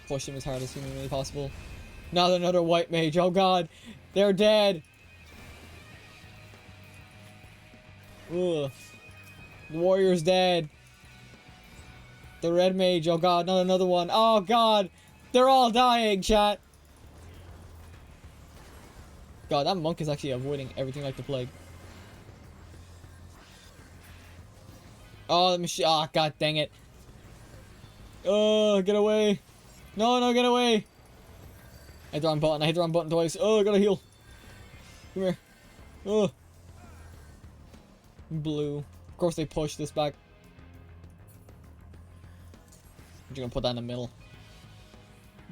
push him as hard as humanly possible. Now another white mage. Oh god, they're dead. Ugh. The warrior's dead. The red mage. Oh god, not another one. Oh god, they're all dying, chat. God, that monk is actually avoiding everything like the plague. Oh, the machine. Oh, god dang it. Oh, get away. No, get away. I hit the wrong button. I hit the wrong button twice. Oh, I gotta heal. Come here. Oh. Blue. Of course they push this back. I'm just gonna put that in the middle.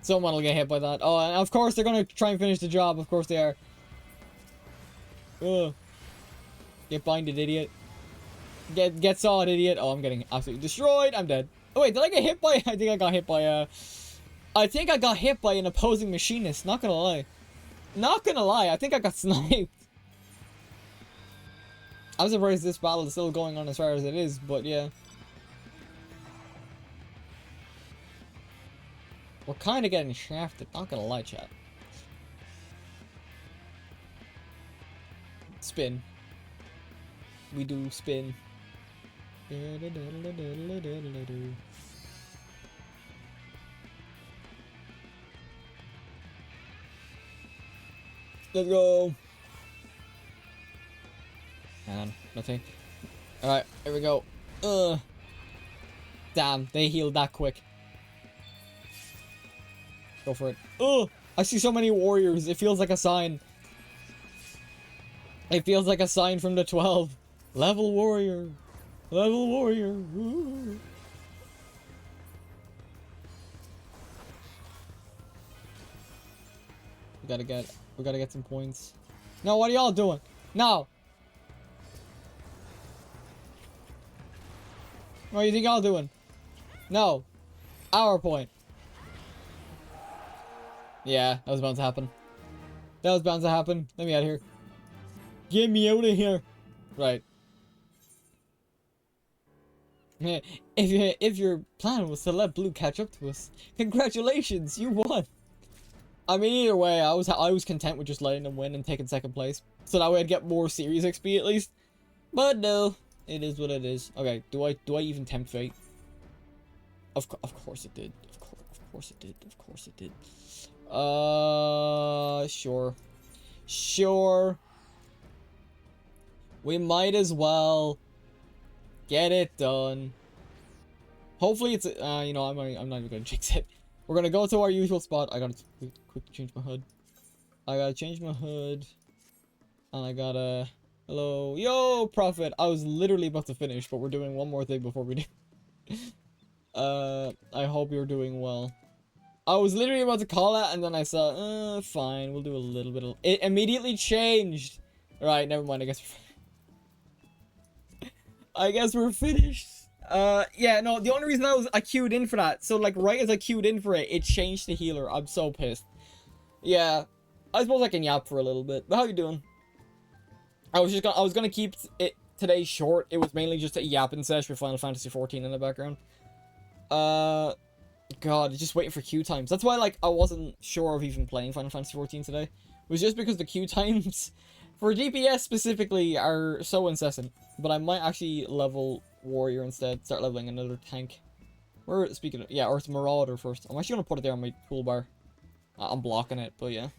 Someone will get hit by that. Oh, and of course they're gonna try and finish the job. Of course they are. Ugh. Get binded, idiot. Get sawed, idiot. Oh, I'm getting absolutely destroyed. I'm dead. Oh wait, did I get hit by? I think I got hit by I think I got hit by an opposing machinist. Not gonna lie. Not gonna lie. I think I got sniped. I'm surprised this battle is still going on as far as it is, but yeah. We're kind of getting shafted. Not gonna lie, chat. Spin. We do spin. Let's go. Hang on, nothing. Alright, here we go. Damn, they healed that quick. Go for it. I see so many warriors. It feels like a sign. It feels like a sign from the 12. Level warrior. Level warrior. Ooh. We gotta get some points. No, what are y'all doing? No. What do you think y'all doing? No. Our point. Yeah, that was bound to happen. That was bound to happen. Let me out of here. Get me out of here. Right. If your plan was to let blue catch up to us, congratulations, you won. I mean, either way, I was content with just letting them win and taking second place, so that way I'd get more series XP at least. But no, it is what it is. Okay, do I even tempt fate? Of course it did. Of course it did. Of course it did. Sure. Sure. We might as well get it done. Hopefully it's you know, I'm not even gonna jinx it. We're gonna go to our usual spot. I gotta quick change my hood. I gotta change my hood. And I gotta hello. Yo, Prophet. I was literally about to finish, but we're doing one more thing before we do. I hope you're doing well. I was literally about to call it, and then I saw, fine, we'll do a little bit of... It immediately changed! Right, never mind, I guess we're finished. Yeah, no, the only reason I queued in for that, so, like, right as I queued in for it, it changed to healer. I'm so pissed. Yeah, I suppose I can yap for a little bit, but how you doing? I was gonna keep it today short. It was mainly just a yapping session for Final Fantasy XIV in the background. God, just waiting for queue times. That's why, like, I wasn't sure of even playing Final Fantasy XIV today. It was just because the queue times for DPS specifically are so incessant. But I might actually level Warrior instead. Start leveling another tank. Or, speaking of, yeah, or it's Marauder first. I'm actually gonna put it there on my toolbar. I'm blocking it, but yeah.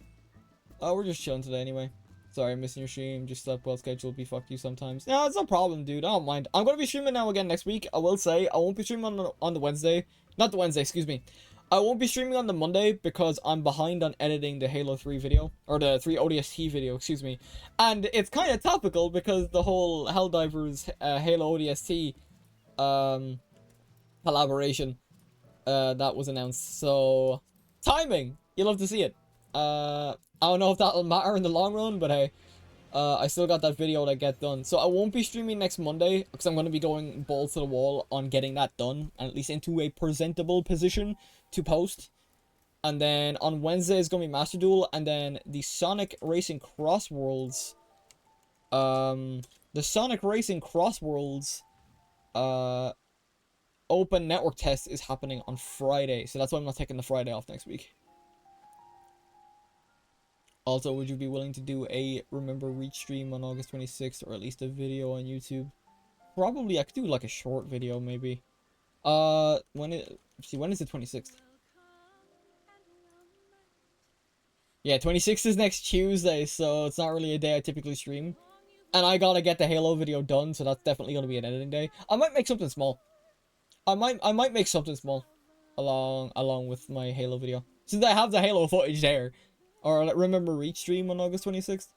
We're just chilling today anyway. Sorry, I'm missing your stream. Just slept well scheduled. Be fuck you sometimes. No, it's no problem, dude. I don't mind. I'm gonna be streaming now again next week. I will say I won't be streaming on the Wednesday. Not the Wednesday, excuse me. I won't be streaming on the Monday because I'm behind on editing the Halo 3 video. Or the 3 ODST video, excuse me. And it's kind of topical because the whole Helldivers Halo ODST collaboration that was announced. So, timing! You'll love to see it. I don't know if that'll matter in the long run, but hey. I still got that video to get done. So I won't be streaming next Monday because I'm going to be going balls to the wall on getting that done. And at least into a presentable position to post. And then on Wednesday is going to be Master Duel. And then the Sonic Racing Cross Worlds. The Sonic Racing Cross Worlds open network test is happening on Friday. So that's why I'm not taking the Friday off next week. Also, would you be willing to do a Remember Reach stream on August 26th, or at least a video on YouTube? Probably, I could do like a short video, maybe. When is the 26th? Yeah, 26th is next Tuesday, so it's not really a day I typically stream. And I gotta get the Halo video done, so that's definitely gonna be an editing day. I might make something small. I might make something small along with my Halo video, since I have the Halo footage there. Or Remember Reach stream on August 26th.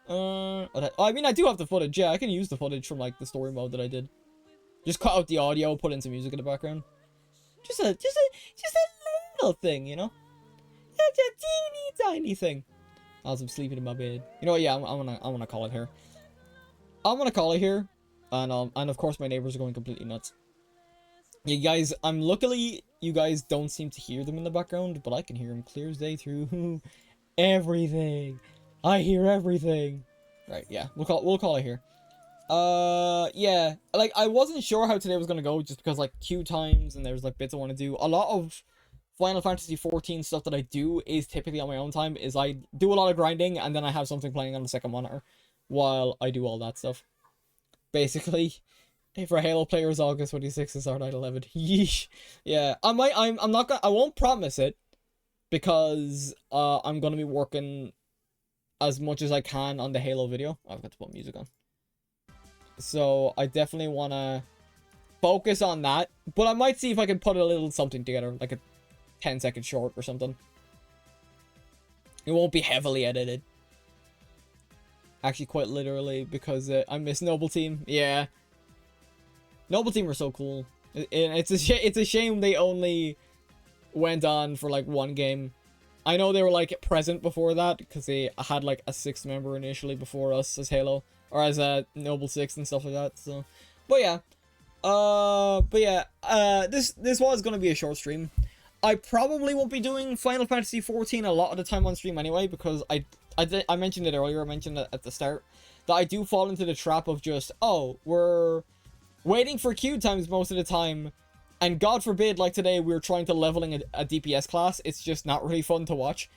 I mean, I do have the footage. Yeah, I can use the footage from like the story mode that I did. Just cut out the audio, put in some music in the background. Just a little thing, you know. Just a teeny tiny thing. As I'm sleeping in my bed. You know what? Yeah, I'm gonna call it here. I'm gonna call it here, and of course my neighbors are going completely nuts. You guys, luckily you guys don't seem to hear them in the background, but I can hear them clear as day through. Everything. I hear everything. Right, yeah. We'll call it here. Yeah. Like, I wasn't sure how today was gonna go just because, like, queue times and there's, like, bits I want to do. A lot of Final Fantasy XIV stuff that I do is typically on my own time. Is I do a lot of grinding and then I have something playing on the second monitor while I do all that stuff. Basically, for Halo players, August 26th is our night 11. Yeesh. Yeah. I won't promise it. Because I'm gonna be working as much as I can on the Halo video. I've got to put music on. So I definitely wanna focus on that. But I might see if I can put a little something together, like a 10-second short or something. It won't be heavily edited. Actually, quite literally, because I miss Noble Team. Yeah, Noble Team were so cool. It's a shame they only went on for like one game. I know they were like present before that because they had like a 6th member initially before us as Halo, or as a Noble 6 and stuff like that. So, but yeah, this was gonna be a short stream. I probably won't be doing Final Fantasy XIV a lot of the time on stream anyway, because I mentioned it earlier. I mentioned it at the start that I do fall into the trap of just, oh, we're waiting for queue times most of the time. And God forbid, like today, we were trying to leveling a DPS class. It's just not really fun to watch.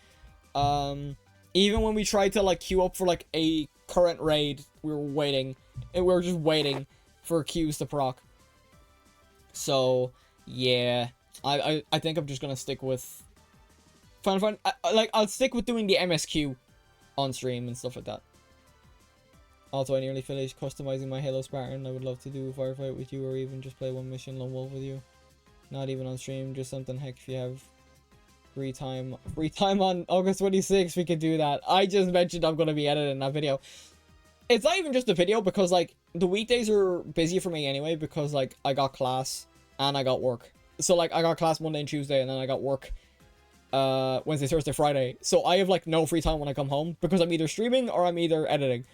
Even when we tried to like queue up for like a current raid, we were waiting. And we were just waiting for queues to proc. So, yeah. I think I'm just gonna stick with Final Fantasy. I'll stick with doing the MSQ on stream and stuff like that. Also, I nearly finished customizing my Halo Spartan. I would love to do a firefight with you, or even just play one mission lone wolf with you. Not even on stream, just something. Heck, if you have free time on August 26th, we could do that. I just mentioned I'm gonna be editing that video. It's not even just a video, because like the weekdays are busy for me anyway, because like I got class and I got work. So like I got class Monday and Tuesday, and then I got work Wednesday, Thursday, Friday. So I have like no free time when I come home, because I'm either streaming or I'm either editing.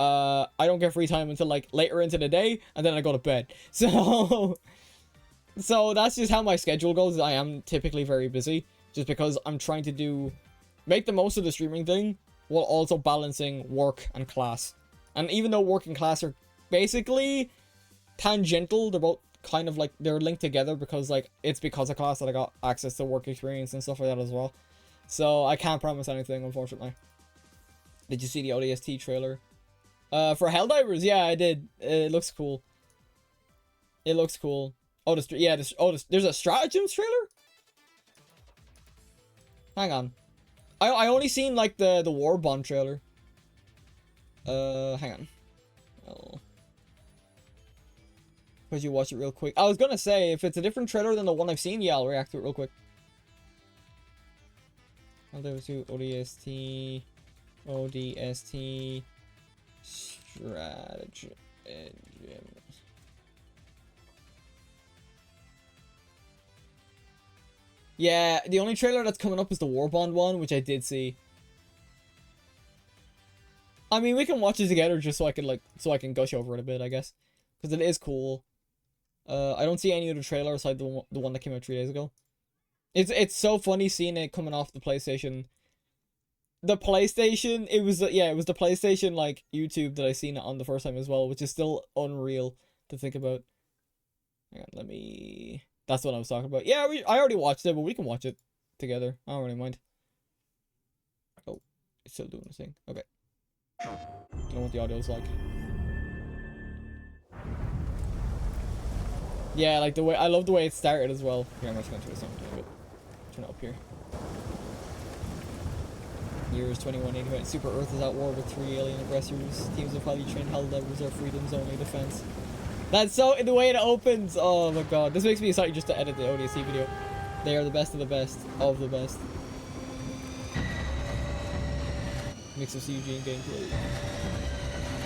I don't get free time until like later into the day, and then I go to bed. So that's just how my schedule goes. I am typically very busy, just because I'm trying to make the most of the streaming thing while also balancing work and class. And even though work and class are basically tangential, they're both kind of like, they're linked together, because like it's because of class that I got access to work experience and stuff like that as well. So I can't promise anything, unfortunately. Did you see the ODST trailer? For Helldivers, yeah, I did. It looks cool. It looks cool. Oh, there's a stratagems trailer? Hang on. I only seen like the War Bond trailer. Hang on. Oh. Could you watch it real quick? I was gonna say, if it's a different trailer than the one I've seen, yeah, I'll react to it real quick. Helldivers 2 ODST strategy. Yeah, the only trailer that's coming up is the Warbond one, which I did see. I mean, we can watch it together just so I can gush over it a bit, I guess, because it is cool. I don't see any other trailer aside the one that came out 3 days ago. It's so funny seeing it coming off the PlayStation. The PlayStation, it was the PlayStation like YouTube that I seen it on the first time as well, which is still unreal to think about. Hang on, that's what I was talking about. Yeah, I already watched it, but we can watch it together. I don't really mind. Oh, it's still doing the thing. Okay. Don't know what the audio's like. Yeah, like I love the way it started as well. Here, I'm just gonna turn this on a bit. Turn it up here. Years 2188. Super Earth is at war with 3 alien aggressors. Teams of highly trained Helldivers are freedom's only defense. That's so, the way it opens, oh my god. This makes me excited just to edit the ODST video. They are the best of the best of the best. Mix of CG and gameplay.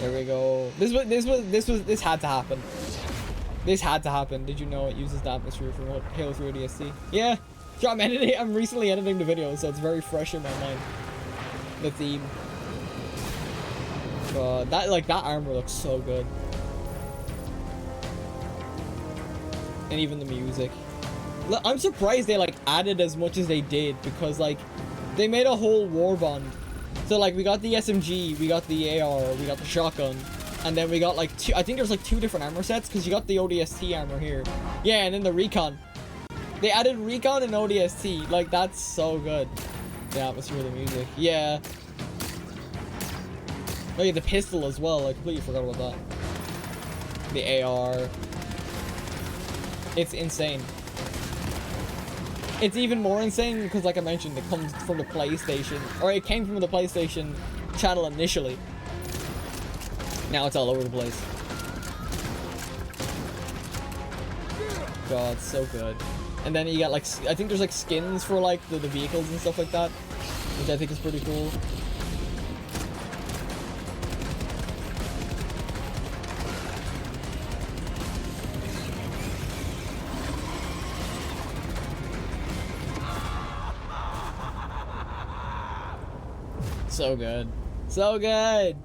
There we go. This had to happen. This had to happen. Did you know it uses the atmosphere from Halo 3 ODST? Yeah. So I'm recently editing the video, so it's very fresh in my mind. The theme. God, that armor looks so good. And even the music. I'm surprised they like added as much as they did, because like they made a whole war bond. So like we got the SMG, we got the AR, we got the shotgun, and then we got like I think there's like 2 different armor sets, because you got the ODST armor here. Yeah, and then the recon. They added recon and ODST. Like that's so good. The atmosphere of the music. Yeah. Oh yeah, the pistol as well. I completely forgot about that. The AR. It's insane. It's even more insane because, like I mentioned, it comes from the PlayStation, or it came from the PlayStation channel initially. Now it's all over the place. God, so good. And then you got like, I think there's like skins for like the vehicles and stuff like that, which I think is pretty cool. So good. So good!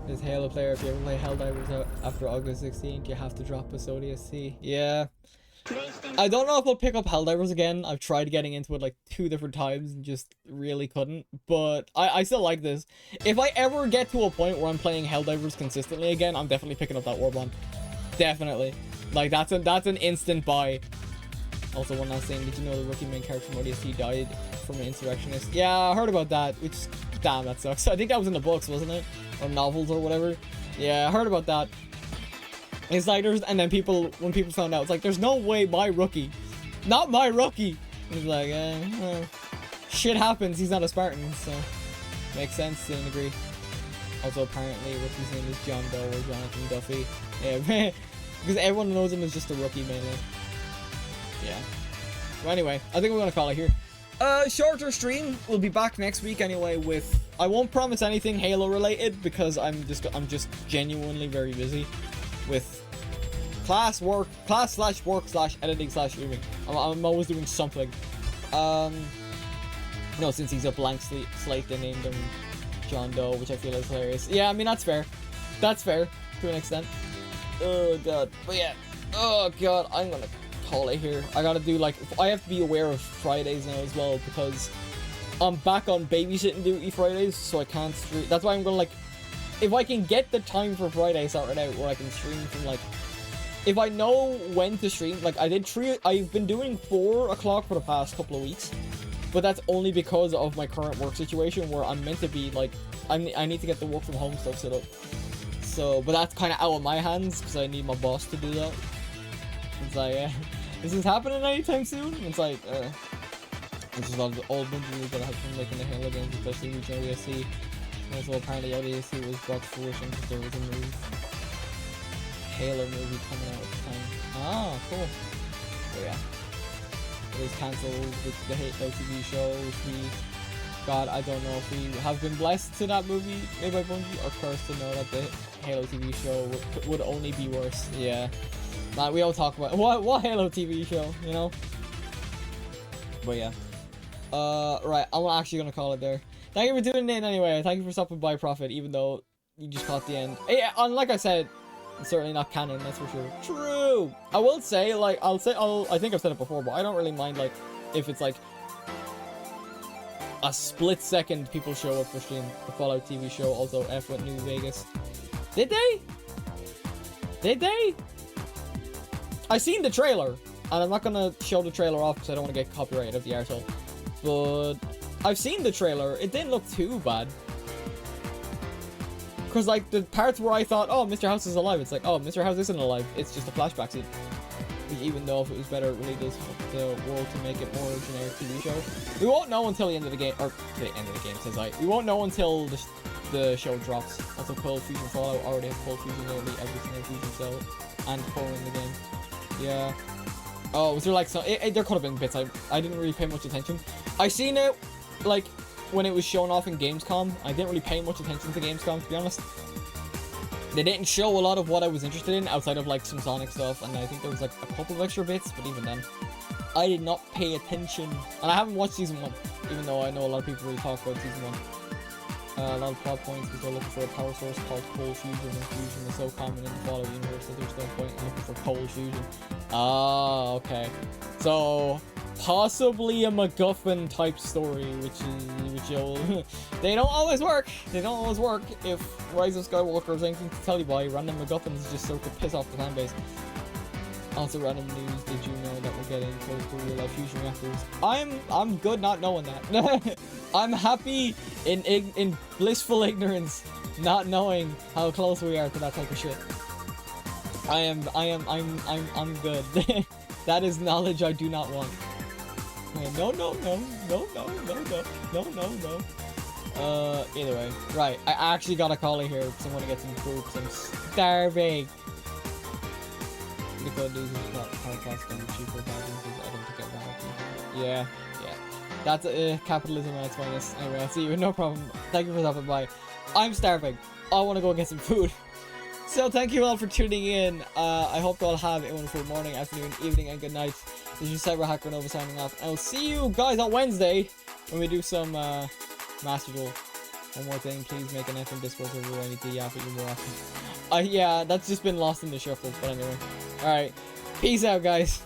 As Halo player, if you ever play Helldivers after August 16th, you have to drop us ODST. Yeah. I don't know if I'll pick up Helldivers again. I've tried getting into it like 2 different times and just really couldn't. But I still like this. If I ever get to a point where I'm playing Helldivers consistently again, I'm definitely picking up that Warbond. Definitely. Like, that's an instant buy. Also, one last thing. Did you know the rookie main character from ODST died from an insurrectionist? Yeah, I heard about that. Which, damn, that sucks. I think that was in the books, wasn't it? Or novels or whatever. Yeah, I heard about that. It's like, and then when people found out, it's like, there's no way my rookie. Not my rookie. It's like, shit happens. He's not a Spartan, so makes sense to a degree. Also, apparently, rookie's name is John Doe or Jonathan Duffy. Yeah, because everyone knows him as just a rookie mainly. Yeah. Well, anyway, I think we're gonna call it here. Shorter stream. We'll be back next week anyway with. I won't promise anything Halo related because I'm just genuinely very busy with class /work /editing /streaming. I'm always doing something. No, since he's a blank slate, they named him John Doe, which I feel is hilarious. Yeah, I mean, that's fair. That's fair to an extent. Oh god. But yeah. Oh god, I'm gonna call it here. I gotta do, like, I have to be aware of Fridays now as well because I'm back on babysitting duty Fridays, so I can't stream. That's why I'm gonna, like, if I can get the time for Friday sorted out where I can stream from, like, if I know when to stream, like, I've been doing 4 o'clock for the past couple of weeks, but that's only because of my current work situation where I'm meant to be, like, I need to get the work from home stuff set up. So, but that's kind of out of my hands because I need my boss to do that. It's like, is this happening anytime soon? It's like, it's just all the old movies that I have been making the Halo games, especially regional ODST. Also, apparently ODST was brought to fruition because there was a new Halo movie coming out at the time. Ah, cool. But yeah. It was cancelled with the Halo TV show, which God, I don't know if we have been blessed to that movie made by Bungie or cursed to know that the Halo TV show would only be worse. Yeah. Nah, we all talk about what Halo TV show, you know? But yeah. Right, I'm actually gonna call it there. Thank you for tuning in anyway. Thank you for stopping by, Prophet, even though you just caught the end. Yeah, and like I said, it's certainly not canon, that's for sure. True! I will say, like, I think I've said it before, but I don't really mind, like, if it's, like, a split second people show up for stream. The Fallout TV show, also F with N0VA's. Did they? Did they? I seen the trailer, and I'm not gonna show the trailer off because I don't want to get copyrighted of the arsehole. But I've seen the trailer. It didn't look too bad. Because, like, the parts where I thought, oh, Mr. House is alive, it's like, oh, Mr. House isn't alive. It's just a flashback scene. Even though if it was better, it really does help the world to make it more generic TV show. We won't know until the end of the game, or the end of the game, says I. We won't know until the show drops. Also, Cold Fusion Fallout already has Cold Fusion nearly every single Fusion cell and core in the game. Yeah. Oh, was there like some? There could have been bits. I didn't really pay much attention. I seen it like when it was shown off in Gamescom. I didn't really pay much attention to Gamescom, to be honest. They didn't show a lot of what I was interested in outside of like some Sonic stuff, and I think there was like a couple of extra bits, but even then, I did not pay attention. And I haven't watched season 1, even though I know a lot of people really talk about season 1. A lot of plot points because they're looking for a power source called cold fusion, and fusion is so common in the Fallout universe that there's no point in looking for cold fusion. Ah, okay. So possibly a MacGuffin type story, which you'll they don't always work. They don't always work. If Rise of Skywalker is anything to tell you by, random MacGuffins just so to piss off the fanbase. Also, random news. Did you know that we're getting close to real life fusion reactors? I'm good not knowing that. I'm happy in blissful ignorance, not knowing how close we are to that type of shit. I'm good. That is knowledge I do not want. No. Either way. Right, I actually got a call here because I want to get some food because I'm starving. Because these are not hard going to be cheaper because I don't think I Yeah. That's capitalism at its finest. Anyway, I'll see you. No problem. Thank you for stopping by. I'm starving. I want to go get some food. So thank you all for tuning in. I hope you all have a wonderful morning, afternoon, evening, and good night. This is Cyber Hacker Nova signing off. I'll see you guys on Wednesday when we do some Master Duel. One more thing, please make an F in Discord server where I need to yap at you more often. Yeah, that's just been lost in the shuffle, but anyway. Alright, peace out, guys.